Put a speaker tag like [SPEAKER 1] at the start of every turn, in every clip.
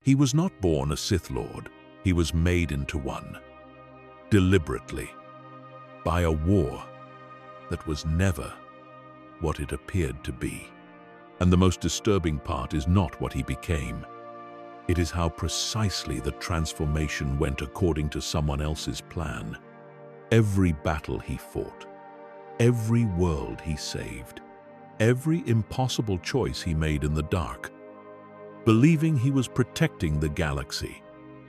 [SPEAKER 1] He was not born a Sith Lord, he was made into one. Deliberately. By a war that was never what it appeared to be. And the most disturbing part is not what he became. It is how precisely the transformation went according to someone else's plan. Every battle he fought, every world he saved, every impossible choice he made in the dark, believing he was protecting the galaxy,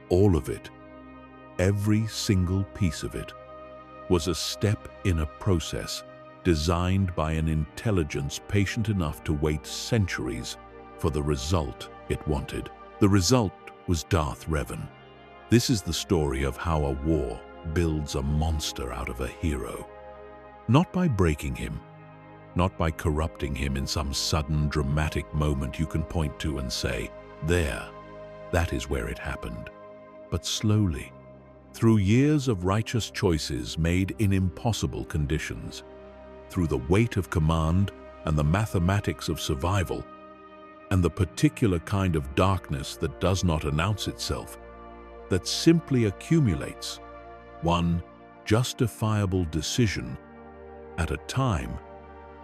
[SPEAKER 1] all of it, every single piece of it, was a step in a process designed by an intelligence patient enough to wait centuries for the result it wanted. The result was Darth Revan. This is the story of how a war builds a monster out of a hero. Not by breaking him, not by corrupting him in some sudden dramatic moment you can point to and say, there, that is where it happened. But slowly, through years of righteous choices made in impossible conditions, through the weight of command and the mathematics of survival, and the particular kind of darkness that does not announce itself, that simply accumulates, one justifiable decision at a time,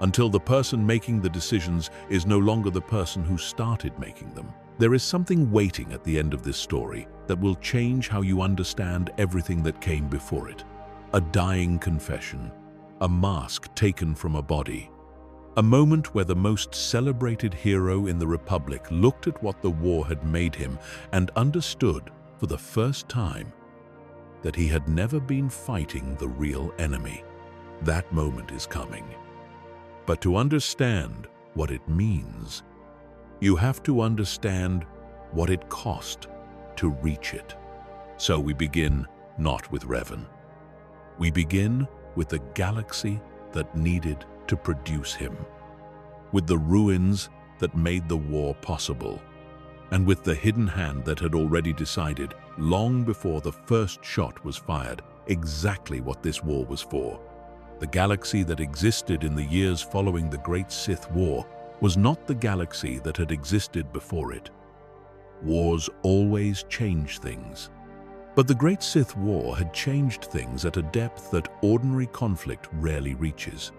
[SPEAKER 1] until the person making the decisions is no longer the person who started making them. There is something waiting at the end of this story that will change how you understand everything that came before it. A dying confession, a mask taken from a body, a moment where the most celebrated hero in the Republic looked at what the war had made him and understood for the first time that he had never been fighting the real enemy. That moment is coming. But to understand what it means, you have to understand what it cost to reach it. So we begin not with Revan. We begin with the galaxy that needed to produce him, with the ruins that made the war possible, and with the hidden hand that had already decided, long before the first shot was fired, exactly what this war was for. The galaxy that existed in the years following the Great Sith War was not the galaxy that had existed before it. Wars always change things. But the Great Sith War had changed things at a depth that ordinary conflict rarely reaches.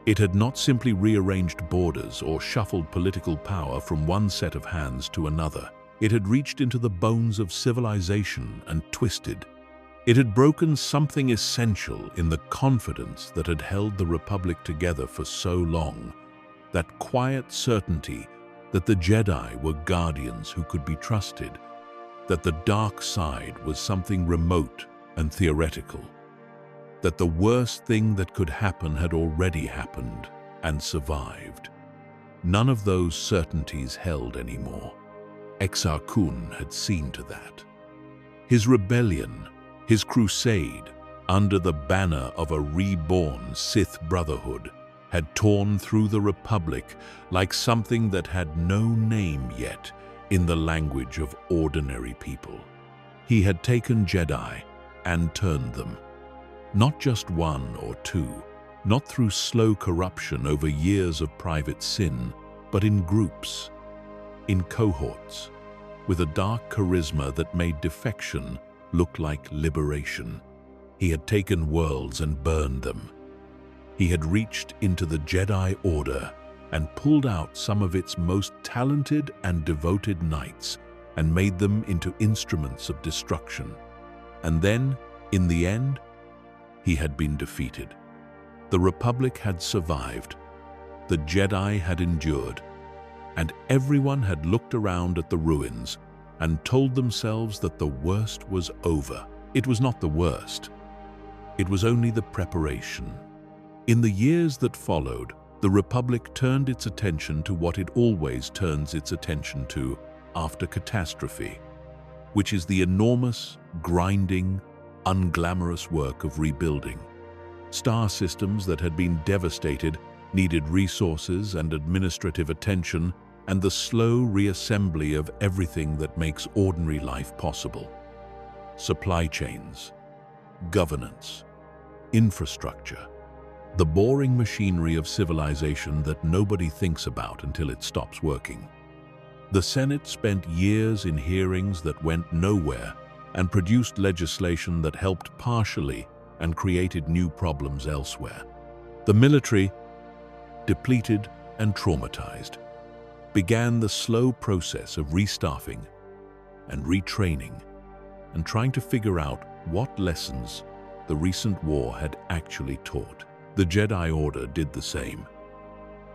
[SPEAKER 1] It had not simply rearranged borders or shuffled political power from one set of hands to another. It had reached into the bones of civilization and twisted. It had broken something essential in the confidence that had held the Republic together for so long, that quiet certainty that the Jedi were guardians who could be trusted, that the dark side was something remote and theoretical, that the worst thing that could happen had already happened and survived. None of those certainties held anymore. Exar Kun had seen to that. His rebellion, his crusade, under the banner of a reborn Sith Brotherhood, had torn through the Republic like something that had no name yet in the language of ordinary people. He had taken Jedi and turned them. Not just one or two, not through slow corruption over years of private sin, but in groups, in cohorts, with a dark charisma that made defection look like liberation. He had taken worlds and burned them. He had reached into the Jedi Order and pulled out some of its most talented and devoted knights and made them into instruments of destruction. And then, in the end, he had been defeated. The Republic had survived. The Jedi had endured. And everyone had looked around at the ruins and told themselves that the worst was over. It was not the worst. It was only the preparation. In the years that followed, the Republic turned its attention to what it always turns its attention to after catastrophe, which is the enormous, grinding, unglamorous work of rebuilding. Star systems that had been devastated needed resources and administrative attention and the slow reassembly of everything that makes ordinary life possible. Supply chains, governance, infrastructure, the boring machinery of civilization that nobody thinks about until it stops working. The Senate spent years in hearings that went nowhere and produced legislation that helped partially and created new problems elsewhere. The military, depleted and traumatized, began the slow process of restaffing and retraining and trying to figure out what lessons the recent war had actually taught. The Jedi Order did the same,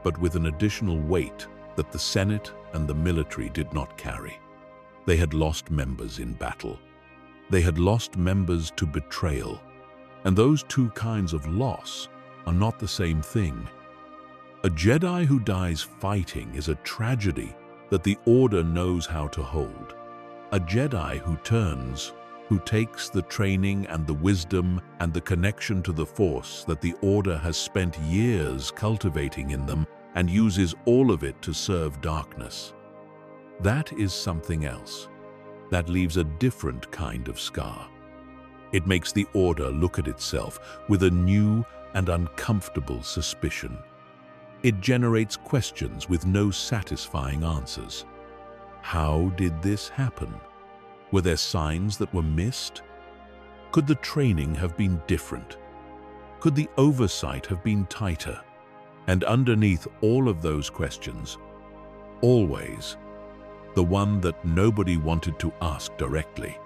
[SPEAKER 1] but with an additional weight that the Senate and the military did not carry. They had lost members in battle. They had lost members to betrayal, and those two kinds of loss are not the same thing. A Jedi who dies fighting is a tragedy that the Order knows how to hold. A Jedi who turns, who takes the training and the wisdom and the connection to the Force that the Order has spent years cultivating in them and uses all of it to serve darkness. That is something else. That leaves a different kind of scar. It makes the Order look at itself with a new and uncomfortable suspicion. It generates questions with no satisfying answers. How did this happen? Were there signs that were missed? Could the training have been different? Could the oversight have been tighter? And underneath all of those questions, always, the one that nobody wanted to ask directly,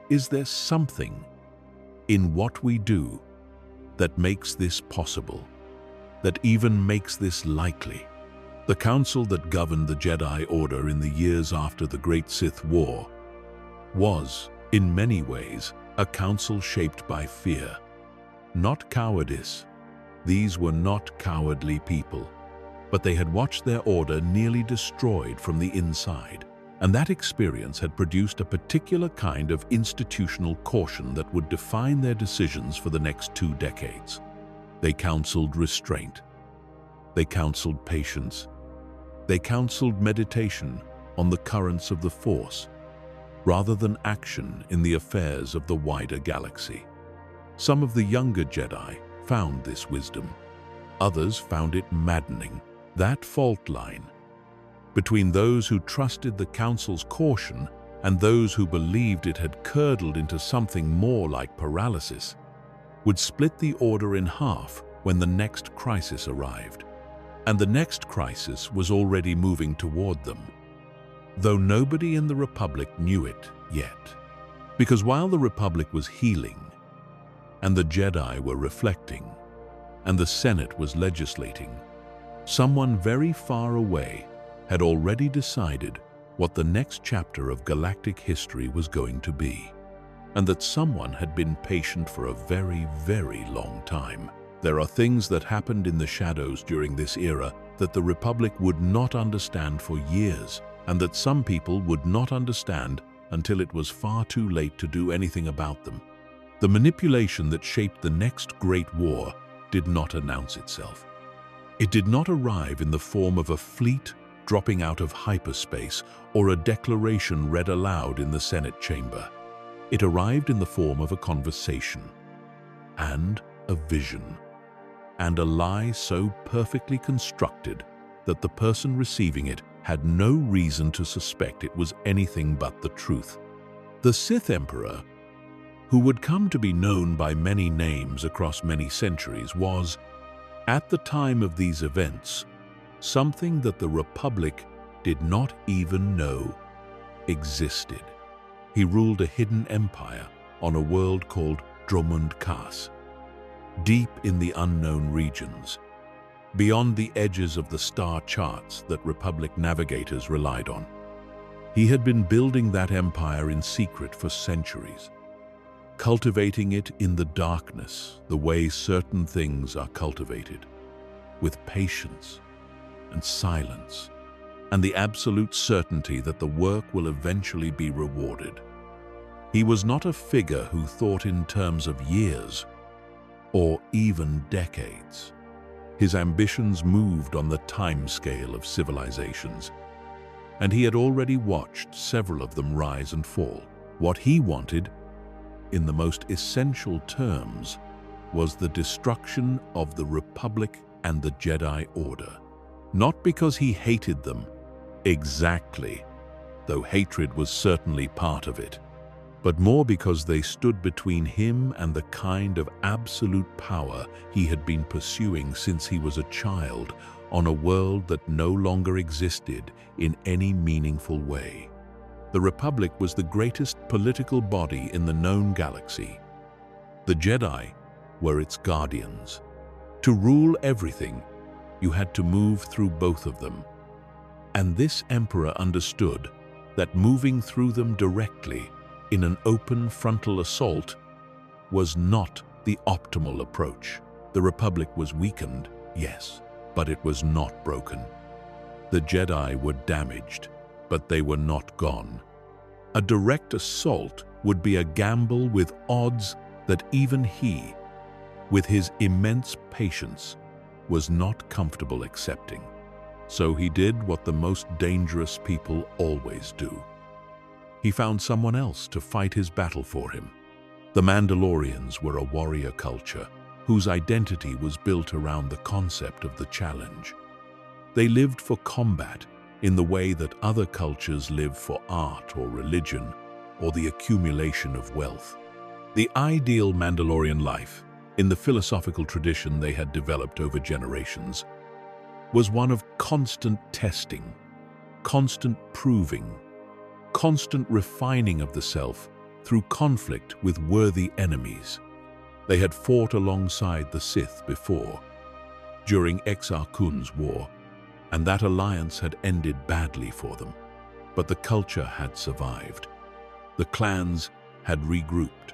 [SPEAKER 1] is there something in what we do that makes this possible, that even makes this likely? The council that governed the Jedi Order in the years after the Great Sith War was, in many ways, a council shaped by fear, not cowardice. These were not cowardly people, but they had watched their order nearly destroyed from the inside, and that experience had produced a particular kind of institutional caution that would define their decisions for the next 2 decades. They counseled restraint. They counseled patience. They counseled meditation on the currents of the Force, rather than action in the affairs of the wider galaxy. Some of the younger Jedi found this wisdom. Others found it maddening. That fault line between those who trusted the Council's caution and those who believed it had curdled into something more like paralysis would split the Order in half when the next crisis arrived. And the next crisis was already moving toward them, though nobody in the Republic knew it yet. Because while the Republic was healing, and the Jedi were reflecting, and the Senate was legislating, someone very far away had already decided what the next chapter of galactic history was going to be, and that someone had been patient for a very, very long time. There are things that happened in the shadows during this era that the Republic would not understand for years, and that some people would not understand until it was far too late to do anything about them. The manipulation that shaped the next Great War did not announce itself. It did not arrive in the form of a fleet dropping out of hyperspace or a declaration read aloud in the Senate chamber. It arrived in the form of a conversation and a vision, and a lie so perfectly constructed that the person receiving it had no reason to suspect it was anything but the truth. The Sith Emperor, who would come to be known by many names across many centuries, was, at the time of these events, something that the Republic did not even know existed. He ruled a hidden empire on a world called Dromund Kaas, deep in the unknown regions, beyond the edges of the star charts that Republic navigators relied on. He had been building that empire in secret for centuries, cultivating it in the darkness, the way certain things are cultivated, with patience and silence, and the absolute certainty that the work will eventually be rewarded. He was not a figure who thought in terms of years or even decades. His ambitions moved on the time scale of civilizations, and he had already watched several of them rise and fall. What he wanted, in the most essential terms, was the destruction of the Republic and the Jedi Order. Not because he hated them, Exactly, though hatred was certainly part of it, but more because they stood between him and the kind of absolute power he had been pursuing since he was a child on a world that no longer existed in any meaningful way. The Republic was the greatest political body in the known galaxy. The Jedi were its guardians. To rule everything, you had to move through both of them. And this Emperor understood that moving through them directly in an open frontal assault was not the optimal approach. The Republic was weakened, yes, but it was not broken. The Jedi were damaged, but they were not gone. A direct assault would be a gamble with odds that even he, with his immense patience, was not comfortable accepting. So he did what the most dangerous people always do. He found someone else to fight his battle for him. The Mandalorians were a warrior culture whose identity was built around the concept of the challenge. They lived for combat in the way that other cultures live for art or religion or the accumulation of wealth. The ideal Mandalorian life, in the philosophical tradition they had developed over generations, was one of constant testing, constant proving, constant refining of the self through conflict with worthy enemies. They had fought alongside the Sith before, during Exar Kun's war, and that alliance had ended badly for them. But the culture had survived. The clans had regrouped,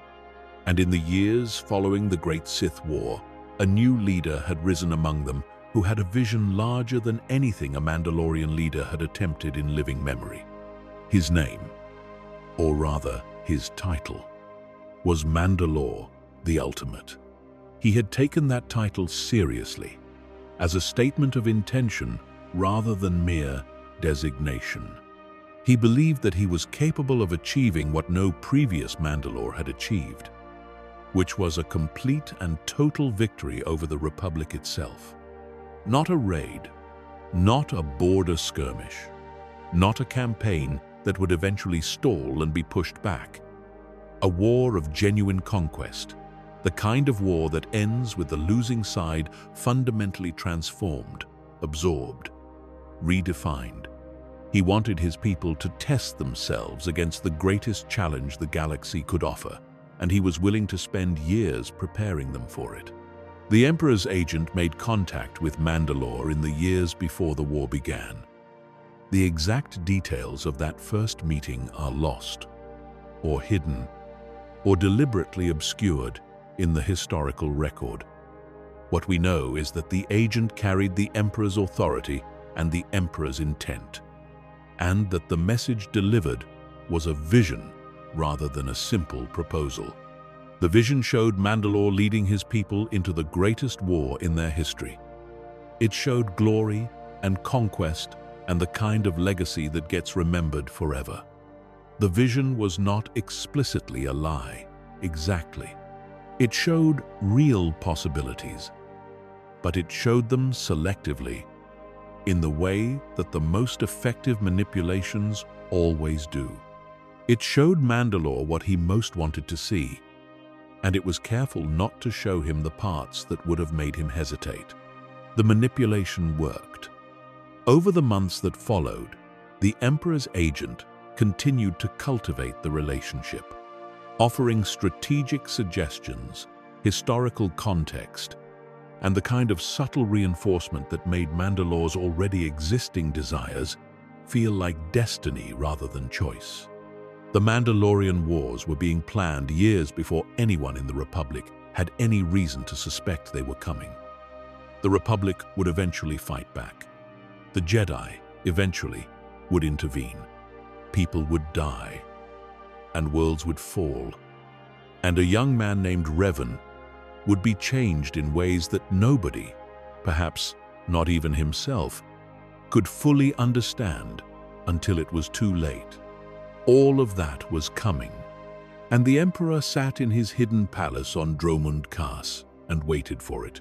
[SPEAKER 1] and in the years following the Great Sith War, a new leader had risen among them who had a vision larger than anything a Mandalorian leader had attempted in living memory. His name, or rather his title, was Mandalore the Ultimate. He had taken that title seriously, as a statement of intention rather than mere designation. He believed that he was capable of achieving what no previous Mandalore had achieved, which was a complete and total victory over the Republic itself. Not a raid, not a border skirmish, not a campaign that would eventually stall and be pushed back. A war of genuine conquest, the kind of war that ends with the losing side fundamentally transformed, absorbed, redefined. He wanted his people to test themselves against the greatest challenge the galaxy could offer, and he was willing to spend years preparing them for it. The Emperor's agent made contact with Mandalore in the years before the war began. The exact details of that first meeting are lost, or hidden, or deliberately obscured in the historical record. What we know is that the agent carried the Emperor's authority and the Emperor's intent, and that the message delivered was a vision rather than a simple proposal. The vision showed Mandalore leading his people into the greatest war in their history. It showed glory and conquest and the kind of legacy that gets remembered forever. The vision was not explicitly a lie, exactly. It showed real possibilities, but it showed them selectively, in the way that the most effective manipulations always do. It showed Mandalore what he most wanted to see, and it was careful not to show him the parts that would have made him hesitate. The manipulation worked. Over the months that followed, the Emperor's agent continued to cultivate the relationship, offering strategic suggestions, historical context, and the kind of subtle reinforcement that made Mandalore's already existing desires feel like destiny rather than choice. The Mandalorian Wars were being planned years before anyone in the Republic had any reason to suspect they were coming. The Republic would eventually fight back. The Jedi, eventually, would intervene. People would die, and worlds would fall, and a young man named Revan would be changed in ways that nobody, perhaps not even himself, could fully understand until it was too late. All of that was coming, and the Emperor sat in his hidden palace on Dromund Kaas and waited for it.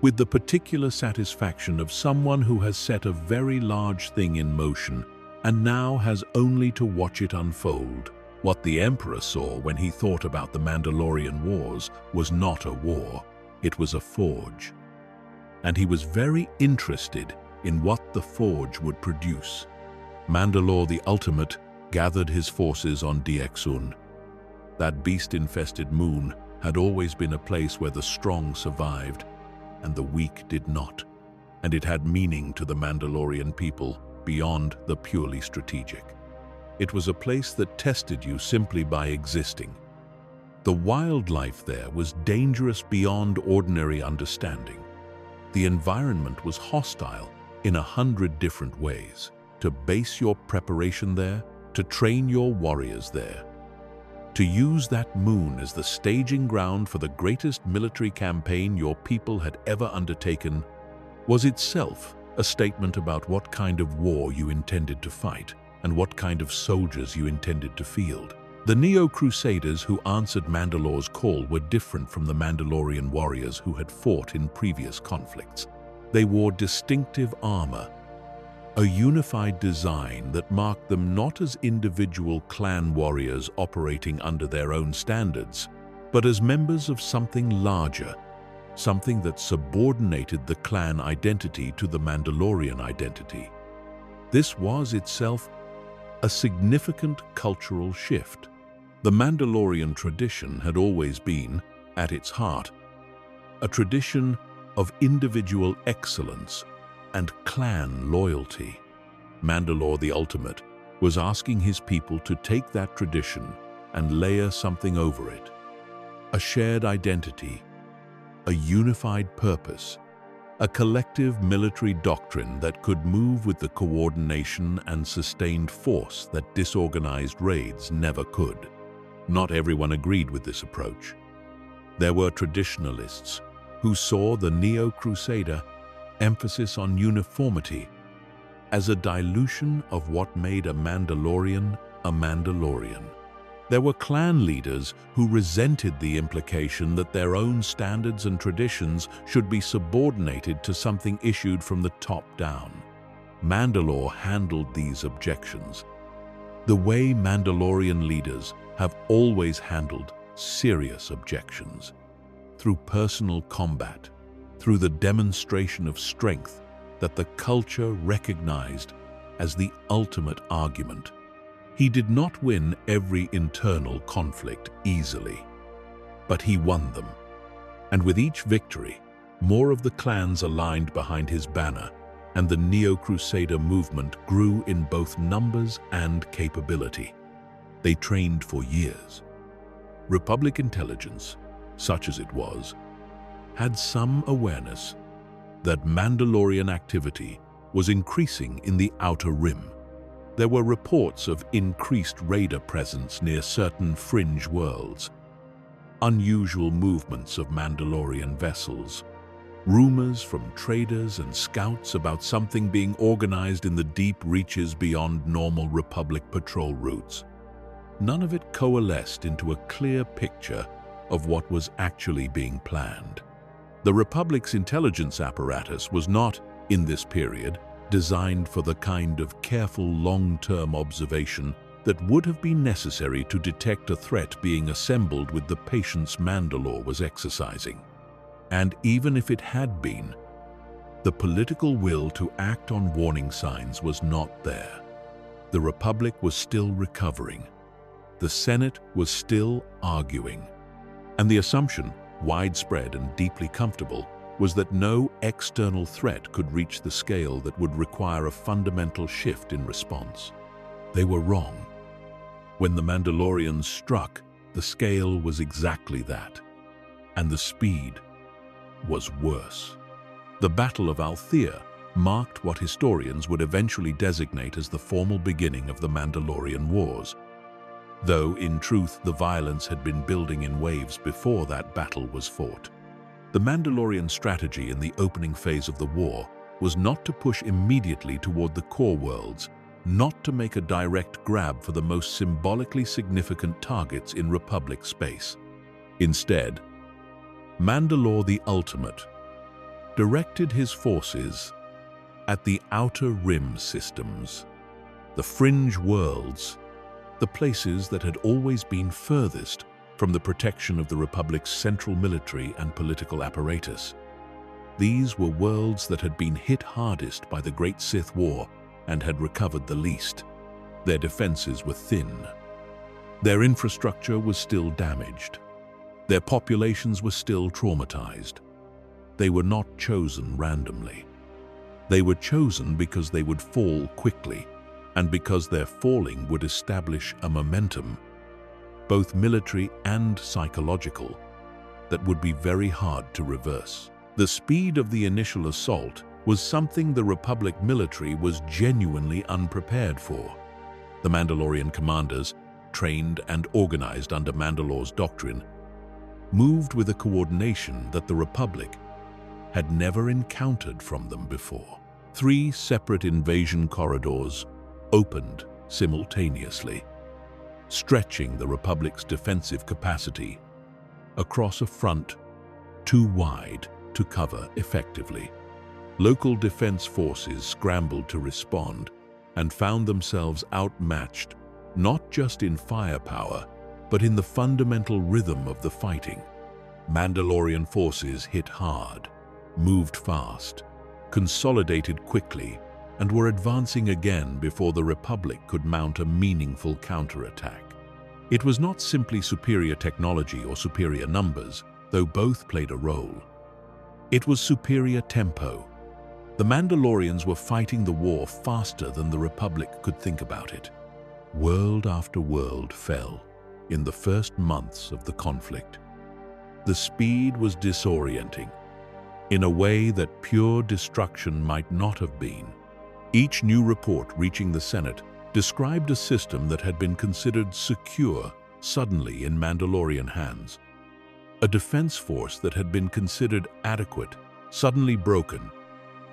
[SPEAKER 1] with the particular satisfaction of someone who has set a very large thing in motion and now has only to watch it unfold. What the Emperor saw when he thought about the Mandalorian Wars was not a war, it was a forge. And he was very interested in what the forge would produce. Mandalore the Ultimate gathered his forces on Dxun. That beast-infested moon had always been a place where the strong survived and the weak did not, and it had meaning to the Mandalorian people beyond the purely strategic. It was a place that tested you simply by existing. The wildlife there was dangerous beyond ordinary understanding. The environment was hostile in 100 different ways. To base your preparation there, to train your warriors there, to use that moon as the staging ground for the greatest military campaign your people had ever undertaken, was itself a statement about what kind of war you intended to fight and what kind of soldiers you intended to field. The Neo-Crusaders who answered Mandalore's call were different from the Mandalorian warriors who had fought in previous conflicts. They wore distinctive armor, a unified design that marked them not as individual clan warriors operating under their own standards, but as members of something larger, something that subordinated the clan identity to the Mandalorian identity. This was itself a significant cultural shift. The Mandalorian tradition had always been, at its heart, a tradition of individual excellence and clan loyalty. Mandalore the Ultimate was asking his people to take that tradition and layer something over it. A shared identity, a unified purpose, a collective military doctrine that could move with the coordination and sustained force that disorganized raids never could. Not everyone agreed with this approach. There were traditionalists who saw the Neo-Crusader emphasis on uniformity as a dilution of what made a Mandalorian a Mandalorian. There were clan leaders who resented the implication that their own standards and traditions should be subordinated to something issued from the top down. Mandalore handled these objections the way Mandalorian leaders have always handled serious objections, through personal combat, through the demonstration of strength that the culture recognized as the ultimate argument. He did not win every internal conflict easily, but he won them. And with each victory, more of the clans aligned behind his banner, and the Neo-Crusader movement grew in both numbers and capability. They trained for years. Republic intelligence, such as it was, had some awareness that Mandalorian activity was increasing in the Outer Rim. There were reports of increased raider presence near certain fringe worlds, unusual movements of Mandalorian vessels, rumors from traders and scouts about something being organized in the deep reaches beyond normal Republic patrol routes. None of it coalesced into a clear picture of what was actually being planned. The Republic's intelligence apparatus was not, in this period, designed for the kind of careful long-term observation that would have been necessary to detect a threat being assembled with the patience Mandalore was exercising. And even if it had been, the political will to act on warning signs was not there. The Republic was still recovering. The Senate was still arguing. And the assumption, widespread and deeply comfortable, was that no external threat could reach the scale that would require a fundamental shift in response. They were wrong. When the Mandalorians struck, the scale was exactly that, and the speed was worse. The Battle of Althea marked what historians would eventually designate as the formal beginning of the Mandalorian Wars, though in truth the violence had been building in waves before that battle was fought. The Mandalorian strategy in the opening phase of the war was not to push immediately toward the core worlds, not to make a direct grab for the most symbolically significant targets in Republic space. Instead, Mandalore the Ultimate directed his forces at the outer rim systems, the fringe worlds, the places that had always been furthest from the protection of the Republic's central military and political apparatus. These were worlds that had been hit hardest by the Great Sith War and had recovered the least. Their defenses were thin. Their infrastructure was still damaged. Their populations were still traumatized. They were not chosen randomly. They were chosen because they would fall quickly, and because their falling would establish a momentum, both military and psychological, that would be very hard to reverse. The speed of the initial assault was something the Republic military was genuinely unprepared for. The Mandalorian commanders, trained and organized under Mandalore's doctrine, moved with a coordination that the Republic had never encountered from them before. 3 separate invasion corridors opened simultaneously, stretching the Republic's defensive capacity across a front too wide to cover effectively. Local defense forces scrambled to respond and found themselves outmatched, not just in firepower, but in the fundamental rhythm of the fighting. Mandalorian forces hit hard, moved fast, consolidated quickly, and were advancing again before the Republic could mount a meaningful counterattack. It was not simply superior technology or superior numbers, though both played a role. It was superior tempo. The Mandalorians were fighting the war faster than the Republic could think about it. World after world fell in the first months of the conflict. The speed was disorienting, in a way that pure destruction might not have been. Each new report reaching the Senate described a system that had been considered secure suddenly in Mandalorian hands. A defense force that had been considered adequate suddenly broken.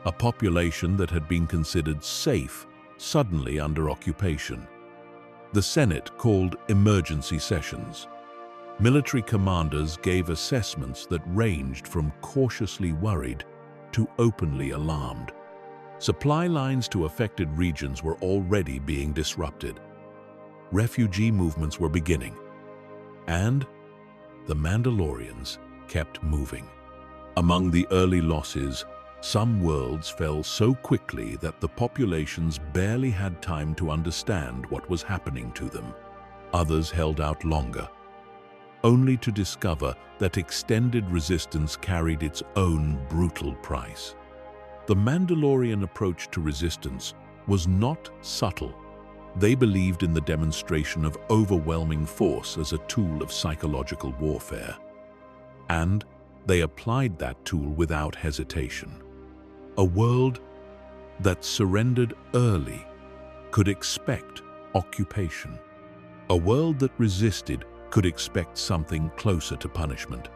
[SPEAKER 1] A population that had been considered safe suddenly under occupation. The Senate called emergency sessions. Military commanders gave assessments that ranged from cautiously worried to openly alarmed. Supply lines to affected regions were already being disrupted. Refugee movements were beginning. And the Mandalorians kept moving. Among the early losses, some worlds fell so quickly that the populations barely had time to understand what was happening to them. Others held out longer, only to discover that extended resistance carried its own brutal price. The Mandalorian approach to resistance was not subtle. They believed in the demonstration of overwhelming force as a tool of psychological warfare. And they applied that tool without hesitation. A world that surrendered early could expect occupation. A world that resisted could expect something closer to punishment.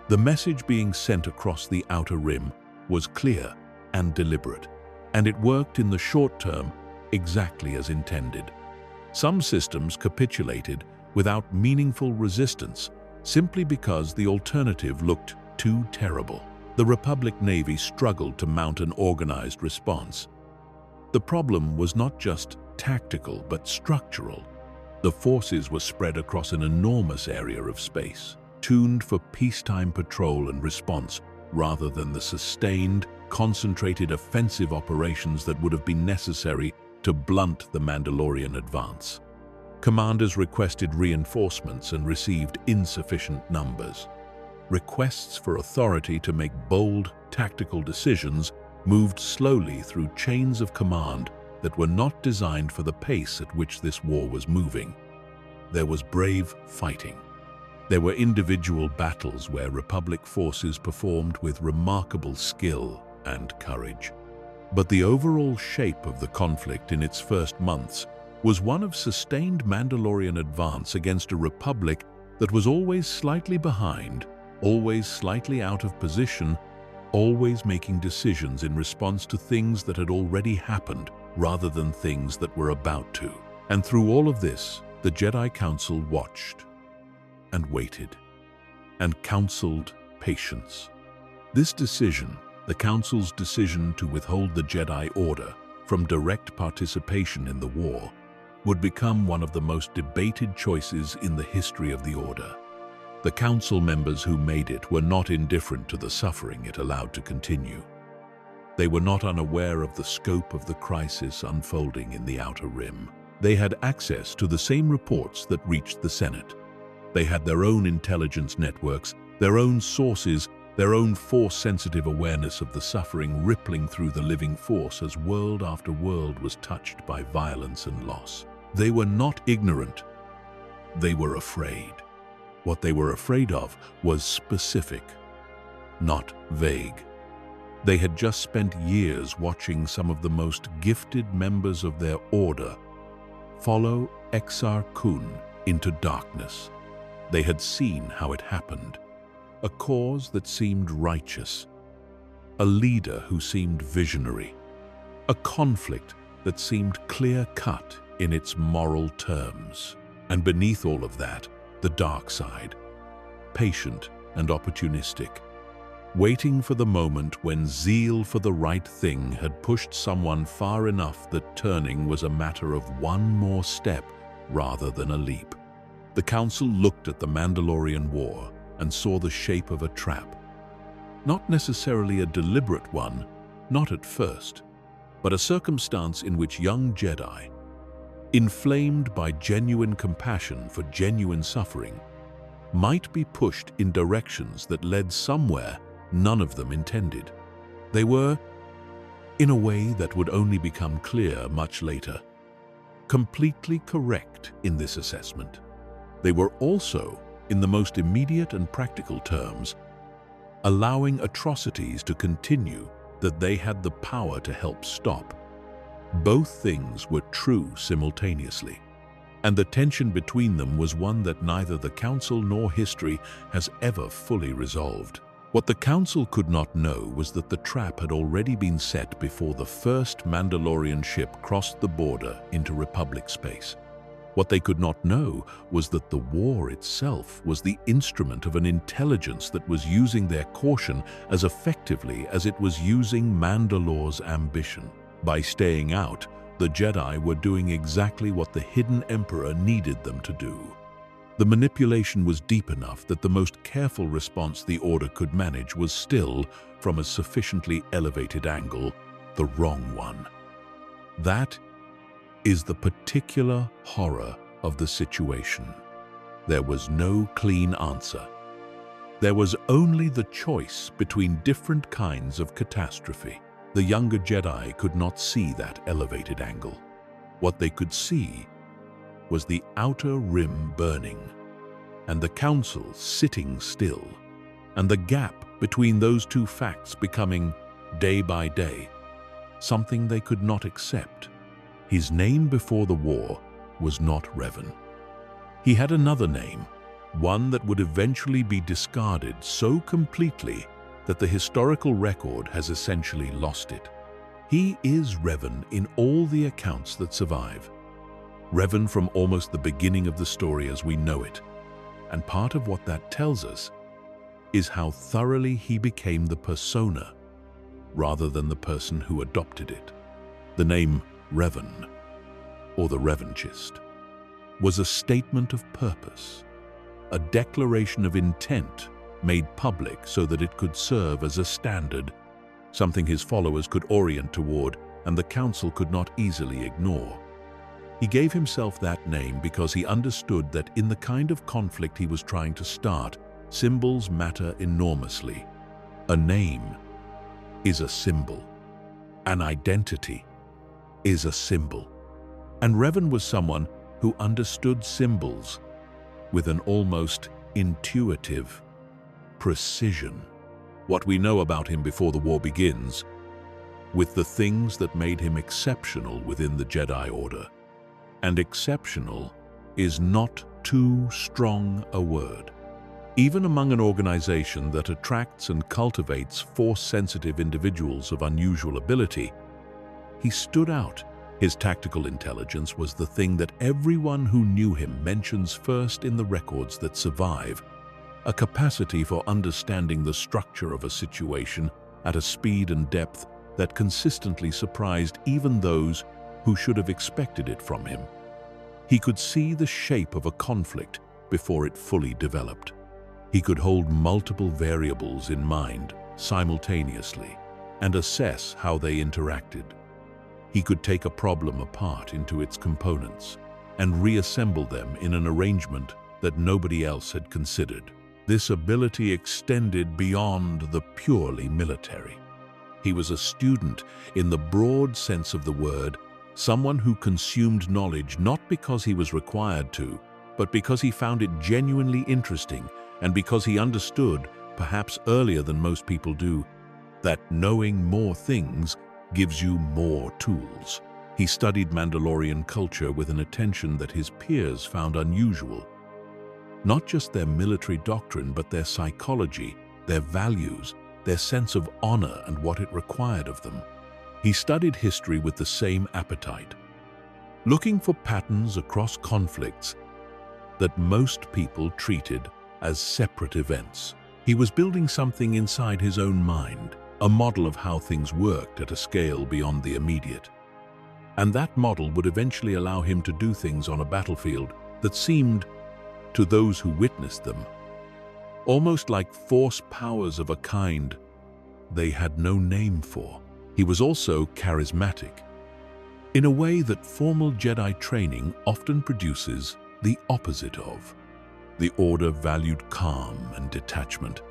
[SPEAKER 1] The message being sent across the outer rim was clear and deliberate, and it worked in the short term exactly as intended. Some systems capitulated without meaningful resistance simply because the alternative looked too terrible. The Republic Navy struggled to mount an organized response. The problem was not just tactical but structural. The forces were spread across an enormous area of space, tuned for peacetime patrol and response rather than the sustained, concentrated offensive operations that would have been necessary to blunt the Mandalorian advance. Commanders requested reinforcements and received insufficient numbers. Requests for authority to make bold, tactical decisions moved slowly through chains of command that were not designed for the pace at which this war was moving. There was brave fighting. There were individual battles where Republic forces performed with remarkable skill and courage. But the overall shape of the conflict in its first months was one of sustained Mandalorian advance against a Republic that was always slightly behind, always slightly out of position, always making decisions in response to things that had already happened rather than things that were about to. And through all of this, the Jedi Council watched and waited and counseled patience. This decision The Council's decision to withhold the Jedi Order from direct participation in the war would become one of the most debated choices in the history of the Order. The Council members who made it were not indifferent to the suffering it allowed to continue. They were not unaware of the scope of the crisis unfolding in the Outer Rim. They had access to the same reports that reached the Senate. They had their own intelligence networks, their own sources, their own Force-sensitive awareness of the suffering rippling through the living Force as world after world was touched by violence and loss. They were not ignorant. They were afraid. What they were afraid of was specific, not vague. They had just spent years watching some of the most gifted members of their order follow Exar Kun into darkness. They had seen how it happened. A cause that seemed righteous, a leader who seemed visionary, a conflict that seemed clear-cut in its moral terms. And beneath all of that, the dark side, patient and opportunistic, waiting for the moment when zeal for the right thing had pushed someone far enough that turning was a matter of one more step rather than a leap. The Council looked at the Mandalorian War and saw the shape of a trap. Not necessarily a deliberate one, not at first, but a circumstance in which young Jedi, inflamed by genuine compassion for genuine suffering, might be pushed in directions that led somewhere none of them intended. They were, in a way that would only become clear much later, completely correct in this assessment. They were also, in the most immediate and practical terms, allowing atrocities to continue that they had the power to help stop. Both things were true simultaneously, and the tension between them was one that neither the Council nor history has ever fully resolved. What the Council could not know was that the trap had already been set before the first Mandalorian ship crossed the border into Republic space. What they could not know was that the war itself was the instrument of an intelligence that was using their caution as effectively as it was using Mandalore's ambition. By staying out, the Jedi were doing exactly what the hidden Emperor needed them to do. The manipulation was deep enough that the most careful response the Order could manage was still, from a sufficiently elevated angle, the wrong one. That is the particular horror of the situation. There was no clean answer. There was only the choice between different kinds of catastrophe. The younger Jedi could not see that elevated angle. What they could see was the Outer Rim burning, and the Council sitting still, and the gap between those two facts becoming, day by day, something they could not accept. His name before the war was not Revan. He had another name, one that would eventually be discarded so completely that the historical record has essentially lost it. He is Revan in all the accounts that survive. Revan from almost the beginning of the story as we know it. And part of what that tells us is how thoroughly he became the persona rather than the person who adopted it. The name Revan, or the Revanchist, was a statement of purpose, a declaration of intent made public so that it could serve as a standard, something his followers could orient toward and the Council could not easily ignore. He gave himself that name because he understood that in the kind of conflict he was trying to start, symbols matter enormously. A name is a symbol. An identity is a symbol. And Revan was someone who understood symbols with an almost intuitive precision. What we know about him before the war begins with the things that made him exceptional within the Jedi Order. And exceptional is not too strong a word. Even among an organization that attracts and cultivates Force-sensitive individuals of unusual ability, he stood out. His tactical intelligence was the thing that everyone who knew him mentions first in the records that survive, a capacity for understanding the structure of a situation at a speed and depth that consistently surprised even those who should have expected it from him. He could see the shape of a conflict before it fully developed. He could hold multiple variables in mind simultaneously and assess how they interacted. He could take a problem apart into its components and reassemble them in an arrangement that nobody else had considered. This ability extended beyond the purely military. He was a student in the broad sense of the word, someone who consumed knowledge not because he was required to, but because he found it genuinely interesting and because he understood, perhaps earlier than most people do, that knowing more things gives you more tools. He studied Mandalorian culture with an attention that his peers found unusual. Not just their military doctrine, but their psychology, their values, their sense of honor and what it required of them. He studied history with the same appetite, looking for patterns across conflicts that most people treated as separate events. He was building something inside his own mind, a model of how things worked at a scale beyond the immediate. And that model would eventually allow him to do things on a battlefield that seemed, to those who witnessed them, almost like force powers of a kind they had no name for. He was also charismatic, in a way that formal Jedi training often produces the opposite of. The Order valued calm and detachment,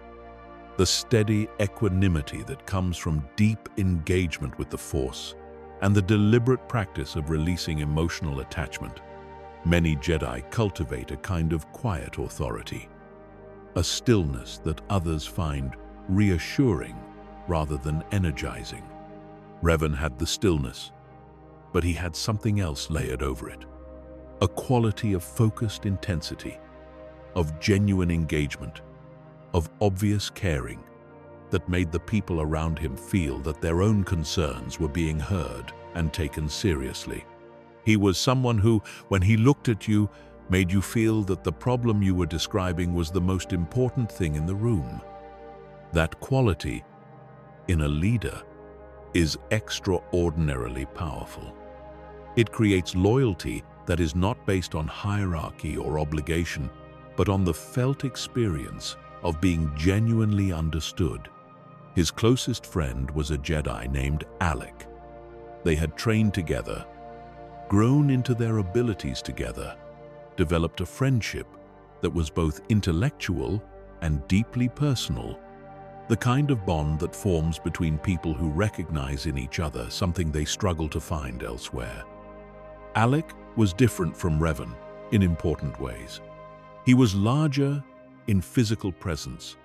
[SPEAKER 1] the steady equanimity that comes from deep engagement with the Force, and the deliberate practice of releasing emotional attachment. Many Jedi cultivate a kind of quiet authority, a stillness that others find reassuring rather than energizing. Revan had the stillness, but he had something else layered over it. A quality of focused intensity, of genuine engagement, of obvious caring that made the people around him feel that their own concerns were being heard and taken seriously. He was someone who, when he looked at you, made you feel that the problem you were describing was the most important thing in the room. That quality, in a leader, is extraordinarily powerful. It creates loyalty that is not based on hierarchy or obligation, but on the felt experience of being genuinely understood. His closest friend was a Jedi named Alec. They had trained together, grown into their abilities together, developed a friendship that was both intellectual and deeply personal, the kind of bond that forms between people who recognize in each other something they struggle to find elsewhere. Alec was different from Revan in important ways. He was larger in physical presence,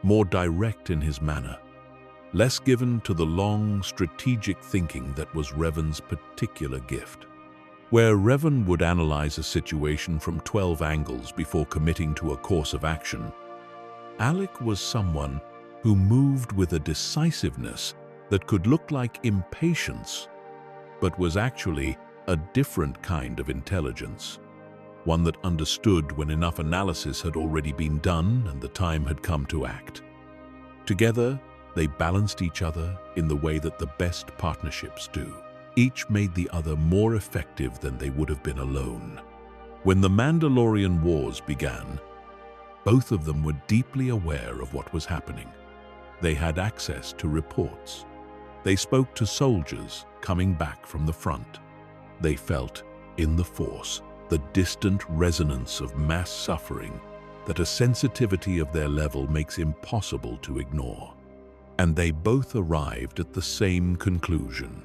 [SPEAKER 1] more direct in his manner, less given to the long, strategic thinking that was Revan's particular gift. Where Revan would analyze a situation from 12 angles before committing to a course of action, Alec was someone who moved with a decisiveness that could look like impatience, but was actually a different kind of intelligence, one that understood when enough analysis had already been done and the time had come to act. Together, they balanced each other in the way that the best partnerships do. Each made the other more effective than they would have been alone. When the Mandalorian Wars began, both of them were deeply aware of what was happening. They had access to reports. They spoke to soldiers coming back from the front. They felt, in the Force, the distant resonance of mass suffering that a sensitivity of their level makes impossible to ignore. And they both arrived at the same conclusion,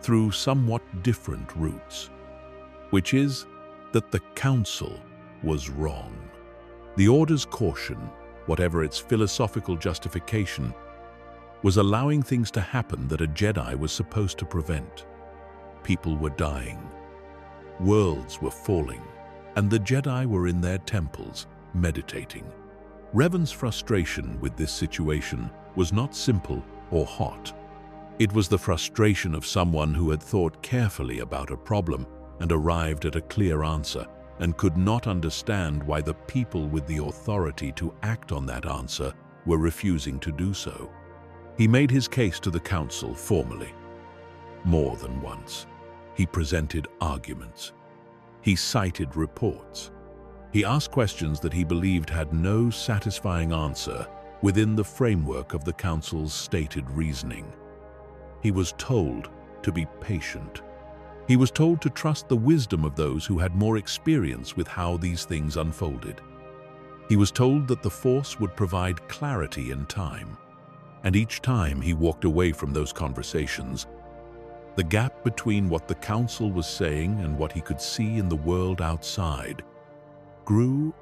[SPEAKER 1] through somewhat different routes, which is that the Council was wrong. The Order's caution, whatever its philosophical justification, was allowing things to happen that a Jedi was supposed to prevent. People were dying, worlds were falling, and the Jedi were in their temples, meditating. Revan's frustration with this situation was not simple or hot. It was the frustration of someone who had thought carefully about a problem and arrived at a clear answer, and could not understand why the people with the authority to act on that answer were refusing to do so. He made his case to the council formally. More than once, he presented arguments. He cited reports. He asked questions that he believed had no satisfying answer within the framework of the council's stated reasoning. He was told to be patient. He was told to trust the wisdom of those who had more experience with how these things unfolded. He was told that the Force would provide clarity in time. And each time he walked away from those conversations, the gap between what the council was saying and what he could see in the world outside grew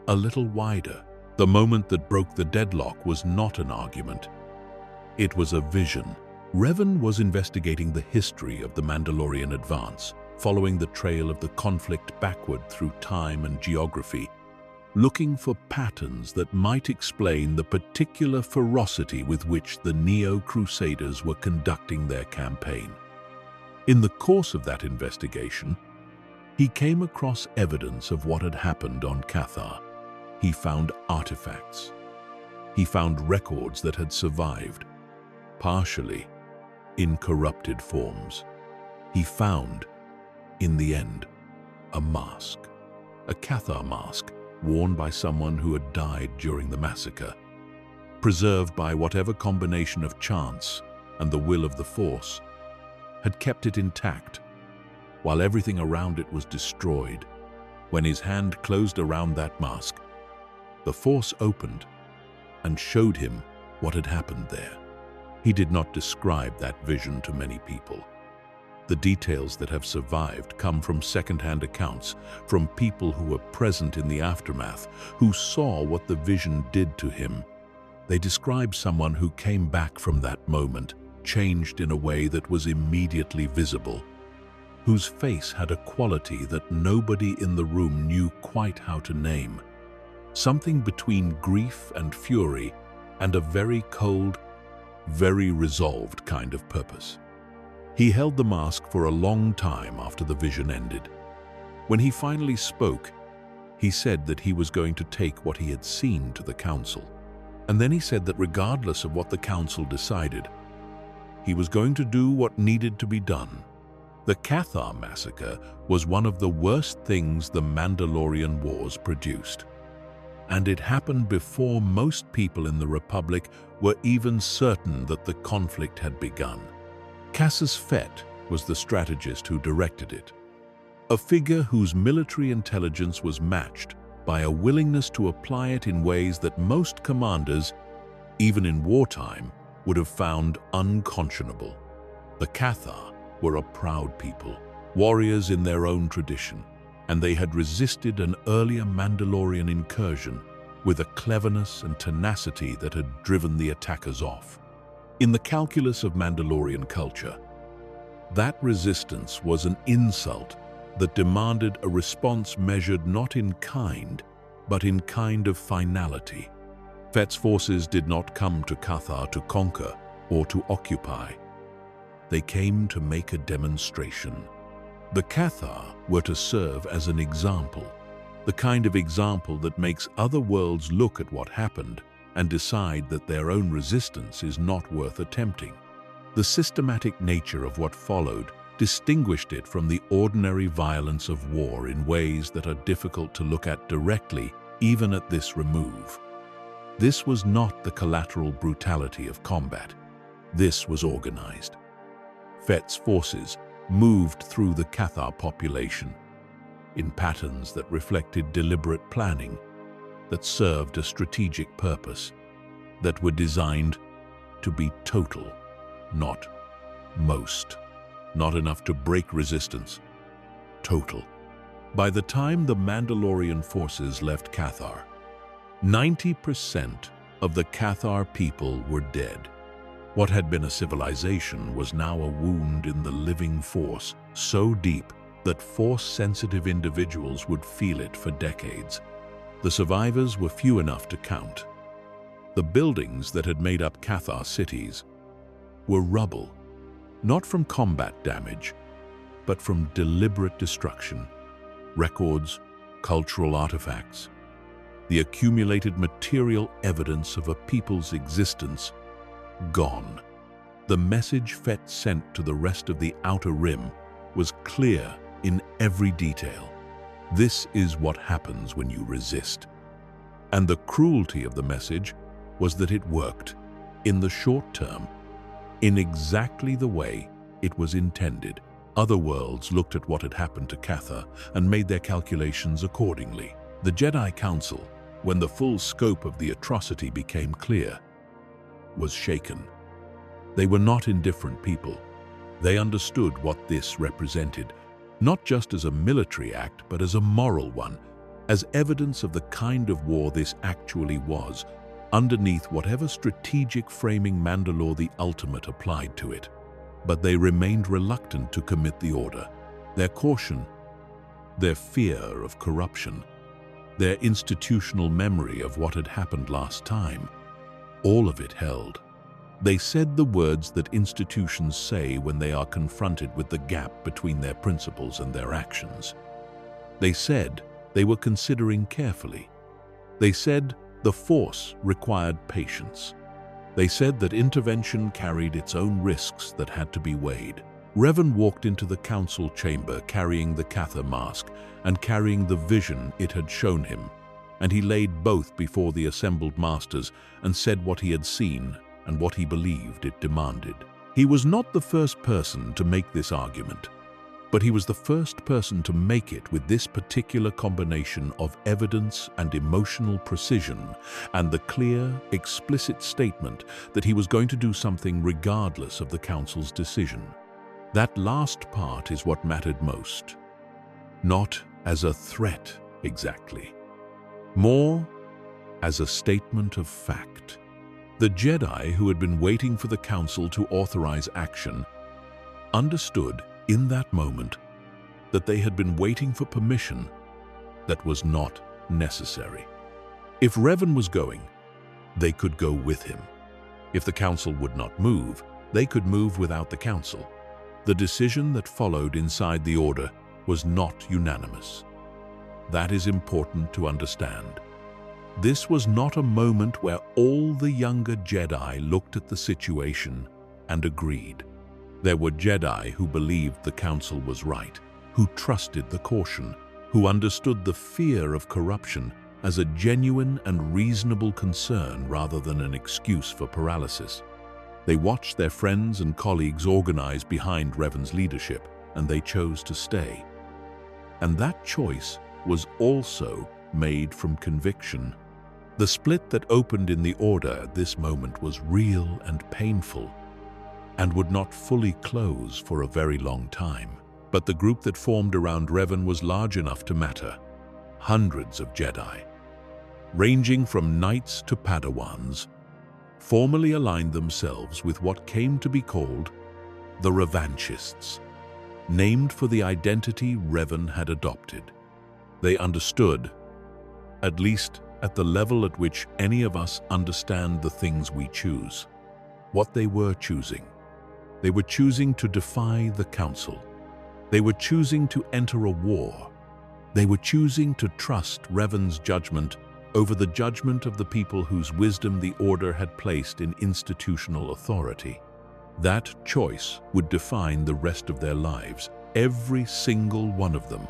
[SPEAKER 1] a little wider. The moment that broke the deadlock was not an argument. It was a vision. Revan was investigating the history of the Mandalorian advance, following the trail of the conflict backward through time and geography, looking for patterns that might explain the particular ferocity with which the Neo-Crusaders were conducting their campaign. In the course of that investigation, he came across evidence of what had happened on Cathar. He found artifacts. He found records that had survived, partially in corrupted forms. He found, in the end, a mask, a Cathar mask worn by someone who had died during the massacre, preserved by whatever combination of chance and the will of the Force had kept it intact, while everything around it was destroyed. When his hand closed around that mask, the Force opened and showed him what had happened there. He did not describe that vision to many people. The details that have survived come from second-hand accounts, from people who were present in the aftermath, who saw what the vision did to him. They describe someone who came back from that moment, changed in a way that was immediately visible, whose face had a quality that nobody in the room knew quite how to name. Something between grief and fury, and a very cold, very resolved kind of purpose. He held the mask for a long time after the vision ended. When he finally spoke, he said that he was going to take what he had seen to the council. And then he said that regardless of what the council decided, he was going to do what needed to be done. The Cathar massacre was one of the worst things the Mandalorian Wars produced. And it happened before most people in the Republic were even certain that the conflict had begun. Cassius Fett was the strategist who directed it, a figure whose military intelligence was matched by a willingness to apply it in ways that most commanders, even in wartime, would have found unconscionable. The Cathar were a proud people, warriors in their own tradition, and they had resisted an earlier Mandalorian incursion with a cleverness and tenacity that had driven the attackers off. In the calculus of Mandalorian culture, that resistance was an insult that demanded a response measured not in kind, but in kind of finality. Fett's forces did not come to Cathar to conquer or to occupy. They came to make a demonstration. The Cathar were to serve as an example, the kind of example that makes other worlds look at what happened and decide that their own resistance is not worth attempting. The systematic nature of what followed distinguished it from the ordinary violence of war in ways that are difficult to look at directly, even at this remove. This was not the collateral brutality of combat. This was organized. Fett's forces moved through the Cathar population in patterns that reflected deliberate planning, that served a strategic purpose, that were designed to be total, not most. Not enough to break resistance. Total. By the time the Mandalorian forces left Cathar, 90% of the Cathar people were dead. What had been a civilization was now a wound in the living Force, so deep that Force-sensitive individuals would feel it for decades. The survivors were few enough to count. The buildings that had made up Cathar cities were rubble, not from combat damage, but from deliberate destruction. Records, cultural artifacts, the accumulated material evidence of a people's existence gone. The message Fett sent to the rest of the Outer Rim was clear in every detail. This is what happens when you resist. And the cruelty of the message was that it worked, in the short term, in exactly the way it was intended. Other worlds looked at what had happened to Katha and made their calculations accordingly. The Jedi Council, when the full scope of the atrocity became clear, was shaken. They were not indifferent people. They understood what this represented, not just as a military act, but as a moral one, as evidence of the kind of war this actually was, underneath whatever strategic framing Mandalore the Ultimate applied to it. But they remained reluctant to commit the order. Their caution, their fear of corruption, their institutional memory of what had happened last time, all of it held. They said the words that institutions say when they are confronted with the gap between their principles and their actions. They said they were considering carefully. They said the Force required patience. They said that intervention carried its own risks that had to be weighed. Revan walked into the council chamber carrying the Katha mask and carrying the vision it had shown him, and he laid both before the assembled masters and said what he had seen and what he believed it demanded. He was not the first person to make this argument, but he was the first person to make it with this particular combination of evidence and emotional precision and the clear, explicit statement that he was going to do something regardless of the council's decision. That last part is what mattered most. Not as a threat, exactly. More as a statement of fact. The Jedi who had been waiting for the council to authorize action understood in that moment that they had been waiting for permission that was not necessary. If Revan was going, they could go with him. If the council would not move, they could move without the council. The decision that followed inside the order was not unanimous. That is important to understand. This was not a moment where all the younger Jedi looked at the situation and agreed. There were Jedi who believed the council was right, who trusted the caution, who understood the fear of corruption as a genuine and reasonable concern rather than an excuse for paralysis. They watched their friends and colleagues organize behind Revan's leadership, and they chose to stay. And that choice was also made from conviction. The split that opened in the order at this moment was real and painful, and would not fully close for a very long time. But the group that formed around Revan was large enough to matter. Hundreds of Jedi, ranging from knights to Padawans, formally aligned themselves with what came to be called the Revanchists, named for the identity Revan had adopted. They understood, at least at the level at which any of us understand the things we choose, what they were choosing. They were choosing to defy the council. They were choosing to enter a war. They were choosing to trust Revan's judgment over the judgment of the people whose wisdom the order had placed in institutional authority. That choice would define the rest of their lives, every single one of them,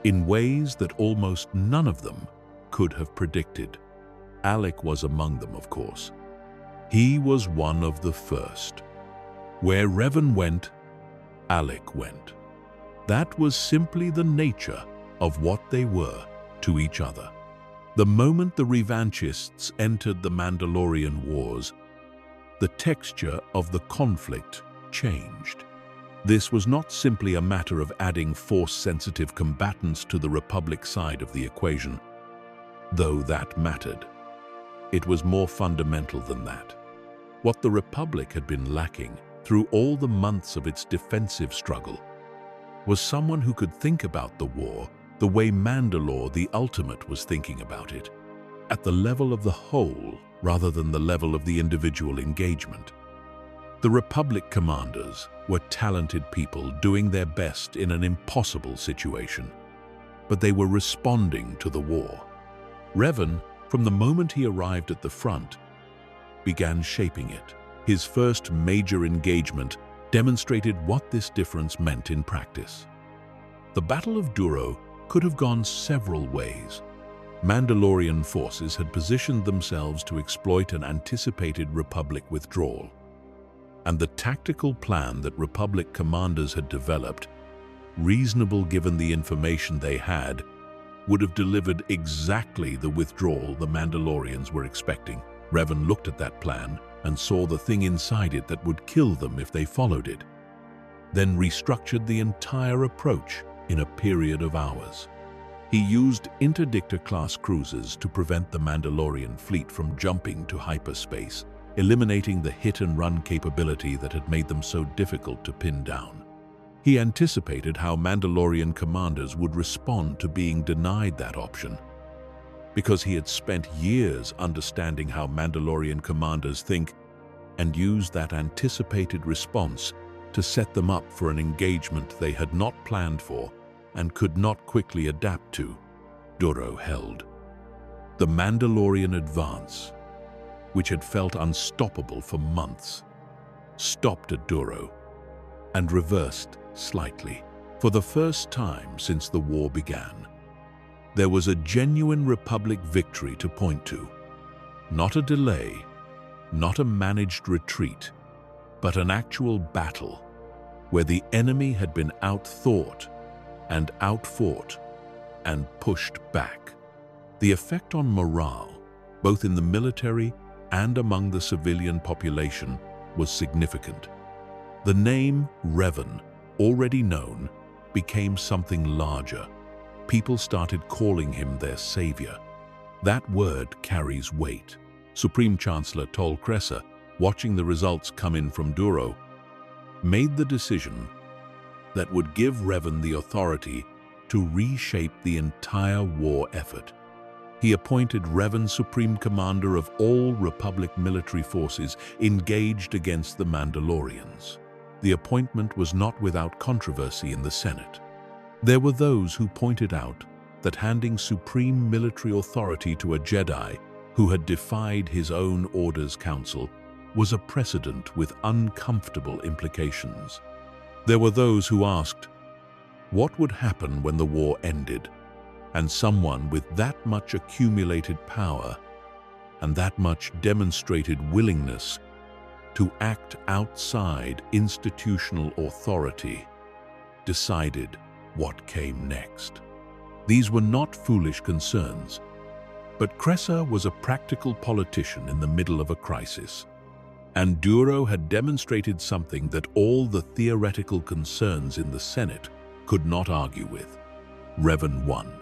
[SPEAKER 1] in ways that almost none of them could have predicted. Alec was among them, of course. He was one of the first. Where Revan went, Alec went. That was simply the nature of what they were to each other. The moment the Revanchists entered the Mandalorian Wars, the texture of the conflict changed. This was not simply a matter of adding Force-sensitive combatants to the Republic side of the equation, though that mattered. It was more fundamental than that. What the Republic had been lacking through all the months of its defensive struggle was someone who could think about the war the way Mandalore the Ultimate was thinking about it, at the level of the whole rather than the level of the individual engagement. The Republic commanders were talented people doing their best in an impossible situation, but they were responding to the war. Revan, from the moment he arrived at the front, began shaping it. His first major engagement demonstrated what this difference meant in practice. The Battle of Duro could have gone several ways. Mandalorian forces had positioned themselves to exploit an anticipated Republic withdrawal, and the tactical plan that Republic commanders had developed, reasonable given the information they had, would have delivered exactly the withdrawal the Mandalorians were expecting. Revan looked at that plan and saw the thing inside it that would kill them if they followed it, then restructured the entire approach in a period of hours. He used interdictor-class cruisers to prevent the Mandalorian fleet from jumping to hyperspace, eliminating the hit-and-run capability that had made them so difficult to pin down. He anticipated how Mandalorian commanders would respond to being denied that option, because he had spent years understanding how Mandalorian commanders think, and used that anticipated response to set them up for an engagement they had not planned for and could not quickly adapt to. Duro held. The Mandalorian advance, which had felt unstoppable for months, stopped at Duro and reversed slightly. For the first time since the war began, there was a genuine Republic victory to point to. Not a delay, not a managed retreat, but an actual battle where the enemy had been outthought and outfought and pushed back. The effect on morale, both in the military and among the civilian population, was significant. The name Revan, already known, became something larger. People started calling him their savior. That word carries weight. Supreme Chancellor Tol Cressa, watching the results come in from Duro, made the decision that would give Revan the authority to reshape the entire war effort. He appointed Revan Supreme Commander of all Republic military forces engaged against the Mandalorians. The appointment was not without controversy in the Senate. There were those who pointed out that handing supreme military authority to a Jedi who had defied his own Order's council was a precedent with uncomfortable implications. There were those who asked, what would happen when the war ended, and someone with that much accumulated power and that much demonstrated willingness to act outside institutional authority decided what came next. These were not foolish concerns, but Cressa was a practical politician in the middle of a crisis, and Duro had demonstrated something that all the theoretical concerns in the Senate could not argue with. Revan won.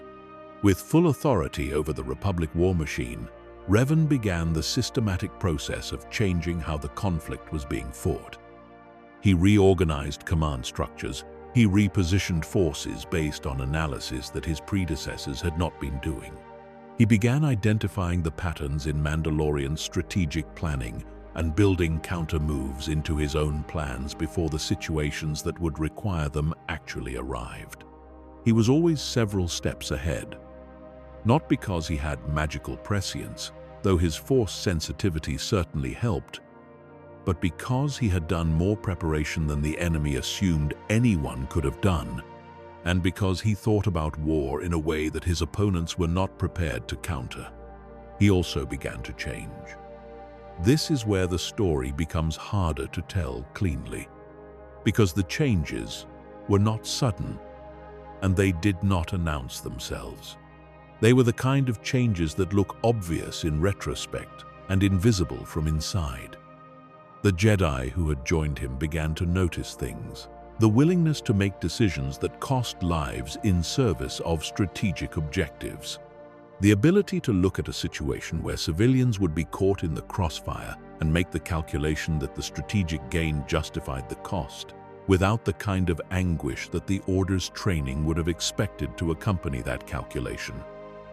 [SPEAKER 1] With full authority over the Republic war machine, Revan began the systematic process of changing how the conflict was being fought. He reorganized command structures. He repositioned forces based on analysis that his predecessors had not been doing. He began identifying the patterns in Mandalorian strategic planning and building counter-moves into his own plans before the situations that would require them actually arrived. He was always several steps ahead, not because he had magical prescience, though his force sensitivity certainly helped, but because he had done more preparation than the enemy assumed anyone could have done, and because he thought about war in a way that his opponents were not prepared to counter. He also began to change. This is where the story becomes harder to tell cleanly, because the changes were not sudden, and they did not announce themselves. They were the kind of changes that look obvious in retrospect and invisible from inside. The Jedi who had joined him began to notice things. The willingness to make decisions that cost lives in service of strategic objectives. The ability to look at a situation where civilians would be caught in the crossfire and make the calculation that the strategic gain justified the cost, without the kind of anguish that the Order's training would have expected to accompany that calculation.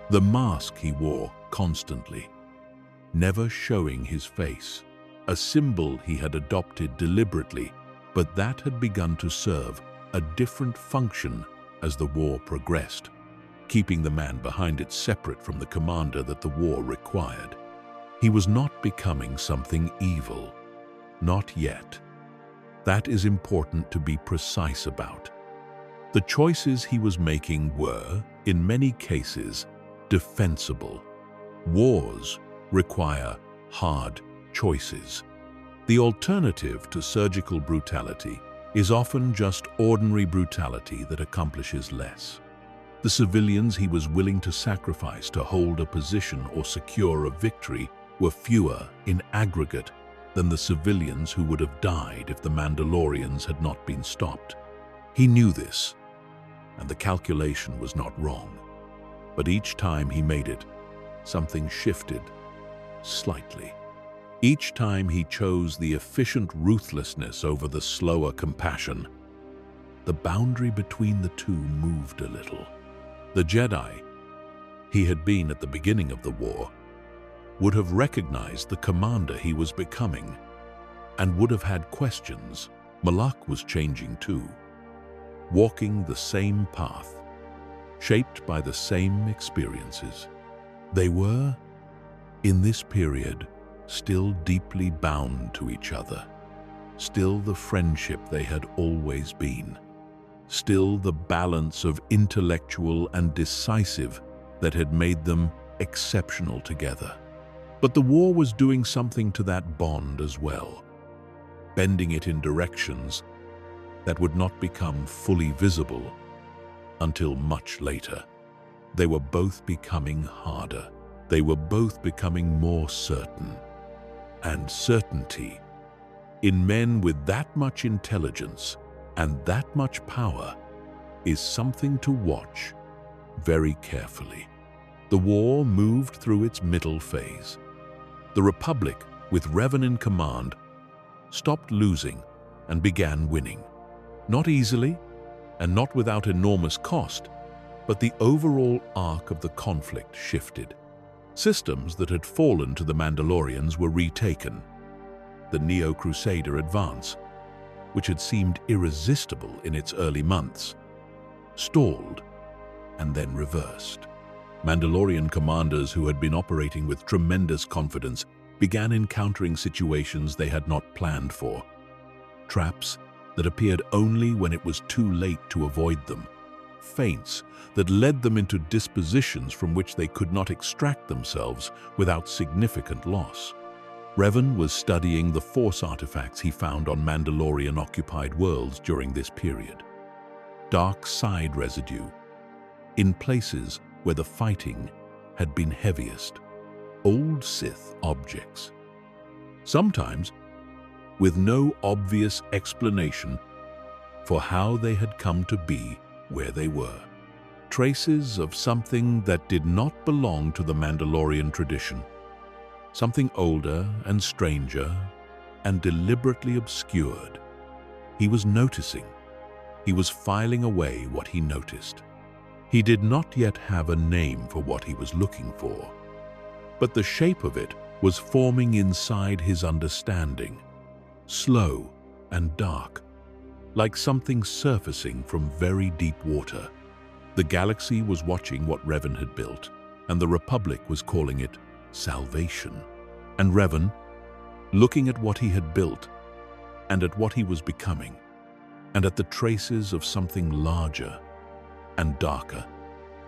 [SPEAKER 1] The mask he wore constantly, never showing his face, a symbol he had adopted deliberately, but that had begun to serve a different function as the war progressed, keeping the man behind it separate from the commander that the war required. He was not becoming something evil. Not yet. That is important to be precise about. The choices he was making were, in many cases, defensible. Wars require hard choices. The alternative to surgical brutality is often just ordinary brutality that accomplishes less. The civilians he was willing to sacrifice to hold a position or secure a victory were fewer in aggregate than the civilians who would have died if the Mandalorians had not been stopped. He knew this, and the calculation was not wrong. But each time he made it, something shifted slightly. Each time he chose the efficient ruthlessness over the slower compassion, the boundary between the two moved a little. The Jedi he had been at the beginning of the war would have recognized the commander he was becoming and would have had questions. Malak was changing too, walking the same path, shaped by the same experiences. They were, in this period, still deeply bound to each other, still the friendship they had always been, still the balance of intellectual and decisive that had made them exceptional together. But the war was doing something to that bond as well, bending it in directions that would not become fully visible until much later. They were both becoming harder. They were both becoming more certain. And certainty, in men with that much intelligence and that much power, is something to watch very carefully. The war moved through its middle phase. The Republic, with Revan in command, stopped losing and began winning. Not easily, and not without enormous cost, but the overall arc of the conflict shifted. Systems that had fallen to the Mandalorians were retaken. The Neo-Crusader advance, which had seemed irresistible in its early months, stalled and then reversed. Mandalorian commanders who had been operating with tremendous confidence began encountering situations they had not planned for. Traps that appeared only when it was too late to avoid them. Feints that led them into dispositions from which they could not extract themselves without significant loss. Revan was studying the Force artifacts he found on Mandalorian-occupied worlds during this period. Dark side residue, in places where the fighting had been heaviest. Old Sith objects, sometimes with no obvious explanation for how they had come to be where they were. Traces of something that did not belong to the Mandalorian tradition. Something older and stranger and deliberately obscured. He was noticing. He was filing away what he noticed. He did not yet have a name for what he was looking for, but the shape of it was forming inside his understanding, slow and dark, like something surfacing from very deep water. The galaxy was watching what Revan had built, and the Republic was calling it salvation. And Revan, looking at what he had built, and at what he was becoming, and at the traces of something larger and darker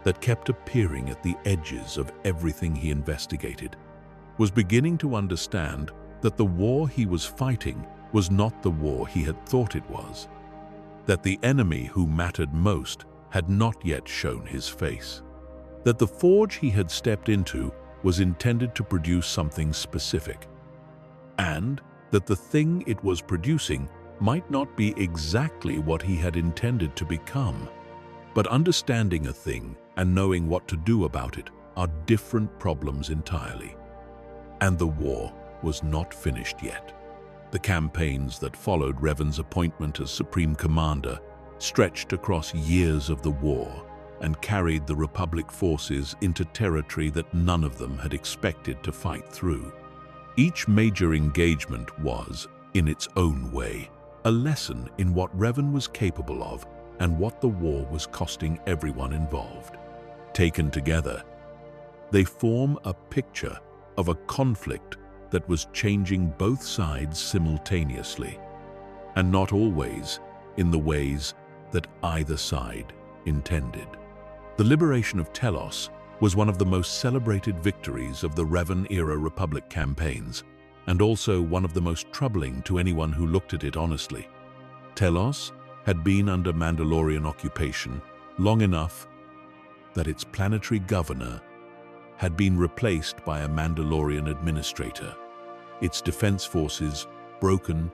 [SPEAKER 1] that kept appearing at the edges of everything he investigated, was beginning to understand that the war he was fighting was not the war he had thought it was, that the enemy who mattered most had not yet shown his face, that the forge he had stepped into was intended to produce something specific, and that the thing it was producing might not be exactly what he had intended to become. But understanding a thing and knowing what to do about it are different problems entirely. And the war was not finished yet. The campaigns that followed Revan's appointment as Supreme Commander stretched across years of the war and carried the Republic forces into territory that none of them had expected to fight through. Each major engagement was, in its own way, a lesson in what Revan was capable of and what the war was costing everyone involved. Taken together, they form a picture of a conflict that was changing both sides simultaneously, and not always in the ways that either side intended. The liberation of Telos was one of the most celebrated victories of the Revan-era Republic campaigns, and also one of the most troubling to anyone who looked at it honestly. Telos had been under Mandalorian occupation long enough that its planetary governor had been replaced by a Mandalorian administrator, its defense forces broken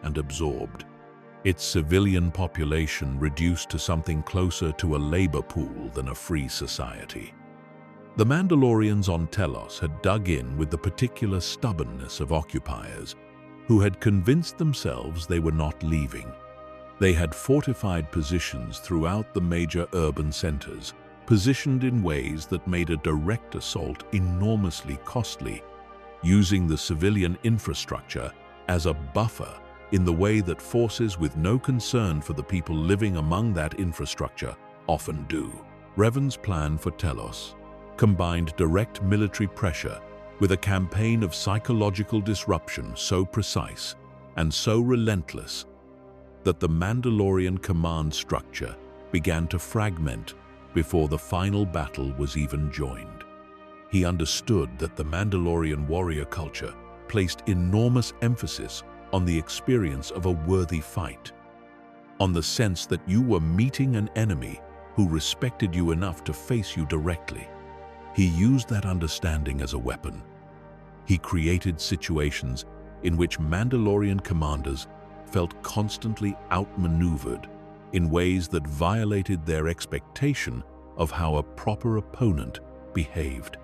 [SPEAKER 1] and absorbed, its civilian population reduced to something closer to a labor pool than a free society. The Mandalorians on Telos had dug in with the particular stubbornness of occupiers who had convinced themselves they were not leaving. They had fortified positions throughout the major urban centers, positioned in ways that made a direct assault enormously costly, using the civilian infrastructure as a buffer in the way that forces with no concern for the people living among that infrastructure often do. Revan's plan for Telos combined direct military pressure with a campaign of psychological disruption so precise and so relentless that the Mandalorian command structure began to fragment before the final battle was even joined. He understood that the Mandalorian warrior culture placed enormous emphasis on the experience of a worthy fight, on the sense that you were meeting an enemy who respected you enough to face you directly. He used that understanding as a weapon. He created situations in which Mandalorian commanders felt constantly outmaneuvered in ways that violated their expectation of how a proper opponent behaved.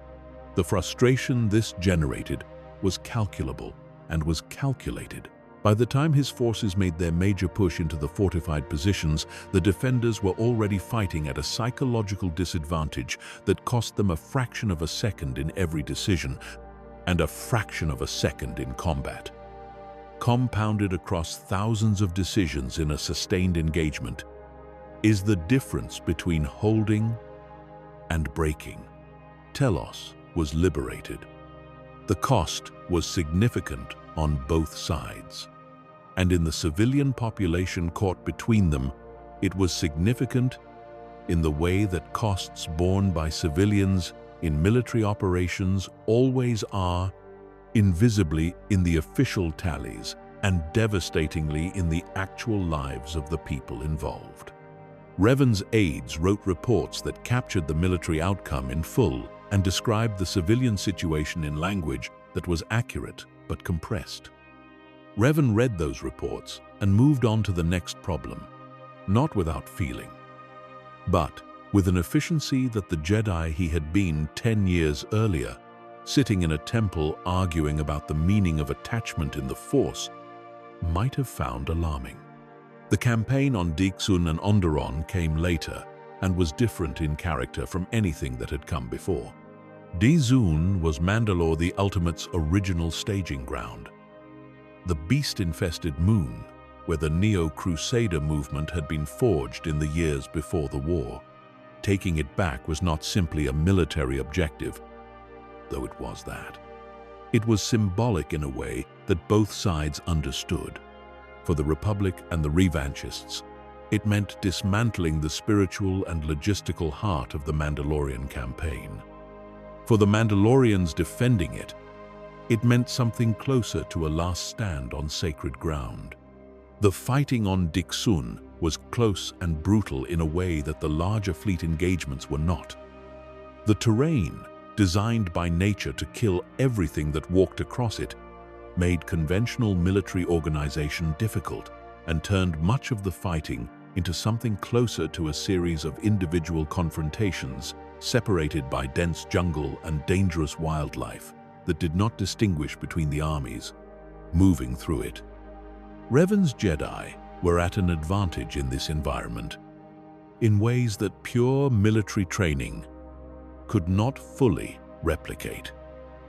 [SPEAKER 1] The frustration this generated was calculable and was calculated. By the time his forces made their major push into the fortified positions, the defenders were already fighting at a psychological disadvantage that cost them a fraction of a second in every decision and a fraction of a second in combat. Compounded across thousands of decisions in a sustained engagement is the difference between holding and breaking. Telos was liberated. The cost was significant on both sides, and in the civilian population caught between them, it was significant in the way that costs borne by civilians in military operations always are, invisibly in the official tallies and devastatingly in the actual lives of the people involved. Revan's aides wrote reports that captured the military outcome in full and described the civilian situation in language that was accurate but compressed. Revan read those reports and moved on to the next problem, not without feeling, but with an efficiency that the Jedi he had been 10 years earlier, sitting in a temple arguing about the meaning of attachment in the Force, might have found alarming. The campaign on Dixun and Onderon came later and was different in character from anything that had come before. Dixun was Mandalore the Ultimate's original staging ground, the beast-infested moon where the Neo-Crusader movement had been forged in the years before the war. Taking it back was not simply a military objective, though it was that. It was symbolic in a way that both sides understood. For the Republic and the Revanchists, it meant dismantling the spiritual and logistical heart of the Mandalorian campaign. For the Mandalorians defending it, it meant something closer to a last stand on sacred ground. The fighting on Dixun was close and brutal in a way that the larger fleet engagements were not. The terrain, designed by nature to kill everything that walked across it, made conventional military organization difficult and turned much of the fighting into something closer to a series of individual confrontations separated by dense jungle and dangerous wildlife that did not distinguish between the armies moving through it. Revan's Jedi were at an advantage in this environment in ways that pure military training could not fully replicate.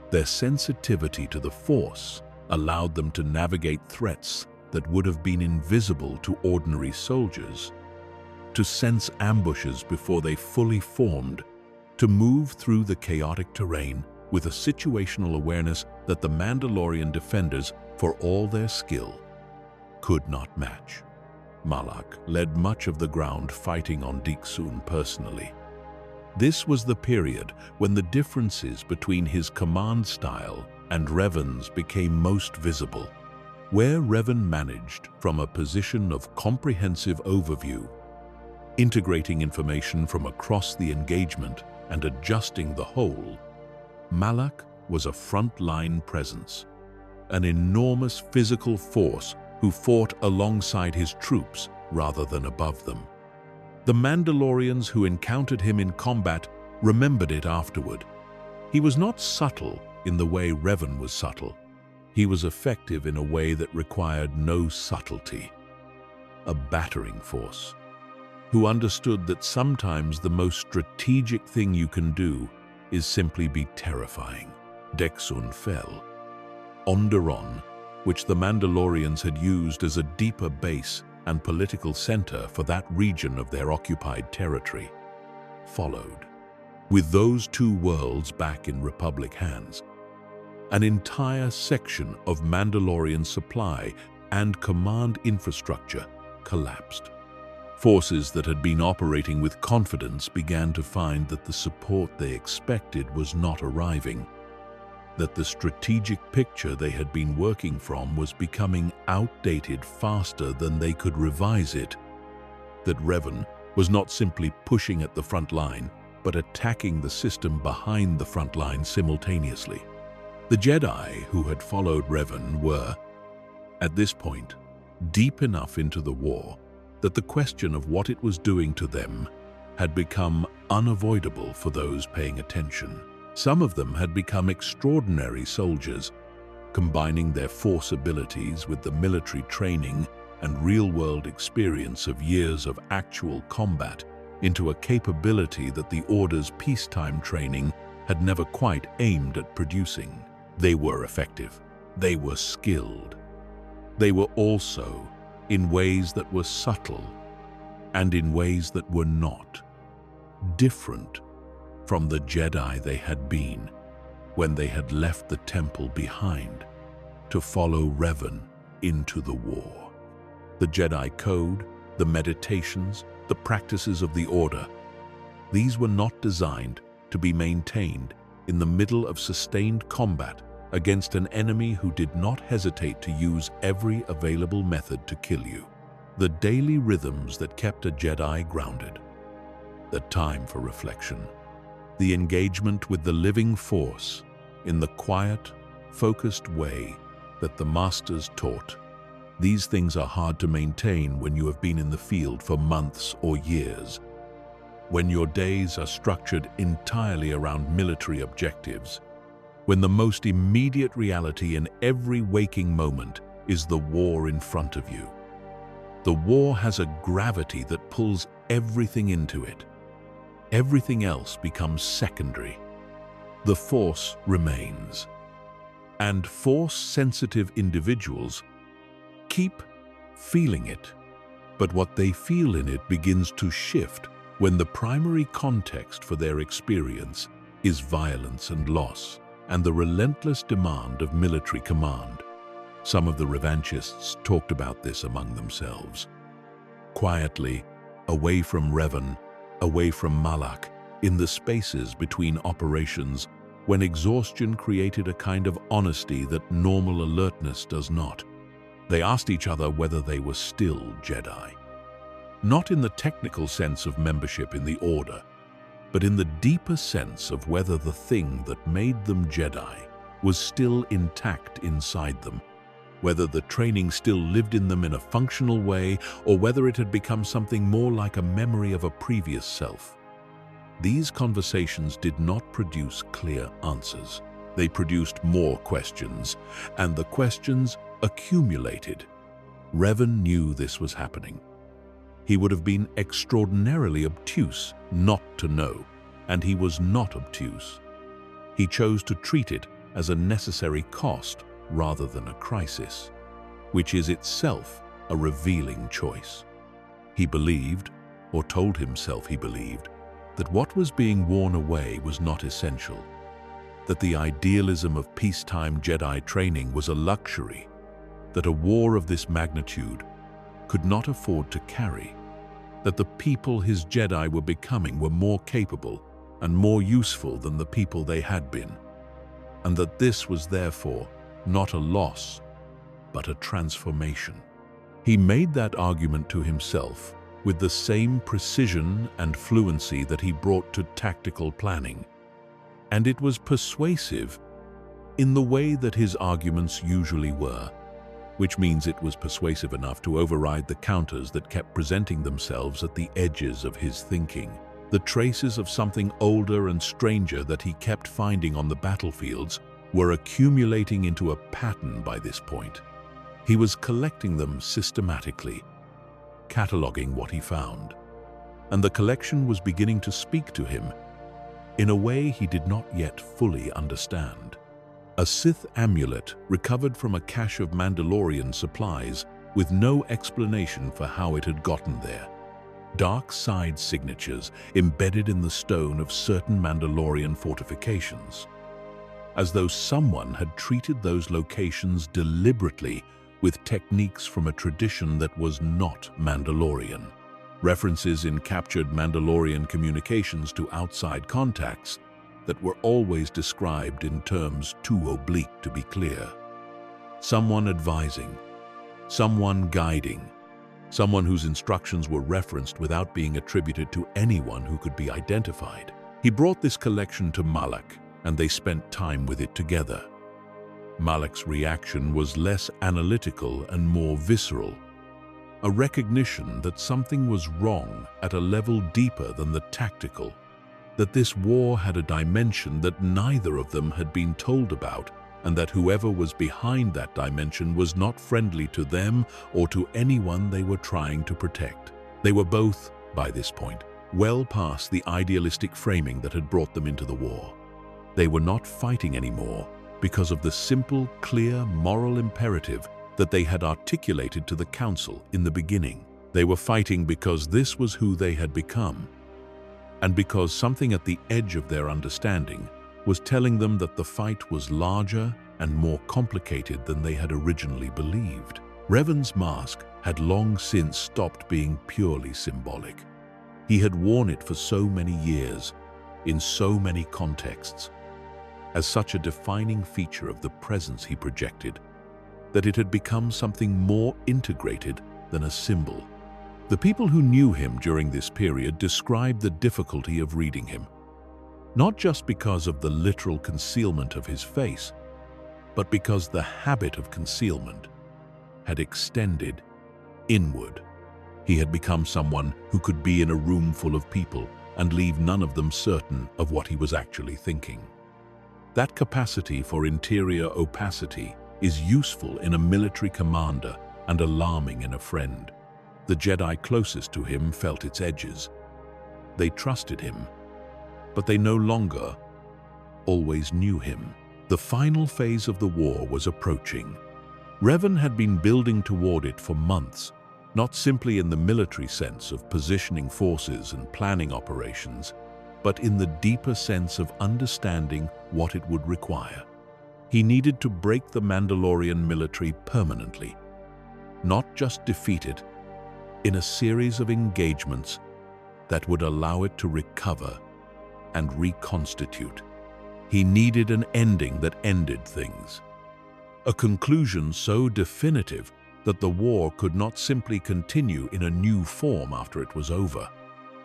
[SPEAKER 1] Their sensitivity to the Force allowed them to navigate threats that would have been invisible to ordinary soldiers, to sense ambushes before they fully formed, to move through the chaotic terrain with a situational awareness that the Mandalorian defenders, for all their skill, could not match. Malak led much of the ground fighting on Dixun personally. This was the period when the differences between his command style and Revan's became most visible. Where Revan managed from a position of comprehensive overview, integrating information from across the engagement and adjusting the whole, Malak was a front-line presence, an enormous physical force who fought alongside his troops rather than above them. The Mandalorians who encountered him in combat remembered it afterward. He was not subtle in the way Revan was subtle. He was effective in a way that required no subtlety. A battering force, who understood that sometimes the most strategic thing you can do is simply be terrifying. Dexun fell. Onderon, which the Mandalorians had used as a deeper base and political center for that region of their occupied territory, followed. With those two worlds back in Republic hands, an entire section of Mandalorian supply and command infrastructure collapsed. Forces that had been operating with confidence began to find that the support they expected was not arriving, that the strategic picture they had been working from was becoming outdated faster than they could revise it, that Revan was not simply pushing at the front line, but attacking the system behind the front line simultaneously. The Jedi who had followed Revan were, at this point, deep enough into the war that the question of what it was doing to them had become unavoidable for those paying attention. Some of them had become extraordinary soldiers, combining their force abilities with the military training and real-world experience of years of actual combat into a capability that the Order's peacetime training had never quite aimed at producing. They were effective. They were skilled. They were also in ways that were subtle and in ways that were not, different from the Jedi they had been when they had left the temple behind to follow Revan into the war. The Jedi code, the meditations, the practices of the Order, these were not designed to be maintained in the middle of sustained combat against an enemy who did not hesitate to use every available method to kill you. The daily rhythms that kept a Jedi grounded, the time for reflection, the engagement with the living force in the quiet, focused way that the Masters taught. These things are hard to maintain when you have been in the field for months or years, when your days are structured entirely around military objectives, when the most immediate reality in every waking moment is the war in front of you. The war has a gravity that pulls everything into it. Everything else becomes secondary. The force remains. And force-sensitive individuals keep feeling it. But what they feel in it begins to shift when the primary context for their experience is violence and loss, and the relentless demand of military command. Some of the revanchists talked about this among themselves. Quietly, away from Revan, away from Malak, in the spaces between operations, when exhaustion created a kind of honesty that normal alertness does not. They asked each other whether they were still Jedi. Not in the technical sense of membership in the Order, but in the deeper sense of whether the thing that made them Jedi was still intact inside them, whether the training still lived in them in a functional way, or whether it had become something more like a memory of a previous self. These conversations did not produce clear answers. They produced more questions, and the questions accumulated. Revan knew this was happening. He would have been extraordinarily obtuse not to know, and he was not obtuse. He chose to treat it as a necessary cost rather than a crisis, which is itself a revealing choice. He believed, or told himself he believed, that what was being worn away was not essential. that the idealism of peacetime Jedi training was a luxury that a war of this magnitude could not afford to carry, that the people his Jedi were becoming were more capable and more useful than the people they had been, and that this was therefore not a loss, but a transformation. He made that argument to himself with the same precision and fluency that he brought to tactical planning, and it was persuasive in the way that his arguments usually were, which means it was persuasive enough to override the counters that kept presenting themselves at the edges of his thinking, the traces of something older and stranger that he kept finding on the battlefields were accumulating into a pattern by this point. He was collecting them systematically, cataloging what he found, and the collection was beginning to speak to him in a way he did not yet fully understand. A Sith amulet recovered from a cache of Mandalorian supplies with no explanation for how it had gotten there. Dark side signatures embedded in the stone of certain Mandalorian fortifications, as though someone had treated those locations deliberately with techniques from a tradition that was not Mandalorian. References in captured Mandalorian communications to outside contacts that were always described in terms too oblique to be clear. Someone advising, someone guiding, someone whose instructions were referenced without being attributed to anyone who could be identified. He brought this collection to Malak, and they spent time with it together. Malak's reaction was less analytical and more visceral, a recognition that something was wrong at a level deeper than the tactical, that this war had a dimension that neither of them had been told about, and that whoever was behind that dimension was not friendly to them or to anyone they were trying to protect. They were both, by this point, well past the idealistic framing that had brought them into the war. They were not fighting anymore because of the simple, clear moral imperative that they had articulated to the Council in the beginning. They were fighting because this was who they had become, and because something at the edge of their understanding was telling them that the fight was larger and more complicated than they had originally believed. Revan's mask had long since stopped being purely symbolic. He had worn it for so many years, in so many contexts, as such a defining feature of the presence he projected, that it had become something more integrated than a symbol. The people who knew him during this period described the difficulty of reading him, not just because of the literal concealment of his face, but because the habit of concealment had extended inward. He had become someone who could be in a room full of people and leave none of them certain of what he was actually thinking. That capacity for interior opacity is useful in a military commander and alarming in a friend. The Jedi closest to him felt its edges. They trusted him, but they no longer always knew him. The final phase of the war was approaching. Revan had been building toward it for months, not simply in the military sense of positioning forces and planning operations, but in the deeper sense of understanding what it would require. He needed to break the Mandalorian military permanently, not just defeat it, in a series of engagements that would allow it to recover and reconstitute. He needed an ending that ended things, a conclusion so definitive that the war could not simply continue in a new form after it was over.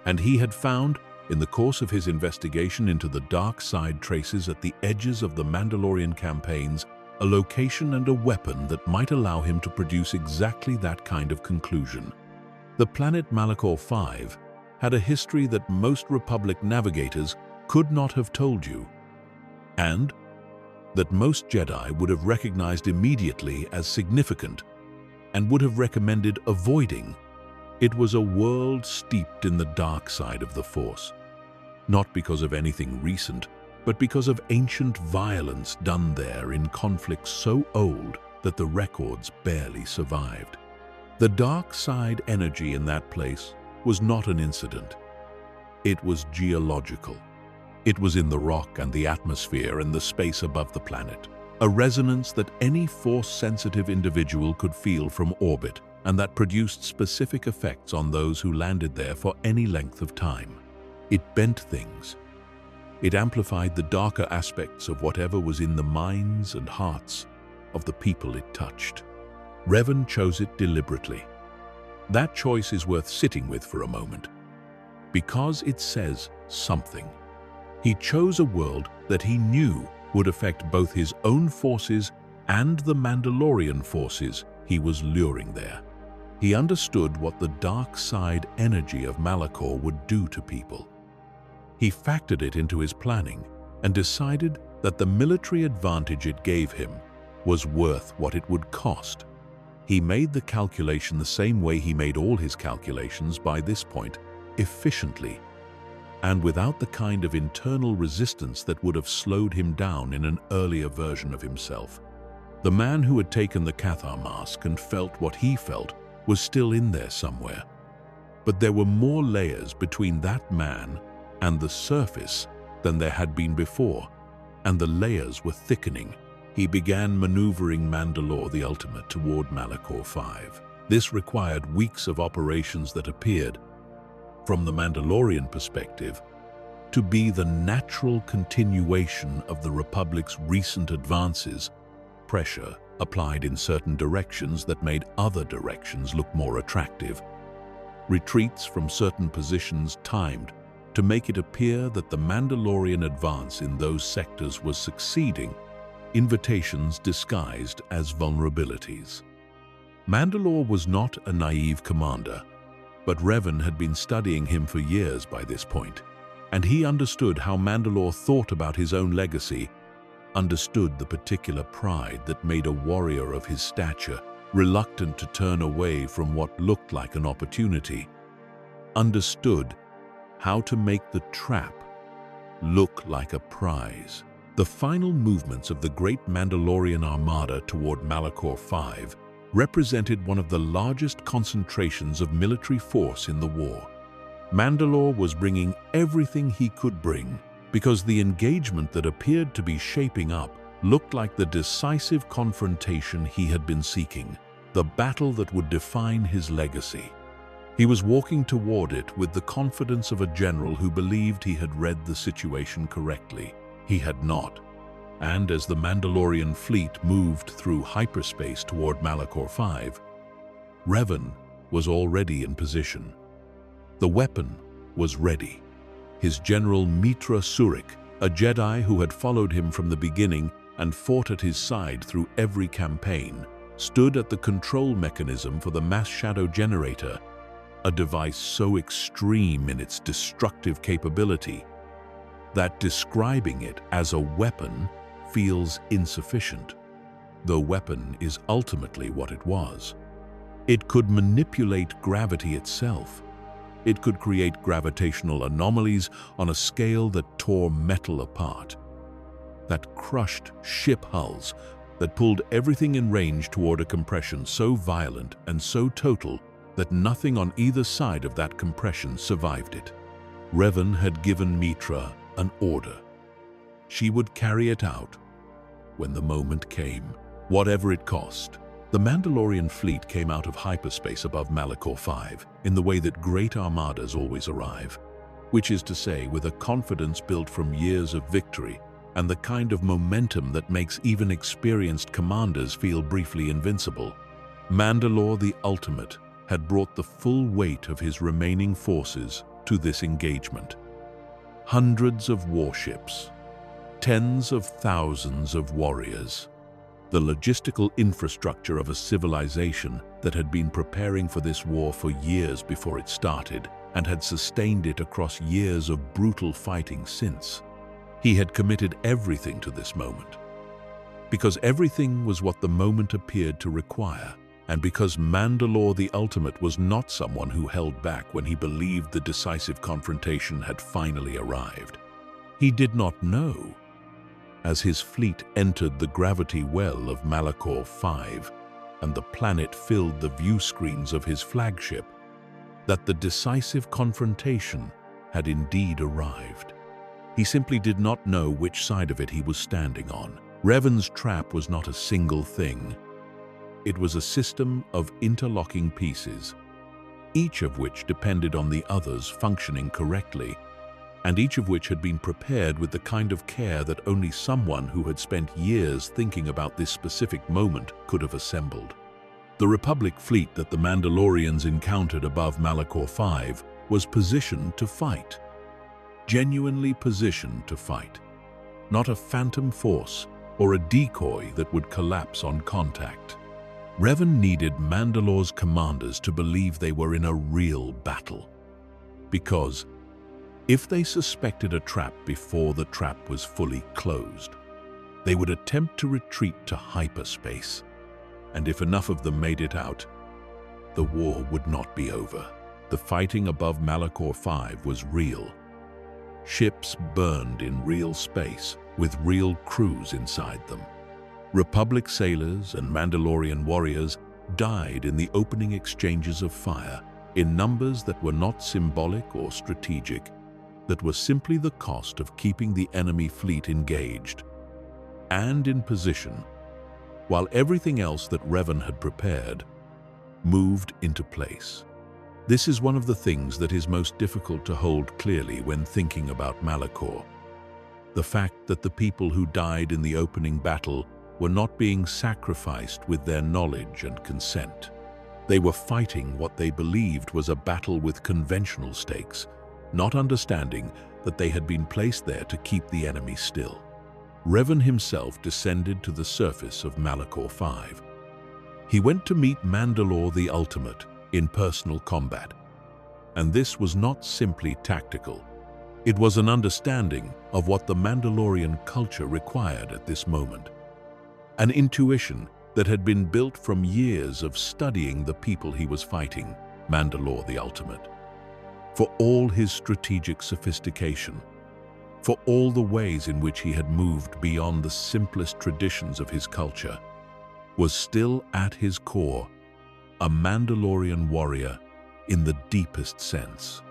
[SPEAKER 1] And he had found, in the course of his investigation into the dark side traces at the edges of the Mandalorian campaigns, a location and a weapon that might allow him to produce exactly that kind of conclusion. The planet Malachor V had a history that most Republic navigators could not have told you, and that most Jedi would have recognized immediately as significant and would have recommended avoiding. It was a world steeped in the dark side of the Force, not because of anything recent, but because of ancient violence done there in conflicts so old that the records barely survived. The dark side energy in that place was not an incident. It was geological. It was in the rock and the atmosphere and the space above the planet, a resonance that any force-sensitive individual could feel from orbit and that produced specific effects on those who landed there for any length of time. It bent things. It amplified the darker aspects of whatever was in the minds and hearts of the people it touched. Revan chose it deliberately. That choice is worth sitting with for a moment, because it says something. He chose a world that he knew would affect both his own forces and the Mandalorian forces he was luring there. He understood what the dark side energy of Malachor would do to people. He factored it into his planning and decided that the military advantage it gave him was worth what it would cost. He made the calculation the same way he made all his calculations by this point, efficiently, and without the kind of internal resistance that would have slowed him down in an earlier version of himself. The man who had taken the Cathar mask and felt what he felt was still in there somewhere. But there were more layers between that man and the surface than there had been before, and the layers were thickening. He began maneuvering Mandalore the Ultimate toward Malachor 5. This required weeks of operations that appeared, from the Mandalorian perspective, to be the natural continuation of the Republic's recent advances. Pressure applied in certain directions that made other directions look more attractive. Retreats from certain positions timed to make it appear that the Mandalorian advance in those sectors was succeeding, invitations disguised as vulnerabilities. Mandalore was not a naive commander, but Revan had been studying him for years by this point, and he understood how Mandalore thought about his own legacy, understood the particular pride that made a warrior of his stature reluctant to turn away from what looked like an opportunity, understood how to make the trap look like a prize. The final movements of the great Mandalorian armada toward Malachor 5 represented one of the largest concentrations of military force in the war. Mandalore was bringing everything he could bring, because the engagement that appeared to be shaping up looked like the decisive confrontation he had been seeking, the battle that would define his legacy. He was walking toward it with the confidence of a general who believed he had read the situation correctly. He had not. And as the Mandalorian fleet moved through hyperspace toward Malachor 5, Revan was already in position. The weapon was ready. His general Mitra Surik, a Jedi who had followed him from the beginning and fought at his side through every campaign, stood at the control mechanism for the mass shadow generator, a device so extreme in its destructive capability that describing it as a weapon feels insufficient. The weapon is ultimately what it was. It could manipulate gravity itself. It could create gravitational anomalies on a scale that tore metal apart, that crushed ship hulls, that pulled everything in range toward a compression so violent and so total that nothing on either side of that compression survived it. Revan had given Mitra an order. She would carry it out when the moment came, whatever it cost. The Mandalorian fleet came out of hyperspace above Malachor 5 in the way that great armadas always arrive, which is to say, with a confidence built from years of victory and the kind of momentum that makes even experienced commanders feel briefly invincible. Mandalore the Ultimate had brought the full weight of his remaining forces to this engagement. Hundreds of warships, tens of thousands of warriors, the logistical infrastructure of a civilization that had been preparing for this war for years before it started and had sustained it across years of brutal fighting since. He had committed everything to this moment, because everything was what the moment appeared to require, and because Mandalore the Ultimate was not someone who held back when he believed the decisive confrontation had finally arrived. He did not know, as his fleet entered the gravity well of Malachor 5 and the planet filled the view screens of his flagship, that the decisive confrontation had indeed arrived. He simply did not know which side of it he was standing on. Revan's trap was not a single thing. It was a system of interlocking pieces, each of which depended on the others functioning correctly, and each of which had been prepared with the kind of care that only someone who had spent years thinking about this specific moment could have assembled. The Republic fleet that the Mandalorians encountered above Malachor 5 was positioned to fight. Genuinely positioned to fight. Not a phantom force or a decoy that would collapse on contact. Revan needed Mandalore's commanders to believe they were in a real battle. Because if they suspected a trap before the trap was fully closed, they would attempt to retreat to hyperspace. And if enough of them made it out, the war would not be over. The fighting above Malachor 5 was real. Ships burned in real space with real crews inside them. Republic sailors and Mandalorian warriors died in the opening exchanges of fire in numbers that were not symbolic or strategic, that were simply the cost of keeping the enemy fleet engaged and in position, while everything else that Revan had prepared moved into place. This is one of the things that is most difficult to hold clearly when thinking about Malachor. The fact that the people who died in the opening battle were not being sacrificed with their knowledge and consent. They were fighting what they believed was a battle with conventional stakes, not understanding that they had been placed there to keep the enemy still. Revan himself descended to the surface of Malachor 5. He went to meet Mandalore the Ultimate in personal combat. And this was not simply tactical. It was an understanding of what the Mandalorian culture required at this moment. An intuition that had been built from years of studying the people he was fighting, Mandalore the Ultimate. For all his strategic sophistication, for all the ways in which he had moved beyond the simplest traditions of his culture, was still at his core a Mandalorian warrior in the deepest sense.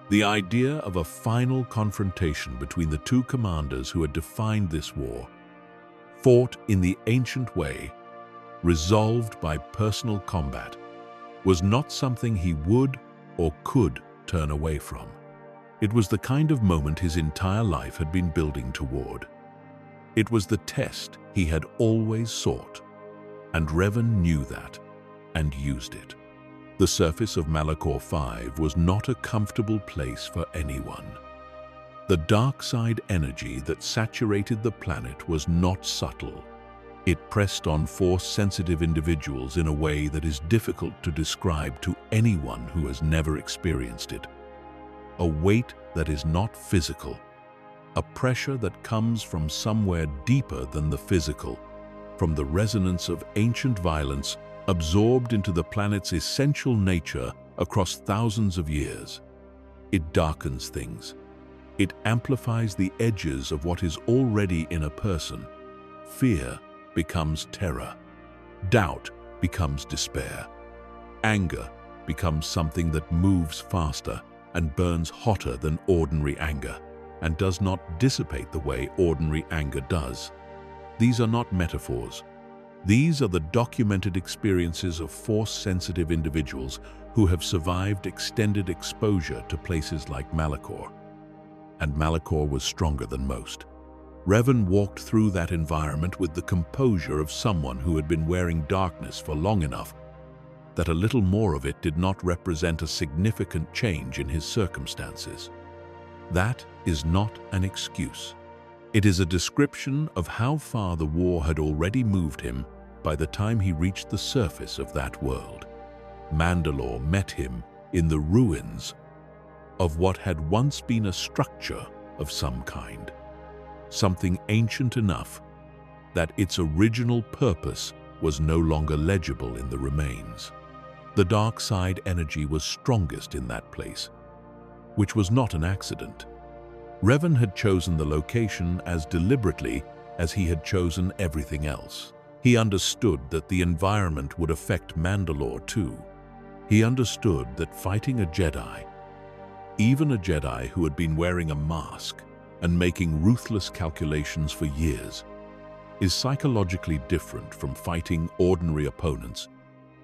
[SPEAKER 1] The idea of a final confrontation between the two commanders who had defined this war, fought in the ancient way, resolved by personal combat, was not something he would or could turn away from. It was the kind of moment his entire life had been building toward. It was the test he had always sought, and Revan knew that and used it. The surface of Malachor 5 was not a comfortable place for anyone. The dark side energy that saturated the planet was not subtle. It pressed on force-sensitive individuals in a way that is difficult to describe to anyone who has never experienced it. A weight that is not physical, a pressure that comes from somewhere deeper than the physical, from the resonance of ancient violence absorbed into the planet's essential nature across thousands of years. It darkens things. It amplifies the edges of what is already in a person. Fear becomes terror. Doubt becomes despair. Anger becomes something that moves faster and burns hotter than ordinary anger, and does not dissipate the way ordinary anger does. These are not metaphors. These are the documented experiences of force-sensitive individuals who have survived extended exposure to places like Malachor. And Malachor was stronger than most. Revan walked through that environment with the composure of someone who had been wearing darkness for long enough that a little more of it did not represent a significant change in his circumstances. That is not an excuse. It is a description of how far the war had already moved him by the time he reached the surface of that world. Mandalore met him in the ruins of what had once been a structure of some kind, something ancient enough that its original purpose was no longer legible in the remains. The dark side energy was strongest in that place, which was not an accident. Revan had chosen the location as deliberately as he had chosen everything else. He understood that the environment would affect Mandalore too. He understood that fighting a Jedi, even a Jedi who had been wearing a mask, and making ruthless calculations for years, is psychologically different from fighting ordinary opponents,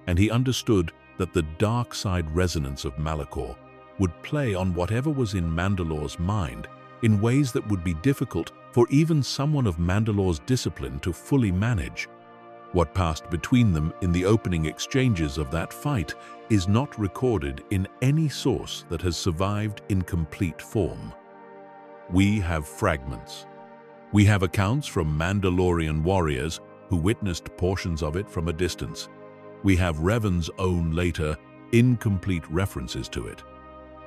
[SPEAKER 1] and he understood that the dark side resonance of Malachor would play on whatever was in Mandalore's mind in ways that would be difficult for even someone of Mandalore's discipline to fully manage. What passed between them in the opening exchanges of that fight is not recorded in any source that has survived in complete form. We have fragments. We have accounts from Mandalorian warriors who witnessed portions of it from a distance. We have Revan's own later, incomplete references to it.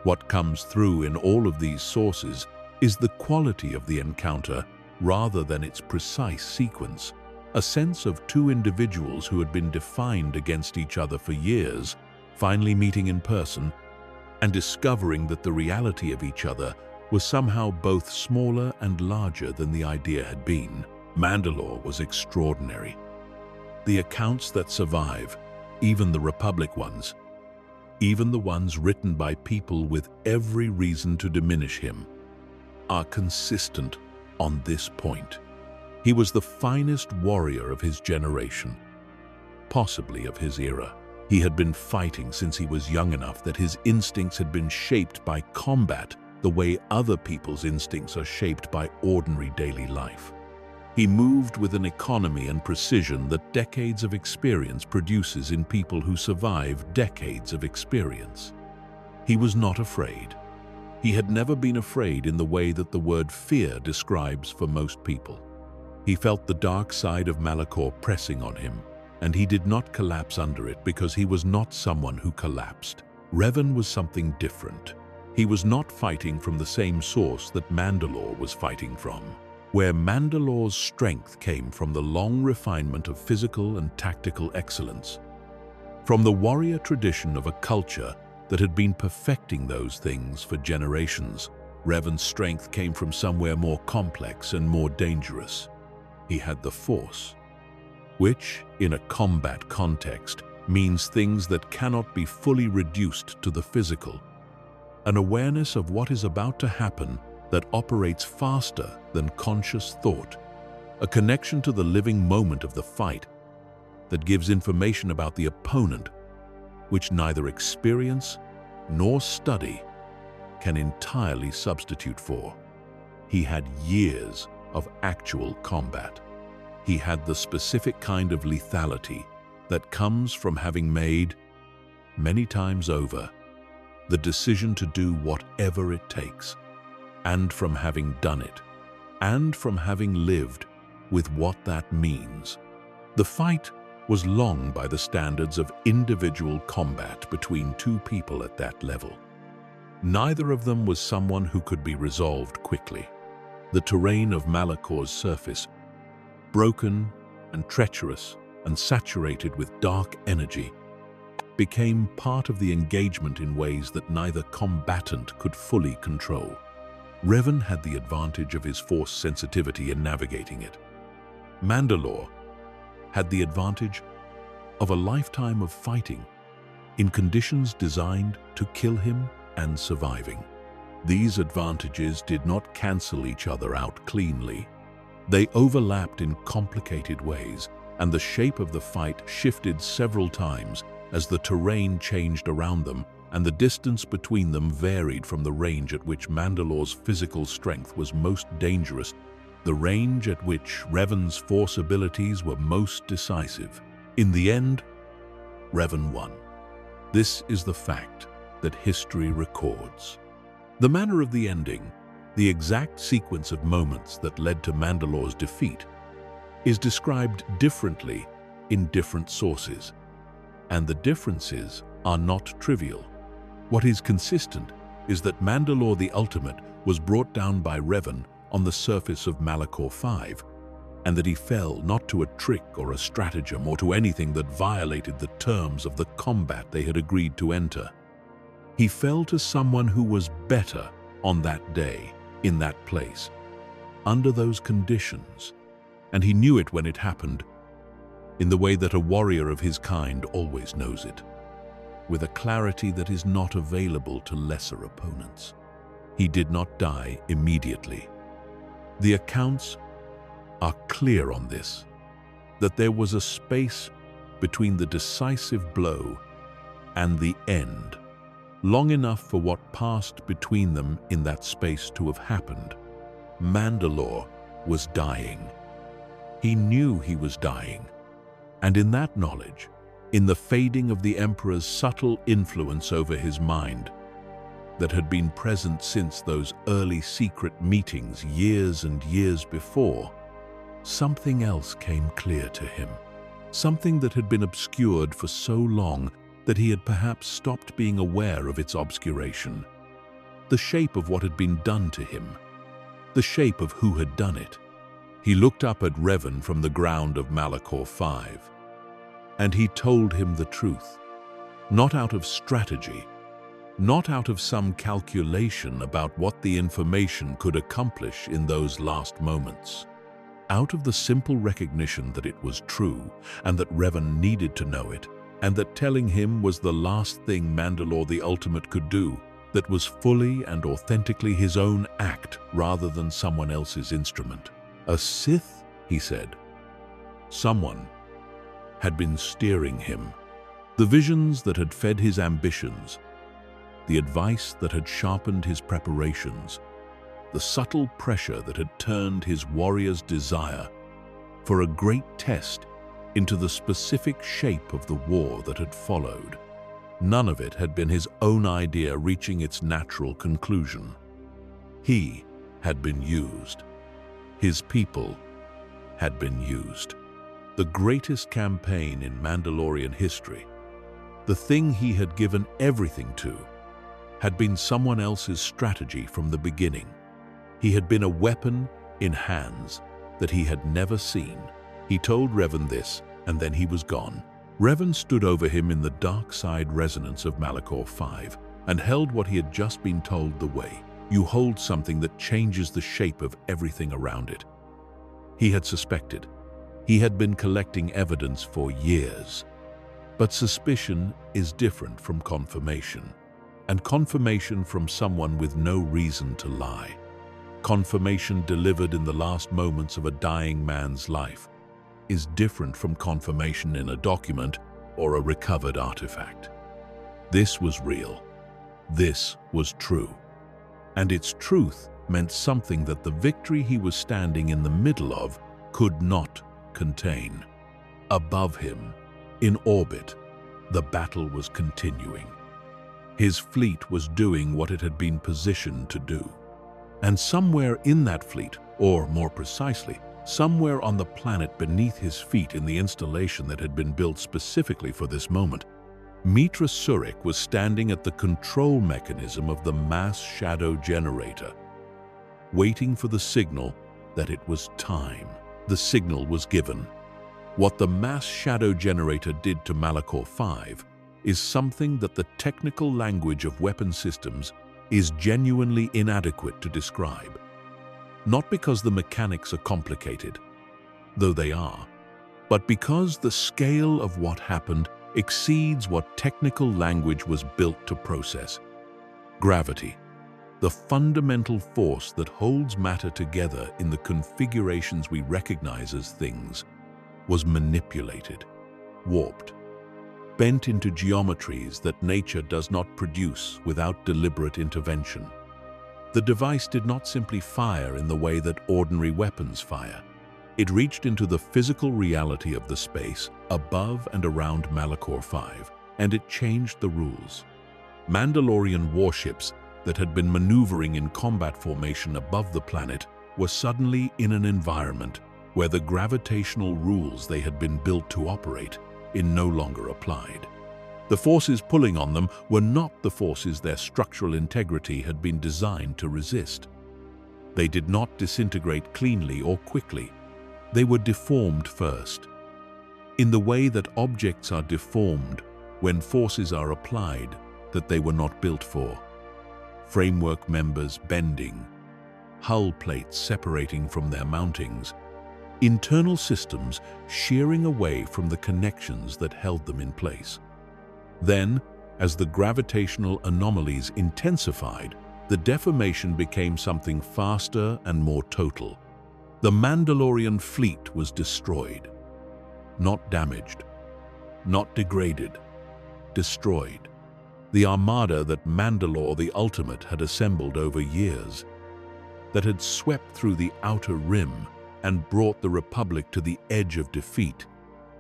[SPEAKER 1] What comes through in all of these sources is the quality of the encounter rather than its precise sequence, a sense of two individuals who had been defined against each other for years, finally meeting in person and discovering that the reality of each other was somehow both smaller and larger than the idea had been. Mandalore was extraordinary. The accounts that survive, even the Republic ones, even the ones written by people with every reason to diminish him, are consistent on this point. He was the finest warrior of his generation, possibly of his era. He had been fighting since he was young enough that his instincts had been shaped by combat the way other people's instincts are shaped by ordinary daily life. He moved with an economy and precision that decades of experience produces in people who survive decades of experience. He was not afraid. He had never been afraid in the way that the word fear describes for most people. He felt the dark side of Malachor pressing on him, and he did not collapse under it because he was not someone who collapsed. Revan was something different. He was not fighting from the same source that Mandalore was fighting from, where Mandalore's strength came from the long refinement of physical and tactical excellence, from the warrior tradition of a culture that had been perfecting those things for generations. Revan's strength came from somewhere more complex and more dangerous. He had the Force, which, in a combat context, means things that cannot be fully reduced to the physical, an awareness of what is about to happen that operates faster than conscious thought, a connection to the living moment of the fight that gives information about the opponent which neither experience nor study can entirely substitute for. He had years of actual combat. He had the specific kind of lethality that comes from having made, many times over, the decision to do whatever it takes, and from having done it, and from having lived with what that means. The fight was long by the standards of individual combat between two people at that level. Neither of them was someone who could be resolved quickly. The terrain of Malachor's surface, broken and treacherous and saturated with dark energy, became part of the engagement in ways that neither combatant could fully control. Revan had the advantage of his Force sensitivity in navigating it. Mandalore had the advantage of a lifetime of fighting in conditions designed to kill him and surviving. These advantages did not cancel each other out cleanly. They overlapped in complicated ways, and the shape of the fight shifted several times as the terrain changed around them and the distance between them varied from the range at which Mandalore's physical strength was most dangerous, the range at which Revan's Force abilities were most decisive. In the end, Revan won. This is the fact that history records. The manner of the ending, the exact sequence of moments that led to Mandalore's defeat, is described differently in different sources, and the differences are not trivial. What is consistent is that Mandalore the Ultimate was brought down by Revan on the surface of Malachor V, and that he fell not to a trick or a stratagem or to anything that violated the terms of the combat they had agreed to enter. He fell to someone who was better on that day, in that place, under those conditions, and he knew it when it happened, in the way that a warrior of his kind always knows it, with a clarity that is not available to lesser opponents. He did not die immediately. The accounts are clear on this, that there was a space between the decisive blow and the end, long enough for what passed between them in that space to have happened. Mandalore was dying. He knew he was dying, and in that knowledge, in the fading of the Emperor's subtle influence over his mind that had been present since those early secret meetings years and years before, something else came clear to him, something that had been obscured for so long that he had perhaps stopped being aware of its obscuration. The shape of what had been done to him, the shape of who had done it. He looked up at Revan from the ground of Malachor 5, and he told him the truth, not out of strategy, not out of some calculation about what the information could accomplish in those last moments. Out of the simple recognition that it was true and that Revan needed to know it, and that telling him was the last thing Mandalore the Ultimate could do, that was fully and authentically his own act rather than someone else's instrument. A Sith, he said. Someone had been steering him. The visions that had fed his ambitions, the advice that had sharpened his preparations, the subtle pressure that had turned his warrior's desire for a great test into the specific shape of the war that had followed. None of it had been his own idea reaching its natural conclusion. He had been used. His people had been used. The greatest campaign in Mandalorian history, the thing he had given everything to, had been someone else's strategy from the beginning. He had been a weapon in hands that he had never seen. He told Revan this, and then he was gone. Revan stood over him in the dark side resonance of Malachor 5 and held what he had just been told the way. You hold something that changes the shape of everything around it. He had suspected. He had been collecting evidence for years. But suspicion is different from confirmation, and confirmation from someone with no reason to lie. Confirmation delivered in the last moments of a dying man's life is different from confirmation in a document or a recovered artifact. This was real. This was true. And its truth meant something that the victory he was standing in the middle of could not contain. Above him, in orbit, the battle was continuing. His fleet was doing what it had been positioned to do. And somewhere in that fleet, or more precisely, somewhere on the planet beneath his feet in the installation that had been built specifically for this moment, Mitra Surik was standing at the control mechanism of the mass shadow generator, waiting for the signal that it was time. The signal was given. What the mass shadow generator did to Malachor 5 is something that the technical language of weapon systems is genuinely inadequate to describe. Not because the mechanics are complicated, though they are, but because the scale of what happened exceeds what technical language was built to process. Gravity, the fundamental force that holds matter together in the configurations we recognize as things, was manipulated, warped, bent into geometries that nature does not produce without deliberate intervention. The device did not simply fire in the way that ordinary weapons fire. It reached into the physical reality of the space above and around Malachor 5, and it changed the rules. Mandalorian warships that had been maneuvering in combat formation above the planet were suddenly in an environment where the gravitational rules they had been built to operate in no longer applied. The forces pulling on them were not the forces their structural integrity had been designed to resist. They did not disintegrate cleanly or quickly. They were deformed first. In the way that objects are deformed when forces are applied that they were not built for. Framework members bending, hull plates separating from their mountings, internal systems shearing away from the connections that held them in place. Then, as the gravitational anomalies intensified, the deformation became something faster and more total. The Mandalorian fleet was destroyed. Not damaged, not degraded, destroyed. The armada that Mandalore the Ultimate had assembled over years, that had swept through the Outer Rim and brought the Republic to the edge of defeat,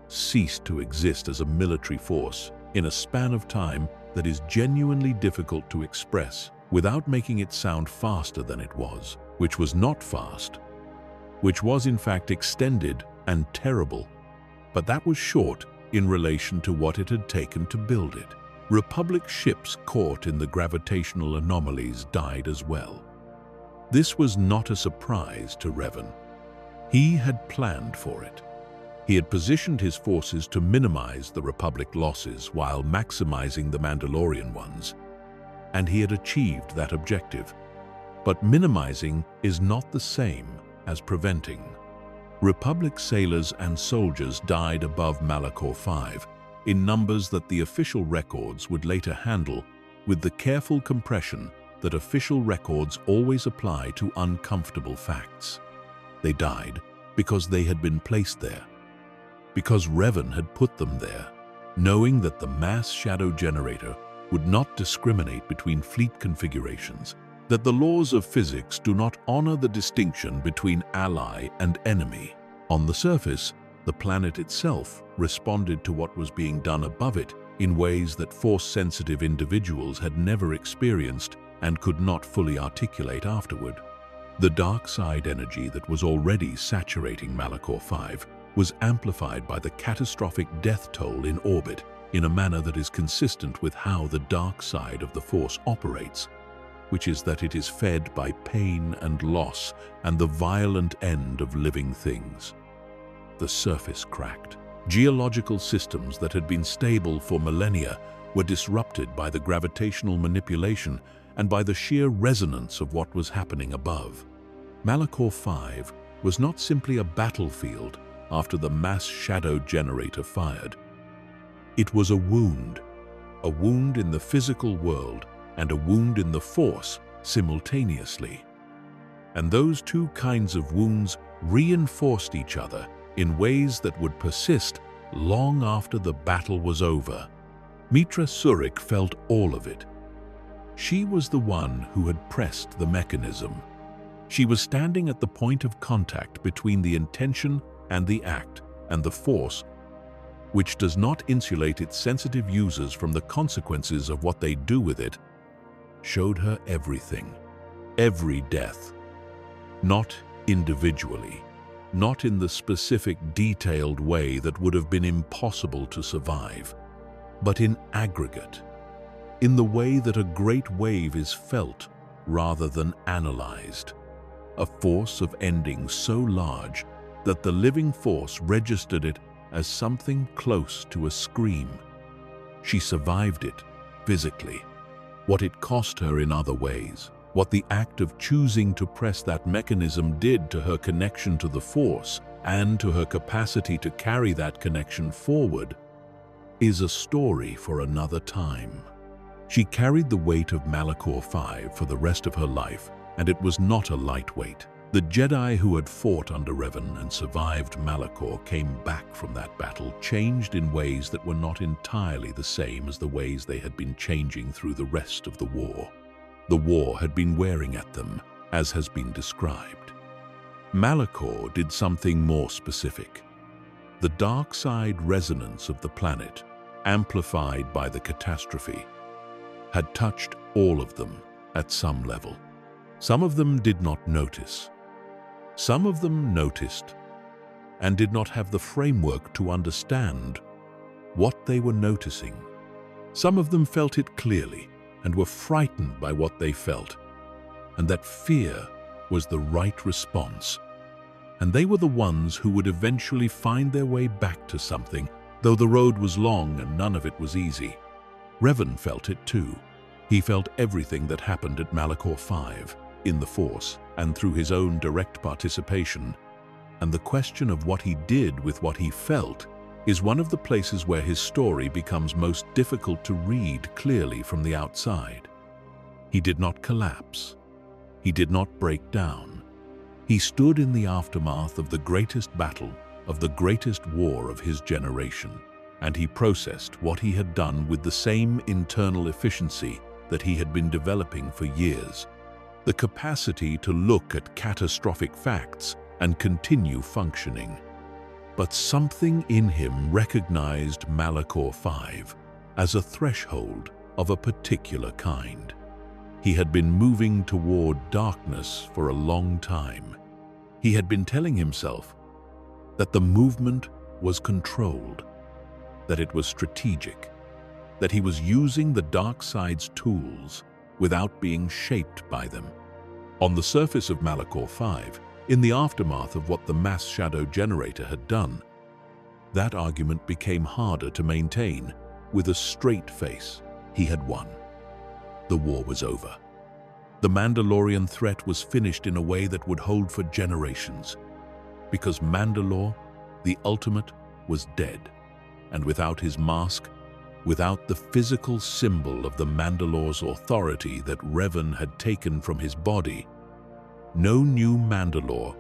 [SPEAKER 1] ceased to exist as a military force in a span of time that is genuinely difficult to express without making it sound faster than it was, which was not fast, which was in fact extended and terrible, but that was short in relation to what it had taken to build it. Republic ships caught in the gravitational anomalies died as well. This was not a surprise to Revan. He had planned for it. He had positioned his forces to minimize the Republic losses while maximizing the Mandalorian ones, and he had achieved that objective. But minimizing is not the same as preventing. Republic sailors and soldiers died above Malachor 5 in numbers that the official records would later handle with the careful compression that official records always apply to uncomfortable facts. They died because they had been placed there, because Revan had put them there, knowing that the mass shadow generator would not discriminate between fleet configurations, that the laws of physics do not honor the distinction between ally and enemy. On the surface, the planet itself responded to what was being done above it in ways that force-sensitive individuals had never experienced and could not fully articulate afterward. The dark side energy that was already saturating Malachor 5 was amplified by the catastrophic death toll in orbit in a manner that is consistent with how the dark side of the Force operates, which is that it is fed by pain and loss and the violent end of living things. The surface cracked. Geological systems that had been stable for millennia were disrupted by the gravitational manipulation and by the sheer resonance of what was happening above. Malachor 5 was not simply a battlefield after the mass shadow generator fired. It was a wound in the physical world and a wound in the Force simultaneously. And those two kinds of wounds reinforced each other in ways that would persist long after the battle was over. Mitra Surik felt all of it. She was the one who had pressed the mechanism. She was standing at the point of contact between the intention and the act, and the Force, which does not insulate its sensitive users from the consequences of what they do with it, showed her everything, every death. Not individually, not in the specific detailed way that would have been impossible to survive, but in aggregate, in the way that a great wave is felt rather than analyzed. A force of ending so large that the living Force registered it as something close to a scream. She survived it physically. What it cost her in other ways, what the act of choosing to press that mechanism did to her connection to the Force and to her capacity to carry that connection forward, is a story for another time. She carried the weight of Malachor 5 for the rest of her life, and it was not a lightweight. The Jedi who had fought under Revan and survived Malachor came back from that battle changed in ways that were not entirely the same as the ways they had been changing through the rest of the war. The war had been wearing at them, as has been described. Malachor did something more specific. The dark side resonance of the planet, amplified by the catastrophe, had touched all of them at some level. Some of them did not notice. Some of them noticed and did not have the framework to understand what they were noticing. Some of them felt it clearly and were frightened by what they felt, and that fear was the right response. And they were the ones who would eventually find their way back to something, though the road was long and none of it was easy. Revan felt it too. He felt everything that happened at Malachor 5, in the Force, and through his own direct participation. And the question of what he did with what he felt is one of the places where his story becomes most difficult to read clearly from the outside. He did not collapse. He did not break down. He stood in the aftermath of the greatest battle, of the greatest war of his generation, and he processed what he had done with the same internal efficiency that he had been developing for years. The capacity to look at catastrophic facts and continue functioning. But something in him recognized Malachor 5 as a threshold of a particular kind. He had been moving toward darkness for a long time. He had been telling himself that the movement was controlled, that it was strategic, that he was using the dark side's tools without being shaped by them. On the surface of Malachor 5, in the aftermath of what the mass shadow generator had done, that argument became harder to maintain. With a straight face, he had won. The war was over. The Mandalorian threat was finished in a way that would hold for generations, because Mandalore, the ultimate, was dead, and without his mask, without the physical symbol of the Mandalore's authority that Revan had taken from his body, no new Mandalore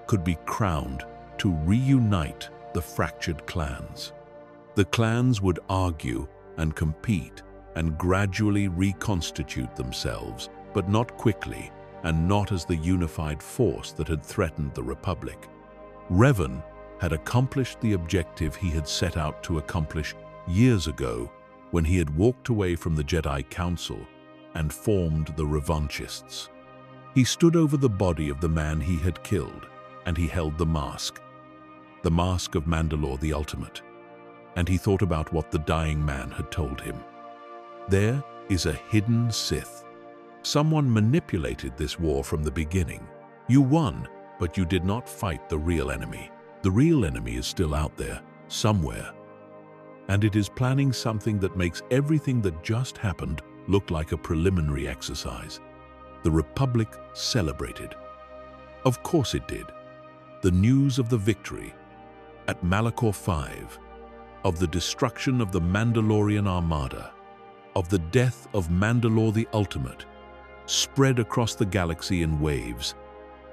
[SPEAKER 1] could be crowned to reunite the fractured clans. The clans would argue and compete and gradually reconstitute themselves, but not quickly and not as the unified force that had threatened the Republic. Revan had accomplished the objective he had set out to accomplish years ago when he had walked away from the Jedi Council and formed the Revanchists. He stood over the body of the man he had killed, and he held the mask of Mandalore the Ultimate, and he thought about what the dying man had told him. There is a hidden Sith. Someone manipulated this war from the beginning. You won, but you did not fight the real enemy. The real enemy is still out there, somewhere. And it is planning something that makes everything that just happened look like a preliminary exercise. The Republic celebrated. Of course it did. The news of the victory at Malachor 5, of the destruction of the Mandalorian Armada, of the death of Mandalore the Ultimate, spread across the galaxy in waves,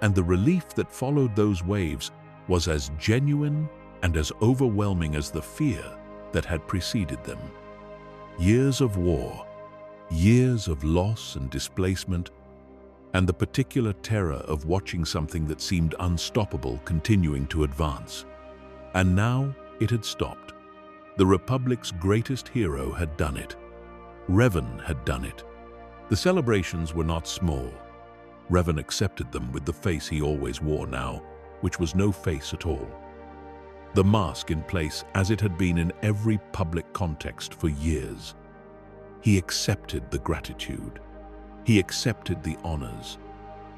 [SPEAKER 1] and the relief that followed those waves was as genuine and as overwhelming as the fear that had preceded them. Years of war, years of loss and displacement, and the particular terror of watching something that seemed unstoppable continuing to advance. And now it had stopped. The Republic's greatest hero had done it. Revan had done it. The celebrations were not small. Revan accepted them with the face he always wore now, which was no face at all. The mask in place as it had been in every public context for years. He accepted the gratitude. He accepted the honors.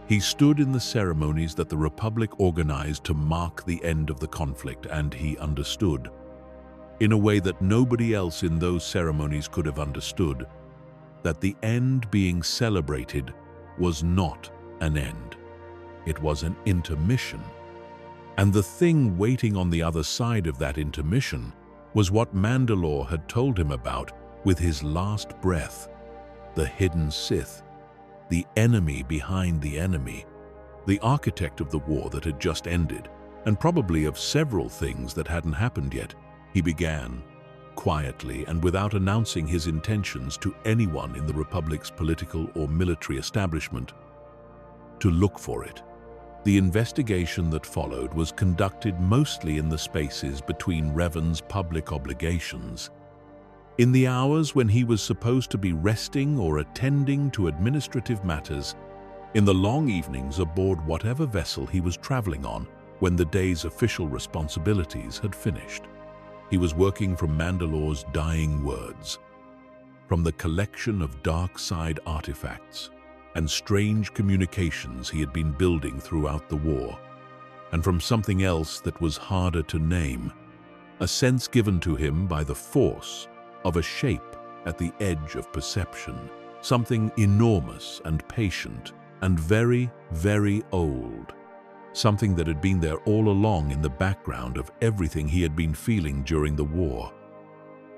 [SPEAKER 1] He stood in the ceremonies that the Republic organized to mark the end of the conflict, and he understood, in a way that nobody else in those ceremonies could have understood, that the end being celebrated was not an end. It was an intermission. And the thing waiting on the other side of that intermission was what Mandalore had told him about with his last breath: the hidden Sith, the enemy behind the enemy, the architect of the war that had just ended, and probably of several things that hadn't happened yet. He began, quietly and without announcing his intentions to anyone in the Republic's political or military establishment, to look for it. The investigation that followed was conducted mostly in the spaces between Revan's public obligations. In the hours when he was supposed to be resting or attending to administrative matters, in the long evenings aboard whatever vessel he was traveling on when the day's official responsibilities had finished. He was working from Mandalore's dying words, from the collection of dark side artifacts and strange communications he had been building throughout the war, and from something else that was harder to name, a sense given to him by the Force of a shape at the edge of perception, something enormous and patient and very, very old, something that had been there all along in the background of everything he had been feeling during the war.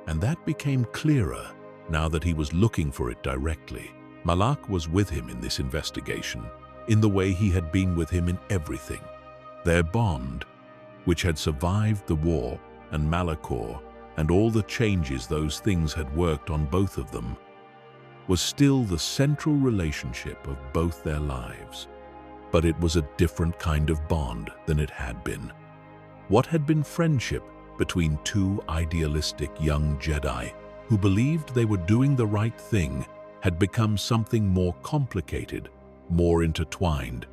[SPEAKER 1] And that became clearer now that he was looking for it directly. Malak was with him in this investigation, in the way he had been with him in everything. Their bond, which had survived the war and Malachor and all the changes those things had worked on both of them, was still the central relationship of both their lives. But it was a different kind of bond than it had been. What had been friendship between two idealistic young Jedi who believed they were doing the right thing had become something more complicated, more intertwined,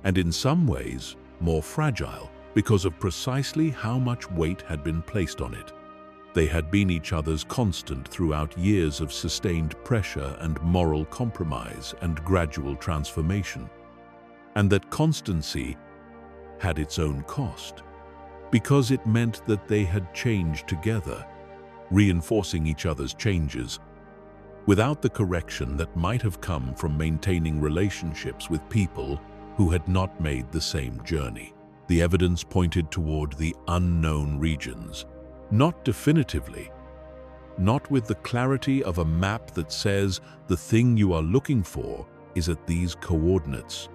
[SPEAKER 1] and in some ways more fragile because of precisely how much weight had been placed on it. They had been each other's constant throughout years of sustained pressure and moral compromise and gradual transformation. And that constancy had its own cost, because it meant that they had changed together, reinforcing each other's changes, without the correction that might have come from maintaining relationships with people who had not made the same journey. The evidence pointed toward the unknown regions, not definitively, not with the clarity of a map that says the thing you are looking for is at these coordinates,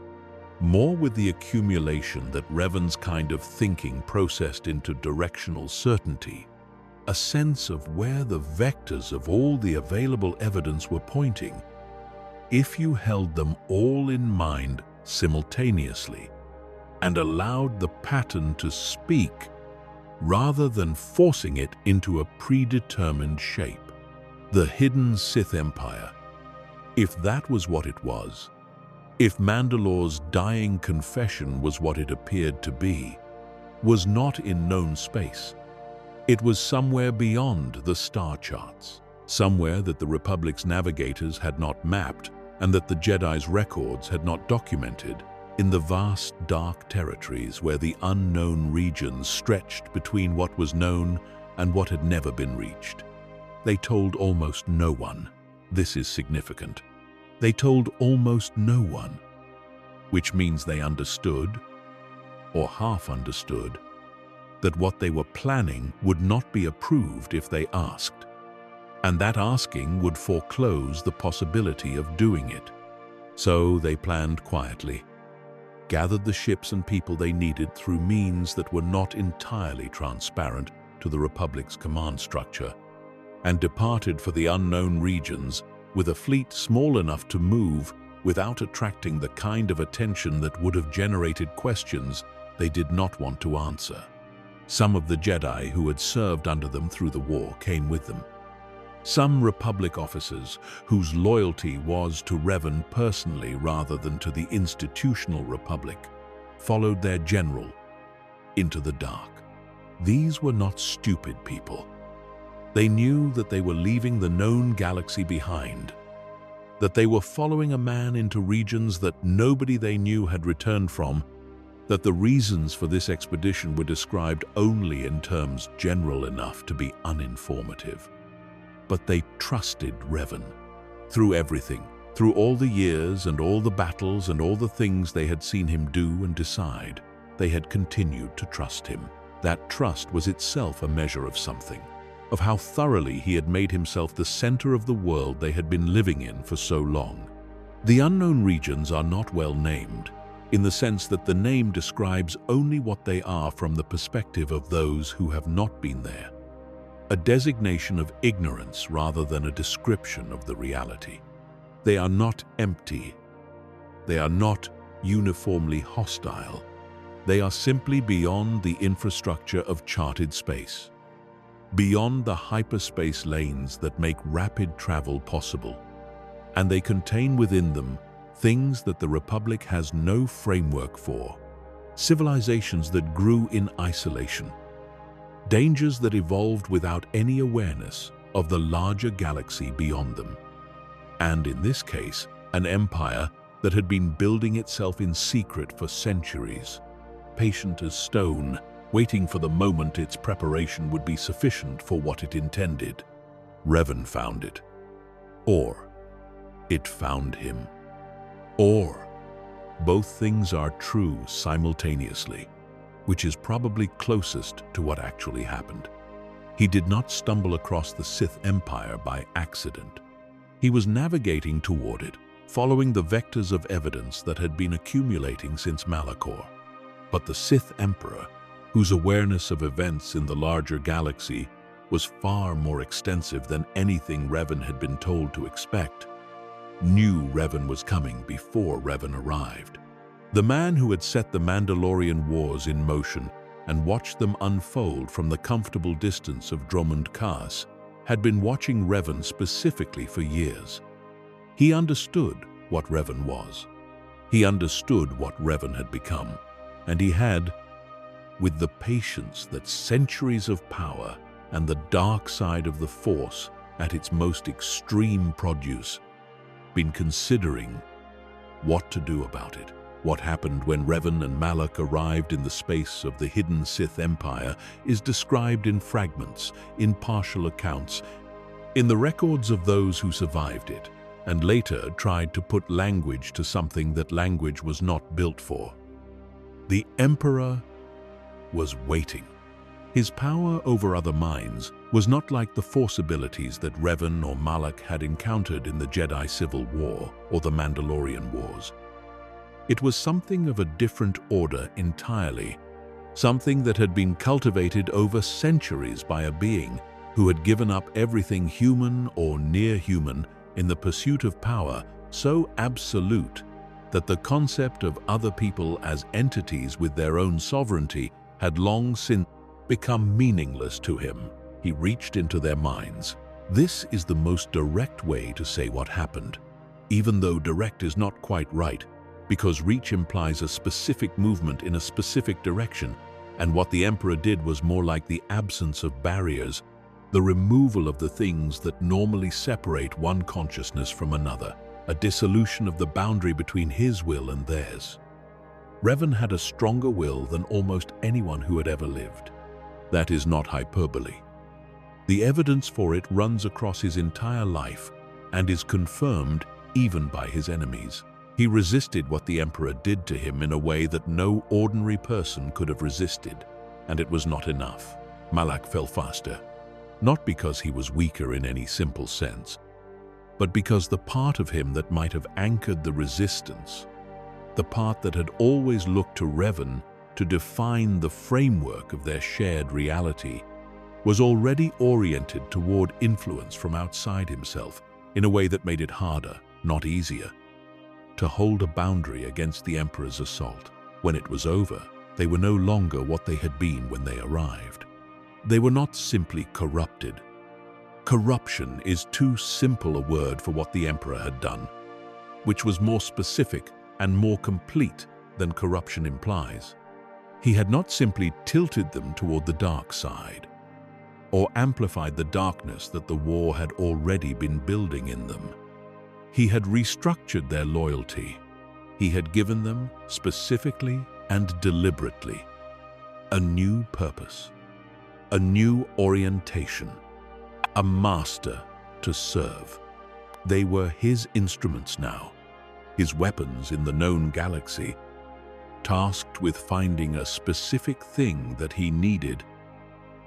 [SPEAKER 1] more with the accumulation that Revan's kind of thinking processed into directional certainty, a sense of where the vectors of all the available evidence were pointing, if you held them all in mind simultaneously and allowed the pattern to speak rather than forcing it into a predetermined shape. The hidden Sith Empire, if that was what it was, if Mandalore's dying confession was what it appeared to be, was not in known space. It was somewhere beyond the star charts, somewhere that the Republic's navigators had not mapped and that the Jedi's records had not documented, in the vast dark territories where the unknown regions stretched between what was known and what had never been reached. They told almost no one. This is significant. They told almost no one, which means they understood, or half understood, that what they were planning would not be approved if they asked, and that asking would foreclose the possibility of doing it. So they planned quietly, gathered the ships and people they needed through means that were not entirely transparent to the Republic's command structure, and departed for the unknown regions with a fleet small enough to move without attracting the kind of attention that would have generated questions they did not want to answer. Some of the Jedi who had served under them through the war came with them. Some Republic officers whose loyalty was to Revan personally rather than to the institutional Republic followed their general into the dark. These were not stupid people. They knew that they were leaving the known galaxy behind, that they were following a man into regions that nobody they knew had returned from, that the reasons for this expedition were described only in terms general enough to be uninformative. But they trusted Revan. Through everything, through all the years and all the battles and all the things they had seen him do and decide, they had continued to trust him. That trust was itself a measure of something, of how thoroughly he had made himself the center of the world they had been living in for so long. The unknown regions are not well named, in the sense that the name describes only what they are from the perspective of those who have not been there. A designation of ignorance rather than a description of the reality. They are not empty. They are not uniformly hostile. They are simply beyond the infrastructure of charted space, beyond the hyperspace lanes that make rapid travel possible, and they contain within them things that the Republic has no framework for, civilizations that grew in isolation, dangers that evolved without any awareness of the larger galaxy beyond them, and in this case, an empire that had been building itself in secret for centuries, patient as stone, waiting for the moment its preparation would be sufficient for what it intended. Revan found it. Or it found him. Or both things are true simultaneously, which is probably closest to what actually happened. He did not stumble across the Sith Empire by accident. He was navigating toward it, following the vectors of evidence that had been accumulating since Malachor. But the Sith Emperor, whose awareness of events in the larger galaxy was far more extensive than anything Revan had been told to expect, knew Revan was coming before Revan arrived. The man who had set the Mandalorian Wars in motion and watched them unfold from the comfortable distance of Dromund Kaas had been watching Revan specifically for years. He understood what Revan was. He understood what Revan had become, and he had, with the patience that centuries of power and the dark side of the Force at its most extreme produce, been considering what to do about it. What happened when Revan and Malak arrived in the space of the hidden Sith Empire is described in fragments, in partial accounts, in the records of those who survived it, and later tried to put language to something that language was not built for. The Emperor was waiting. His power over other minds was not like the Force abilities that Revan or Malak had encountered in the Jedi Civil War or the Mandalorian Wars. It was something of a different order entirely, something that had been cultivated over centuries by a being who had given up everything human or near human in the pursuit of power so absolute that the concept of other people as entities with their own sovereignty had long since become meaningless to him. He reached into their minds. This is the most direct way to say what happened, even though direct is not quite right, because reach implies a specific movement in a specific direction, and what the Emperor did was more like the absence of barriers, the removal of the things that normally separate one consciousness from another, a dissolution of the boundary between his will and theirs. Revan had a stronger will than almost anyone who had ever lived. That is not hyperbole. The evidence for it runs across his entire life and is confirmed even by his enemies. He resisted what the Emperor did to him in a way that no ordinary person could have resisted, and it was not enough. Malak fell faster, not because he was weaker in any simple sense, but because the part of him that might have anchored the resistance, the part that had always looked to Revan to define the framework of their shared reality, was already oriented toward influence from outside himself in a way that made it harder, not easier, to hold a boundary against the Emperor's assault. When it was over, they were no longer what they had been when they arrived. They were not simply corrupted. Corruption is too simple a word for what the Emperor had done, which was more specific and more complete than corruption implies. He had not simply tilted them toward the dark side, or amplified the darkness that the war had already been building in them. He had restructured their loyalty. He had given them, specifically and deliberately, a new purpose, a new orientation, a master to serve. They were his instruments now, his weapons in the known galaxy, tasked with finding a specific thing that he needed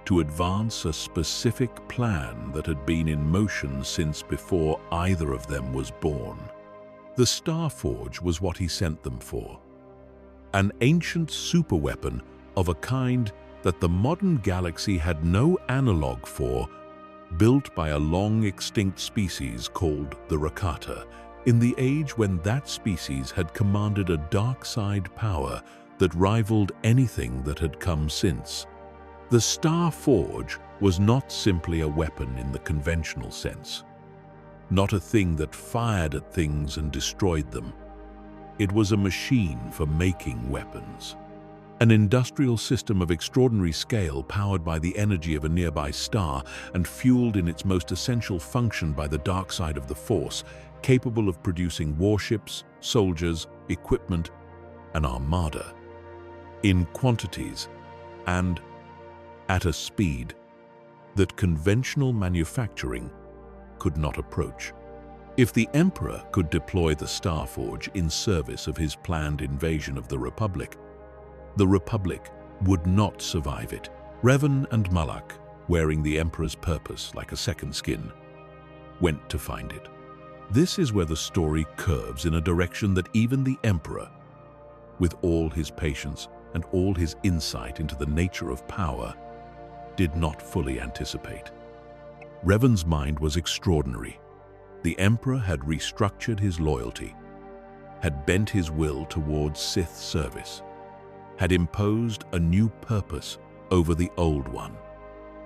[SPEAKER 1] to advance a specific plan that had been in motion since before either of them was born. The Starforge was what he sent them for, an ancient superweapon of a kind that the modern galaxy had no analog for, built by a long-extinct species called the Rakata, in the age when that species had commanded a dark side power that rivaled anything that had come since. The Starforge was not simply a weapon in the conventional sense, not a thing that fired at things and destroyed them. It was a machine for making weapons, an industrial system of extraordinary scale powered by the energy of a nearby star and fueled in its most essential function by the dark side of the Force, capable of producing warships, soldiers, equipment, an armada, in quantities and at a speed that conventional manufacturing could not approach. If the Emperor could deploy the Starforge in service of his planned invasion of the Republic would not survive it. Revan and Malak, wearing the Emperor's purpose like a second skin, went to find it. This is where the story curves in a direction that even the Emperor, with all his patience and all his insight into the nature of power, did not fully anticipate. Revan's mind was extraordinary. The Emperor had restructured his loyalty, had bent his will towards Sith service, had imposed a new purpose over the old one.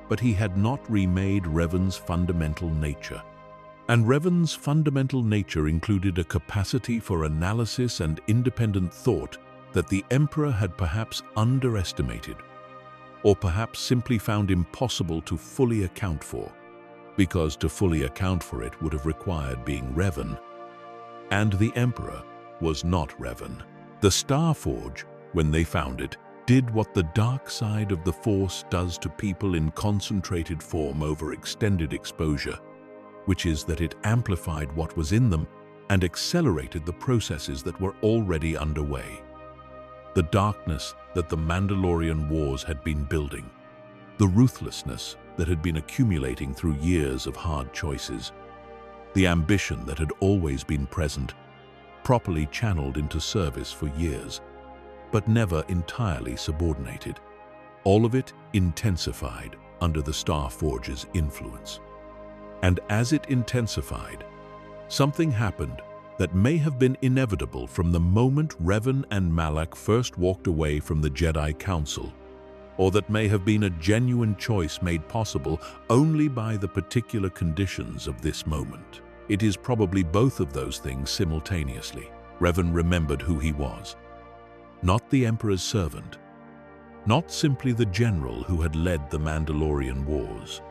[SPEAKER 1] But he had not remade Revan's fundamental nature. And Revan's fundamental nature included a capacity for analysis and independent thought that the Emperor had perhaps underestimated, or perhaps simply found impossible to fully account for, because to fully account for it would have required being Revan. And the Emperor was not Revan. The Star Forge, when they found it, did what the dark side of the Force does to people in concentrated form over extended exposure, which is that it amplified what was in them and accelerated the processes that were already underway. The darkness that the Mandalorian Wars had been building, the ruthlessness that had been accumulating through years of hard choices, the ambition that had always been present, properly channeled into service for years, but never entirely subordinated. All of it intensified under the Star Forge's influence. And as it intensified, something happened that may have been inevitable from the moment Revan and Malak first walked away from the Jedi Council, or that may have been a genuine choice made possible only by the particular conditions of this moment. It is probably both of those things simultaneously. Revan remembered who he was. Not the Emperor's servant, not simply the general who had led the Mandalorian Wars.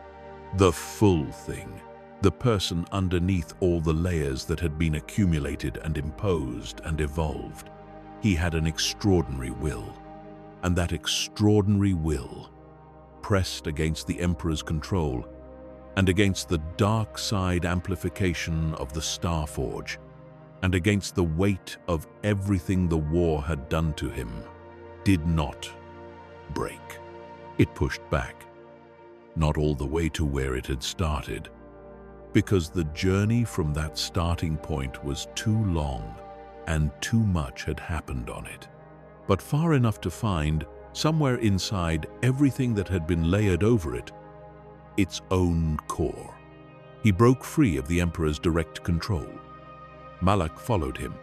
[SPEAKER 1] The full thing, the person underneath all the layers that had been accumulated and imposed and evolved. He had an extraordinary will, and that extraordinary will, pressed against the Emperor's control and against the dark side amplification of the Star Forge, and against the weight of everything the war had done to him, did not break. It pushed back, not all the way to where it had started, because the journey from that starting point was too long and too much had happened on it, but far enough to find, somewhere inside everything that had been layered over it, its own core. He broke free of the Emperor's direct control. Malak followed him,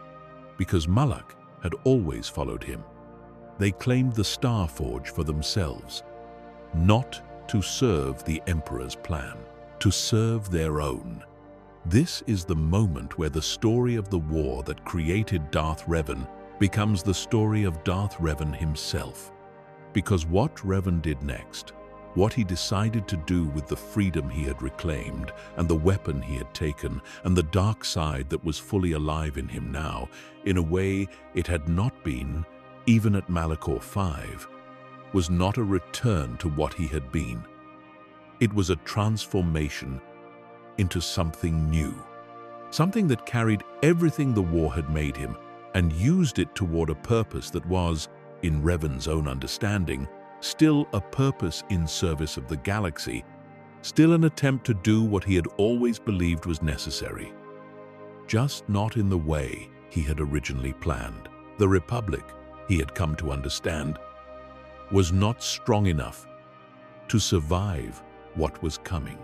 [SPEAKER 1] because Malak had always followed him. They claimed the Star Forge for themselves, not to serve the Emperor's plan, to serve their own. This is the moment where the story of the war that created Darth Revan becomes the story of Darth Revan himself. Because what Revan did next, what he decided to do with the freedom he had reclaimed and the weapon he had taken and the dark side that was fully alive in him now, in a way it had not been, even at Malachor 5, was not a return to what he had been. It was a transformation into something new, something that carried everything the war had made him and used it toward a purpose that was, in Revan's own understanding, still a purpose in service of the galaxy, still an attempt to do what he had always believed was necessary, just not in the way he had originally planned. The Republic, he had come to understand, was not strong enough to survive what was coming.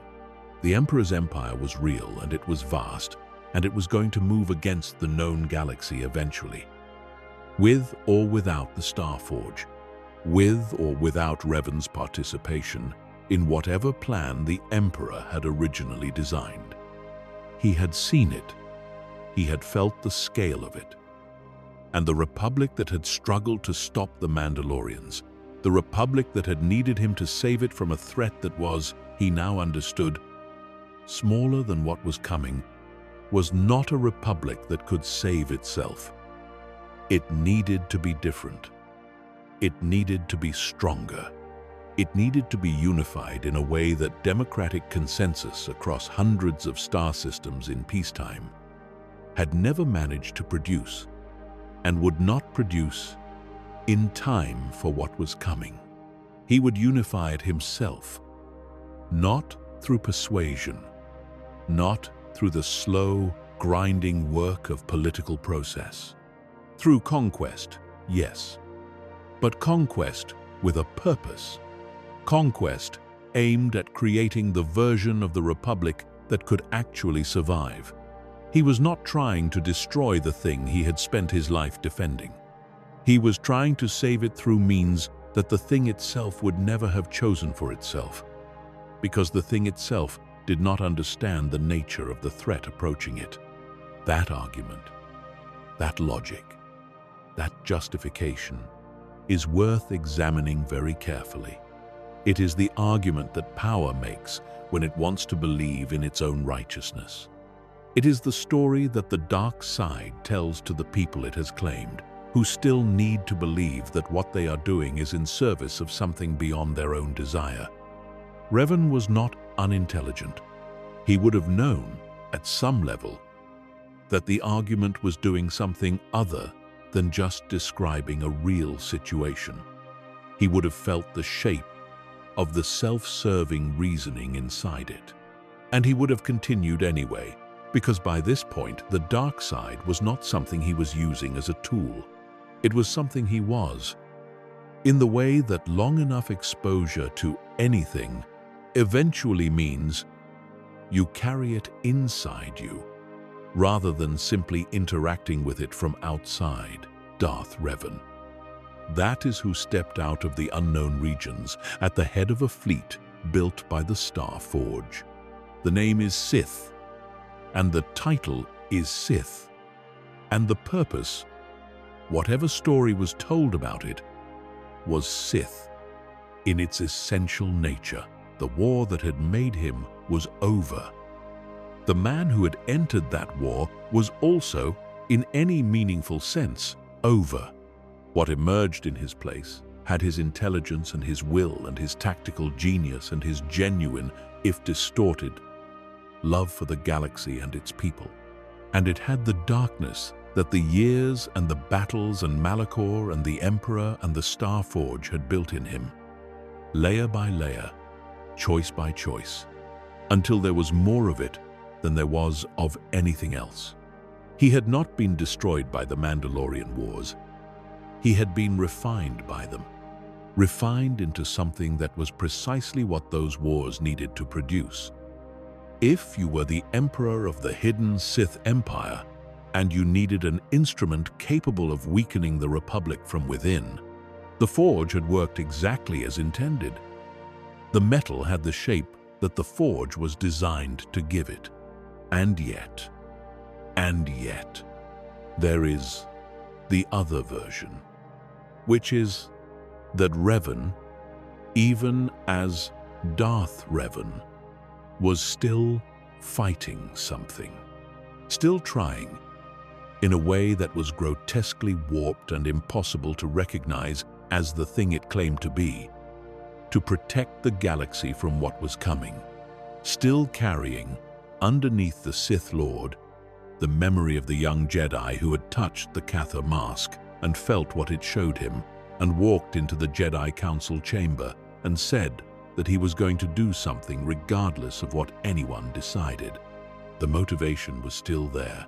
[SPEAKER 1] The Emperor's empire was real, and it was vast, and it was going to move against the known galaxy eventually. With or without the Star Forge, with or without Revan's participation in whatever plan the Emperor had originally designed. He had seen it. He had felt the scale of it. And the Republic that had struggled to stop the Mandalorians, the Republic that had needed him to save it from a threat that was, he now understood, smaller than what was coming, was not a Republic that could save itself. It needed to be different. It needed to be stronger. It needed to be unified in a way that democratic consensus across hundreds of star systems in peacetime had never managed to produce, and would not produce in time for what was coming. He would unify it himself, not through persuasion, not through the slow, grinding work of political process. Through conquest, yes, but conquest with a purpose. Conquest aimed at creating the version of the Republic that could actually survive. He was not trying to destroy the thing he had spent his life defending. He was trying to save it through means that the thing itself would never have chosen for itself, because the thing itself did not understand the nature of the threat approaching it. That argument, that logic, that justification is worth examining very carefully. It is the argument that power makes when it wants to believe in its own righteousness. It is the story that the dark side tells to the people it has claimed, who still need to believe that what they are doing is in service of something beyond their own desire. Revan was not unintelligent. He would have known, at some level, that the argument was doing something other than just describing a real situation. He would have felt the shape of the self-serving reasoning inside it. And he would have continued anyway, because by this point, the dark side was not something he was using as a tool. It was something he was, in the way that long enough exposure to anything eventually means you carry it inside you, rather than simply interacting with it from outside. Darth Revan. That is who stepped out of the unknown regions at the head of a fleet built by the Star Forge. The name is Sith, and the title is Sith. And the purpose, whatever story was told about it, was Sith. In its essential nature, the war that had made him was over. The man who had entered that war was also, in any meaningful sense, over. What emerged in his place had his intelligence and his will and his tactical genius and his genuine, if distorted, love for the galaxy and its people. And it had the darkness that the years and the battles and Malachor and the Emperor and the Star Forge had built in him, layer by layer, choice by choice, until there was more of it than there was of anything else. He had not been destroyed by the Mandalorian Wars. He had been refined by them, refined into something that was precisely what those wars needed to produce. If you were the Emperor of the hidden Sith Empire, and you needed an instrument capable of weakening the Republic from within, the Forge had worked exactly as intended. The metal had the shape that the Forge was designed to give it. And yet, there is the other version, which is that Revan, even as Darth Revan, was still fighting something, still trying, in a way that was grotesquely warped and impossible to recognize as the thing it claimed to be, to protect the galaxy from what was coming, still carrying, underneath the Sith Lord, the memory of the young Jedi who had touched the Cathar mask and felt what it showed him, and walked into the Jedi Council chamber and said that he was going to do something regardless of what anyone decided. The motivation was still there,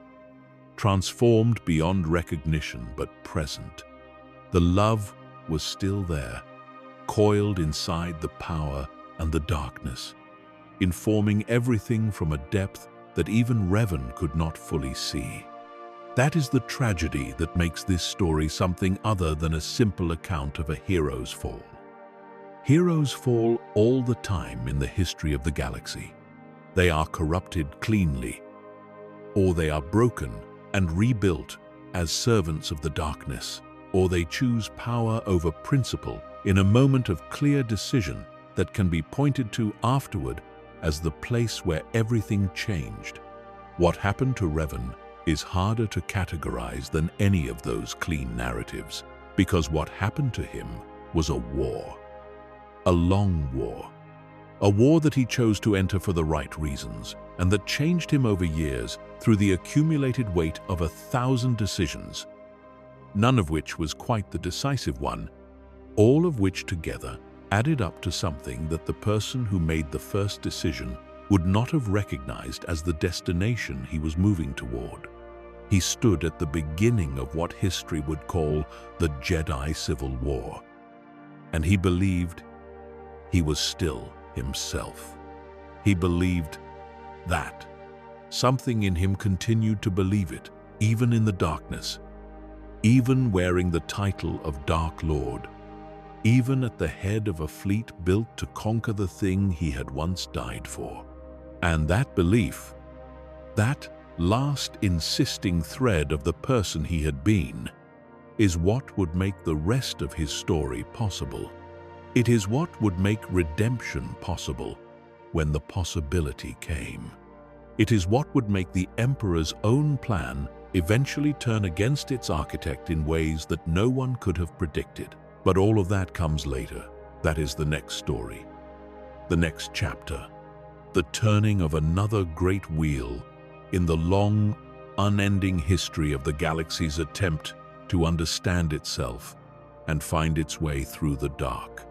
[SPEAKER 1] transformed beyond recognition but present. The love was still there, coiled inside the power and the darkness, informing everything from a depth that even Revan could not fully see. That is the tragedy that makes this story something other than a simple account of a hero's fall. Heroes fall all the time in the history of the galaxy. They are corrupted cleanly, or they are broken and rebuilt as servants of the darkness, or they choose power over principle in a moment of clear decision that can be pointed to afterward as the place where everything changed. What happened to Revan is harder to categorize than any of those clean narratives, because what happened to him was a war. A long war. A war that he chose to enter for the right reasons, and that changed him over years through the accumulated weight of 1,000 decisions, none of which was quite the decisive one, all of which together added up to something that the person who made the first decision would not have recognized as the destination he was moving toward. He stood at the beginning of what history would call the Jedi Civil War, and he believed he was still himself. He believed that. Something in him continued to believe it, even in the darkness, even wearing the title of Dark Lord, even at the head of a fleet built to conquer the thing he had once died for. And that belief, that last insisting thread of the person he had been, is what would make the rest of his story possible. It is what would make redemption possible when the possibility came. It is what would make the Emperor's own plan eventually turn against its architect in ways that no one could have predicted. But all of that comes later. That is the next story, the next chapter, the turning of another great wheel in the long, unending history of the galaxy's attempt to understand itself and find its way through the dark.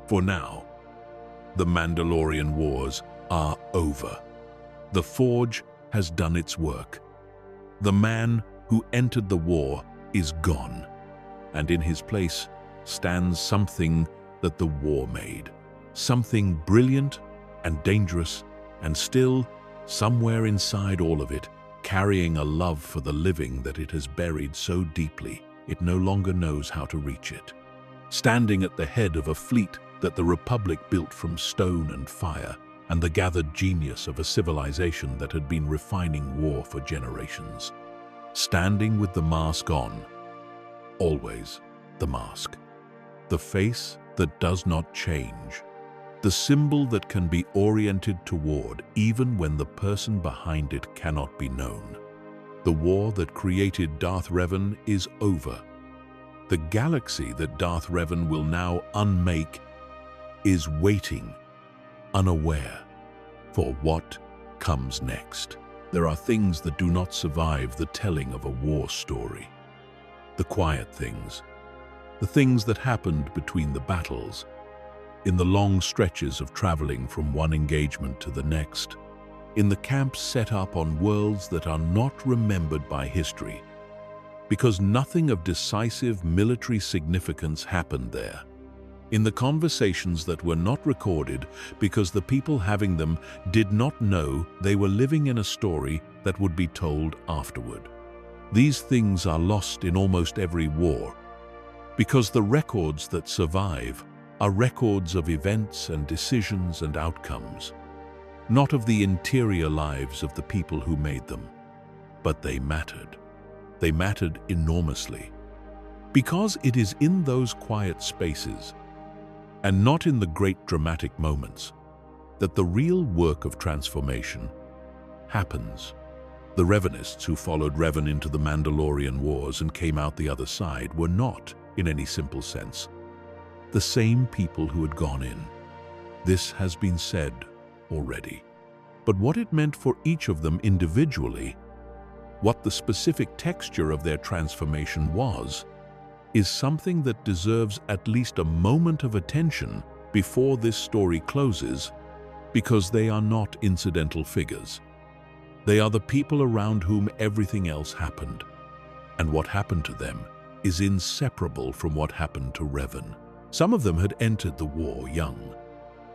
[SPEAKER 1] For now, the Mandalorian Wars are over. The Forge has done its work. The man who entered the war is gone, and in his place stands something that the war made. Something brilliant and dangerous, and still, somewhere inside all of it, carrying a love for the living that it has buried so deeply it no longer knows how to reach it. Standing at the head of a fleet that the Republic built from stone and fire, and the gathered genius of a civilization that had been refining war for generations. Standing with the mask on, always the mask. The face that does not change. The symbol that can be oriented toward even when the person behind it cannot be known. The war that created Darth Revan is over. The galaxy that Darth Revan will now unmake is waiting, unaware, for what comes next. There are things that do not survive the telling of a war story. The quiet things, the things that happened between the battles, in the long stretches of traveling from one engagement to the next, in the camps set up on worlds that are not remembered by history, because nothing of decisive military significance happened there. In the conversations that were not recorded because the people having them did not know they were living in a story that would be told afterward. These things are lost in almost every war, because the records that survive are records of events and decisions and outcomes, not of the interior lives of the people who made them. But they mattered. They mattered enormously, because it is in those quiet spaces, and not in the great dramatic moments, that the real work of transformation happens. The Revanists who followed Revan into the Mandalorian Wars and came out the other side were not, in any simple sense, the same people who had gone in. This has been said already. But what it meant for each of them individually, what the specific texture of their transformation was, is something that deserves at least a moment of attention before this story closes, because they are not incidental figures. They are the people around whom everything else happened, and what happened to them is inseparable from what happened to Revan. Some of them had entered the war young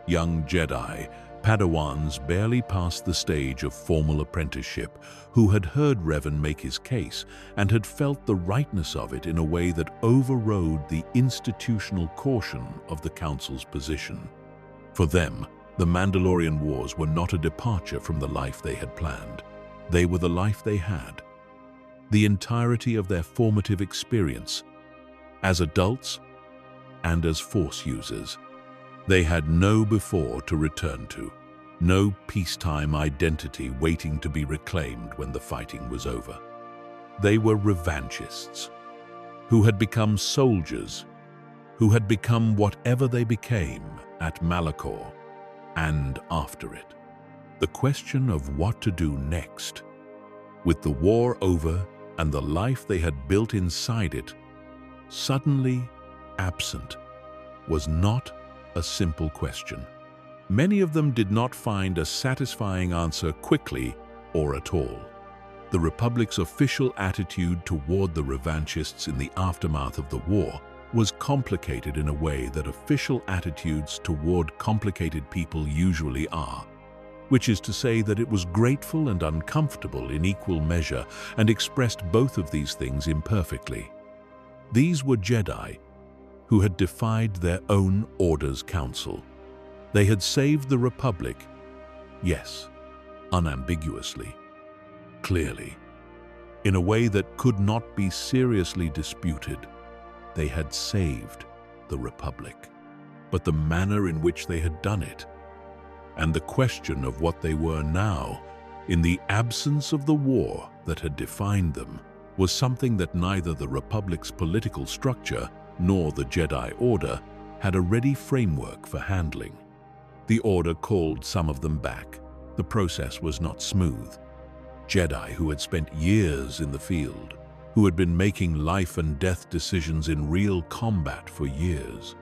[SPEAKER 1] Jedi, Padawans barely past the stage of formal apprenticeship, who had heard Revan make his case and had felt the rightness of it in a way that overrode the institutional caution of the Council's position. For them, the Mandalorian Wars were not a departure from the life they had planned. They were the life they had. The entirety of their formative experience, as adults and as Force users. They had no before to return to, no peacetime identity waiting to be reclaimed when the fighting was over. They were revanchists, who had become soldiers, who had become whatever they became at Malachor and after it. The question of what to do next, with the war over and the life they had built inside it suddenly absent, was not a simple question. Many of them did not find a satisfying answer quickly or at all. The Republic's official attitude toward the revanchists in the aftermath of the war was complicated in a way that official attitudes toward complicated people usually are, which is to say that it was grateful and uncomfortable in equal measure and expressed both of these things imperfectly. These were Jedi who had defied their own Order's counsel. They had saved the Republic, yes, unambiguously, clearly, in a way that could not be seriously disputed. They had saved the Republic, but the manner in which they had done it, and the question of what they were now, in the absence of the war that had defined them, was something that neither the Republic's political structure nor the Jedi Order had a ready framework for handling. The Order called some of them back. The process was not smooth. Jedi who had spent years in the field, who had been making life and death decisions in real combat for years,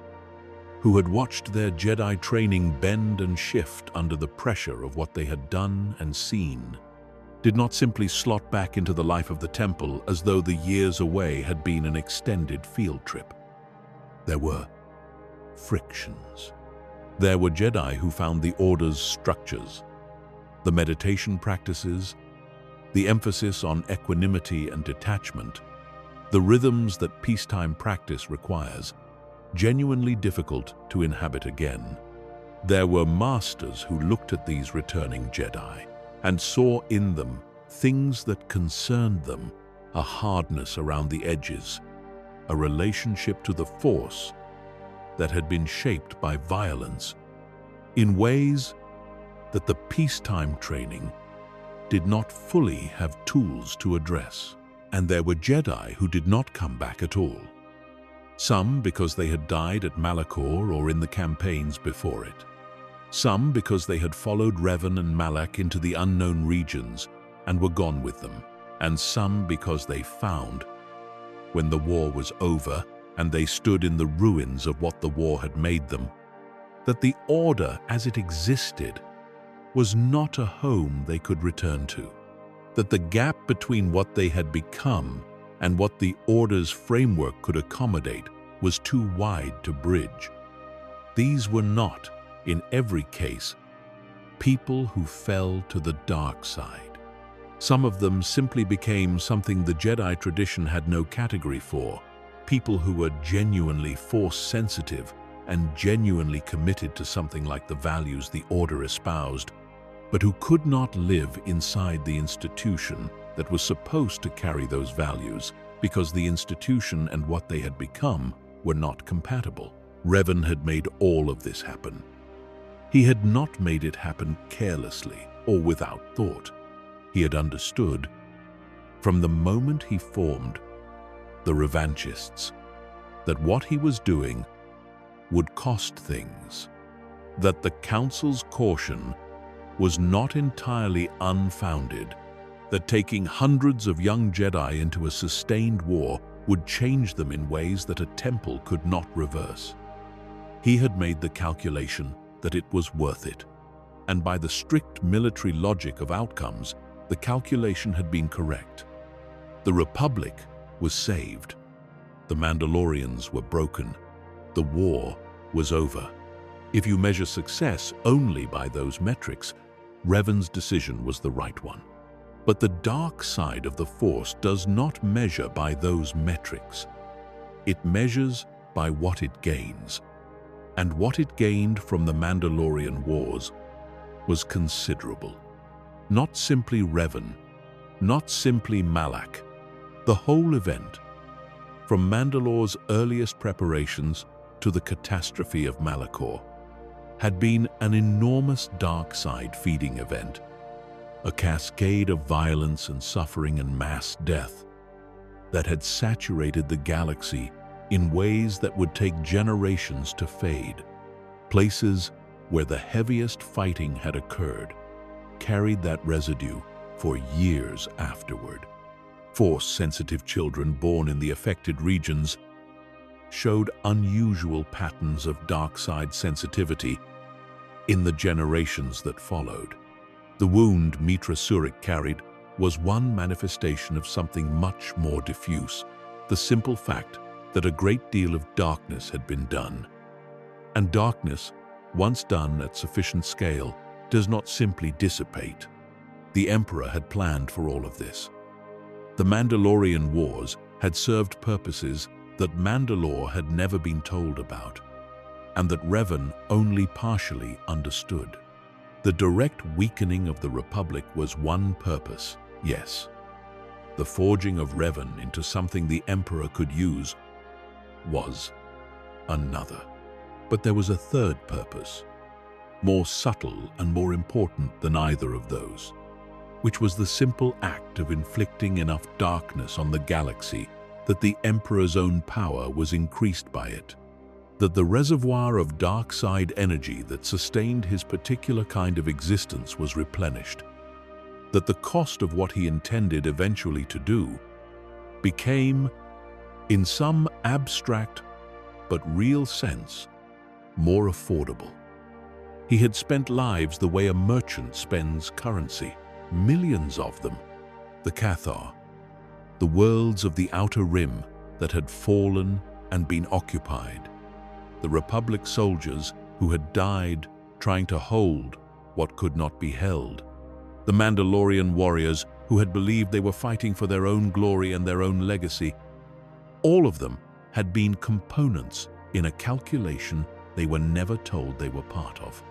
[SPEAKER 1] who had watched their Jedi training bend and shift under the pressure of what they had done and seen, did not simply slot back into the life of the temple as though the years away had been an extended field trip. There were frictions. There were Jedi who found the Order's structures, the meditation practices, the emphasis on equanimity and detachment, the rhythms that peacetime practice requires, genuinely difficult to inhabit again. There were masters who looked at these returning Jedi and saw in them things that concerned them, a hardness around the edges, a relationship to the Force that had been shaped by violence in ways that the peacetime training did not fully have tools to address. And there were Jedi who did not come back at all. Some because they had died at Malachor or in the campaigns before it. Some because they had followed Revan and Malak into the unknown regions and were gone with them. And some because they found, when the war was over and they stood in the ruins of what the war had made them, that the Order as it existed was not a home they could return to, that the gap between what they had become and what the Order's framework could accommodate was too wide to bridge. These were not, in every case, people who fell to the dark side. Some of them simply became something the Jedi tradition had no category for, people who were genuinely Force-sensitive and genuinely committed to something like the values the Order espoused, but who could not live inside the institution that was supposed to carry those values because the institution and what they had become were not compatible. Revan had made all of this happen. He had not made it happen carelessly or without thought. He had understood, from the moment he formed the Revanchists, that what he was doing would cost things, that the Council's caution was not entirely unfounded, that taking hundreds of young Jedi into a sustained war would change them in ways that a temple could not reverse. He had made the calculation that it was worth it, and by the strict military logic of outcomes, the calculation had been correct. The Republic was saved. The Mandalorians were broken. The war was over. If you measure success only by those metrics, Revan's decision was the right one. But the dark side of the Force does not measure by those metrics. It measures by what it gains. And what it gained from the Mandalorian Wars was considerable. Not simply Revan, not simply Malak. The whole event, from Mandalore's earliest preparations to the catastrophe of Malachor, had been an enormous dark side feeding event, a cascade of violence and suffering and mass death that had saturated the galaxy in ways that would take generations to fade. Places where the heaviest fighting had occurred carried that residue for years afterward. Force-sensitive children born in the affected regions showed unusual patterns of dark side sensitivity in the generations that followed. The wound Mitra Surik carried was one manifestation of something much more diffuse, the simple fact that a great deal of darkness had been done. And darkness, once done at sufficient scale, does not simply dissipate. The Emperor had planned for all of this. The Mandalorian Wars had served purposes that Mandalore had never been told about, and that Revan only partially understood. The direct weakening of the Republic was one purpose, yes. The forging of Revan into something the Emperor could use was another. But there was a third purpose, more subtle and more important than either of those, which was the simple act of inflicting enough darkness on the galaxy that the Emperor's own power was increased by it, that the reservoir of dark side energy that sustained his particular kind of existence was replenished, that the cost of what he intended eventually to do became, in some abstract but real sense, more affordable. He had spent lives the way a merchant spends currency, millions of them. The Cathar, the worlds of the Outer Rim that had fallen and been occupied, the Republic soldiers who had died trying to hold what could not be held, the Mandalorian warriors who had believed they were fighting for their own glory and their own legacy. All of them had been components in a calculation they were never told they were part of.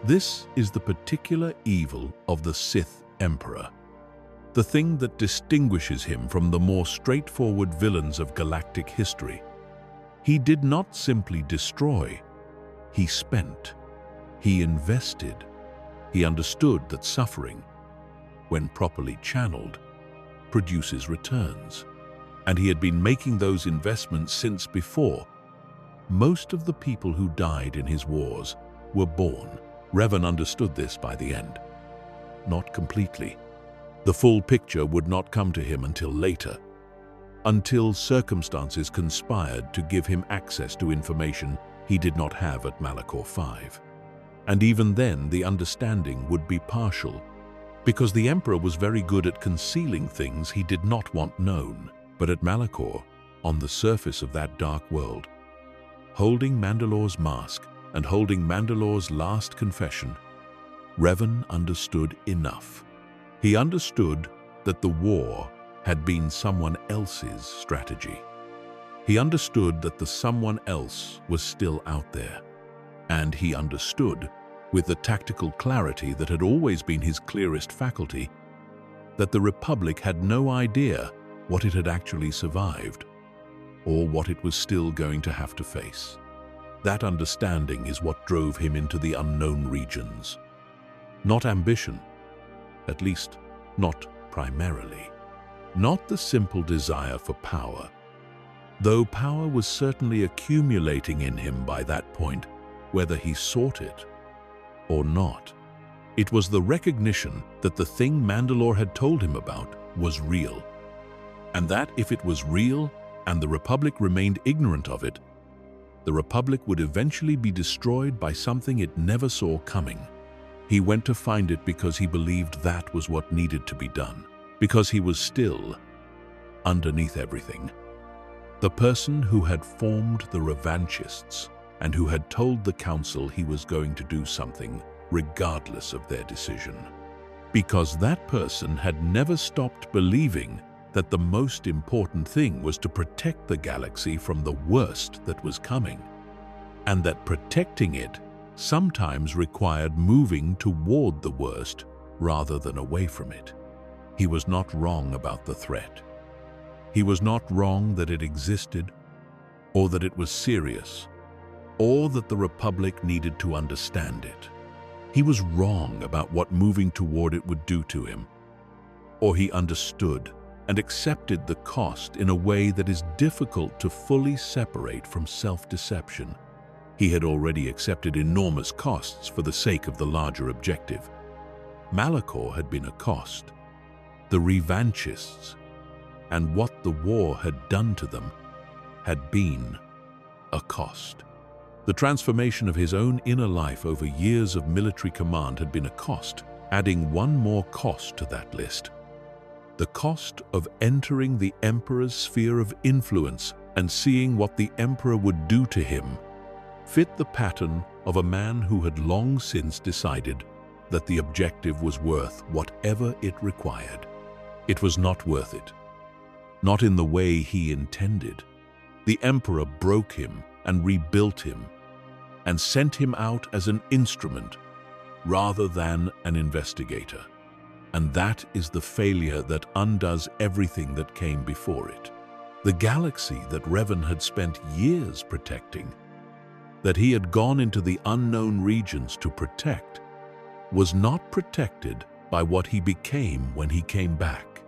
[SPEAKER 1] This is the particular evil of the Sith Emperor, the thing that distinguishes him from the more straightforward villains of galactic history. He did not simply destroy, he spent, he invested. He understood that suffering, when properly channeled, produces returns. And he had been making those investments since before. Most of the people who died in his wars were born. Revan understood this by the end. Not completely. The full picture would not come to him until later, until circumstances conspired to give him access to information he did not have at Malachor 5. And even then, the understanding would be partial, because the Emperor was very good at concealing things he did not want known. But at Malachor, on the surface of that dark world, holding Mandalore's mask and holding Mandalore's last confession, Revan understood enough. He understood that the war had been someone else's strategy. He understood that the someone else was still out there. And he understood, with the tactical clarity that had always been his clearest faculty, that the Republic had no idea what it had actually survived, or what it was still going to have to face. That understanding is what drove him into the unknown regions. Not ambition, at least not primarily. Not the simple desire for power, though power was certainly accumulating in him by that point, whether he sought it or not. It was the recognition that the thing Mandalore had told him about was real, and that if it was real and the Republic remained ignorant of it, the Republic would eventually be destroyed by something it never saw coming. He went to find it because he believed that was what needed to be done, because he was still, underneath everything, the person who had formed the Revanchists and who had told the Council he was going to do something regardless of their decision. Because that person had never stopped believing that the most important thing was to protect the galaxy from the worst that was coming, and that protecting it sometimes required moving toward the worst rather than away from it. He was not wrong about the threat. He was not wrong that it existed, or that it was serious, or that the Republic needed to understand it. He was wrong about what moving toward it would do to him, or he understood and accepted the cost in a way that is difficult to fully separate from self-deception. He had already accepted enormous costs for the sake of the larger objective. Malachor had been a cost. The Revanchists and what the war had done to them had been a cost. The transformation of his own inner life over years of military command had been a cost, adding one more cost to that list. The cost of entering the Emperor's sphere of influence and seeing what the Emperor would do to him fit the pattern of a man who had long since decided that the objective was worth whatever it required. It was not worth it. Not in the way he intended. The Emperor broke him and rebuilt him and sent him out as an instrument rather than an investigator. And that is the failure that undoes everything that came before it. The galaxy that Revan had spent years protecting, that he had gone into the unknown regions to protect, was not protected by what he became when he came back.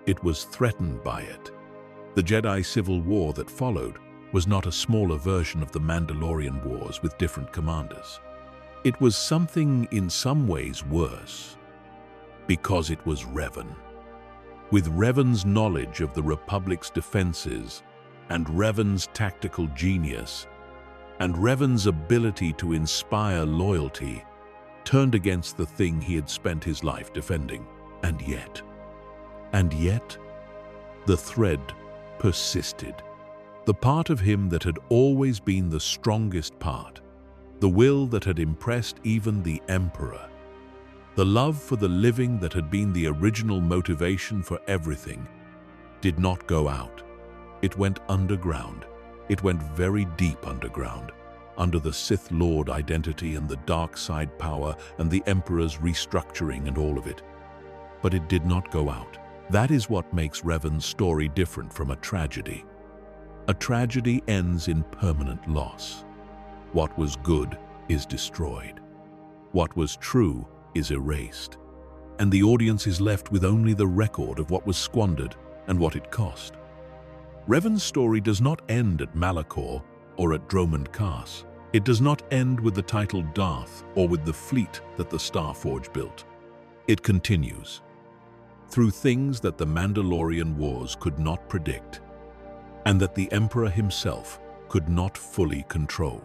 [SPEAKER 1] It was threatened by it. The Jedi Civil War that followed was not a smaller version of the Mandalorian Wars with different commanders. It was something in some ways worse, because it was Revan. With Revan's knowledge of the Republic's defenses, and Revan's tactical genius, and Revan's ability to inspire loyalty, turned against the thing he had spent his life defending. And yet, the thread persisted. The part of him that had always been the strongest part, the will that had impressed even the Emperor, the love for the living that had been the original motivation for everything, did not go out. It went underground. It went very deep underground, under the Sith Lord identity and the dark side power and the Emperor's restructuring and all of it. But it did not go out. That is what makes Revan's story different from a tragedy. A tragedy ends in permanent loss. What was good is destroyed. What was true is erased. And the audience is left with only the record of what was squandered and what it cost. Revan's story does not end at Malachor or at Dromund Kaas. It does not end with the title Darth or with the fleet that the Starforge built. It continues through things that the Mandalorian Wars could not predict and that the Emperor himself could not fully control,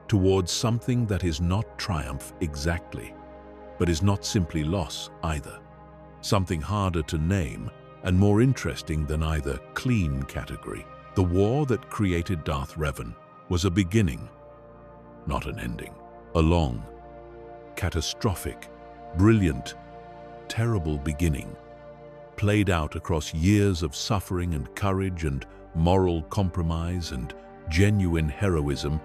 [SPEAKER 1] towards something that is not triumph exactly, but is not simply loss either. Something harder to name and more interesting than either clean category. The war that created Darth Revan was a beginning, not an ending. A long, catastrophic, brilliant, terrible beginning, played out across years of suffering and courage and moral compromise and genuine heroism,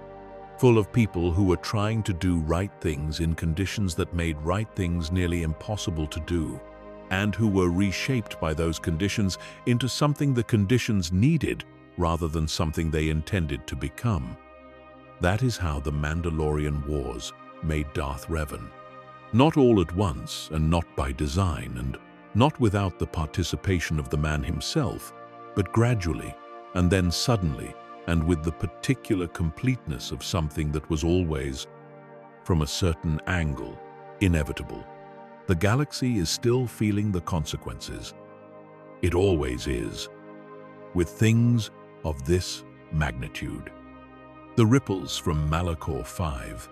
[SPEAKER 1] full of people who were trying to do right things in conditions that made right things nearly impossible to do, and who were reshaped by those conditions into something the conditions needed rather than something they intended to become. That is how the Mandalorian Wars made Darth Revan. Not all at once, and not by design, and not without the participation of the man himself, but gradually, and then suddenly, and with the particular completeness of something that was always, from a certain angle, inevitable. The galaxy is still feeling the consequences. It always is, with things of this magnitude. The ripples from Malachor 5,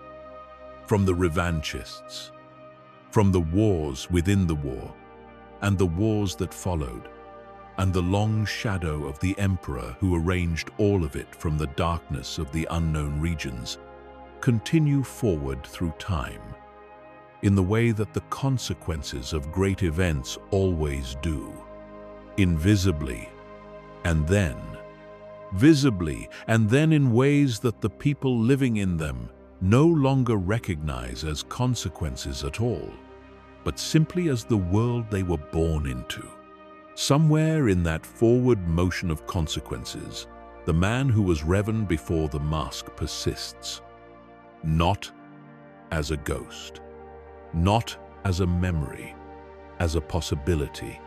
[SPEAKER 1] from the revanchists, from the wars within the war, and the wars that followed, and the long shadow of the Emperor who arranged all of it from the darkness of the unknown regions, continue forward through time, in the way that the consequences of great events always do, invisibly, and then visibly, and then in ways that the people living in them no longer recognize as consequences at all, but simply as the world they were born into. Somewhere in that forward motion of consequences, the man who was Revan before the mask persists, not as a ghost, not as a memory, as a possibility,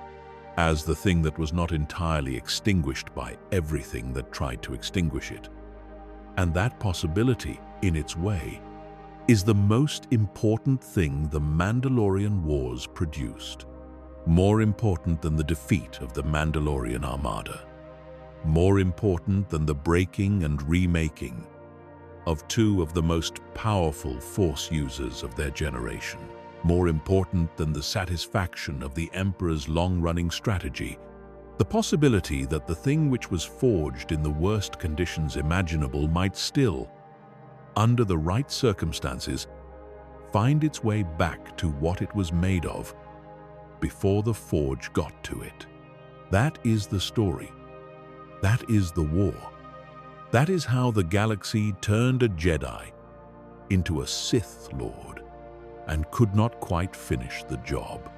[SPEAKER 1] as the thing that was not entirely extinguished by everything that tried to extinguish it. And that possibility, in its way, is the most important thing the Mandalorian Wars produced. More important than the defeat of the Mandalorian Armada. More important than the breaking and remaking. of two of the most powerful Force users of their generation. More important than the satisfaction of the Emperor's long-running strategy, the possibility that the thing which was forged in the worst conditions imaginable might still, under the right circumstances, find its way back to what it was made of before the forge got to it. That is the story. That is the war. That is how the galaxy turned a Jedi into a Sith Lord and could not quite finish the job.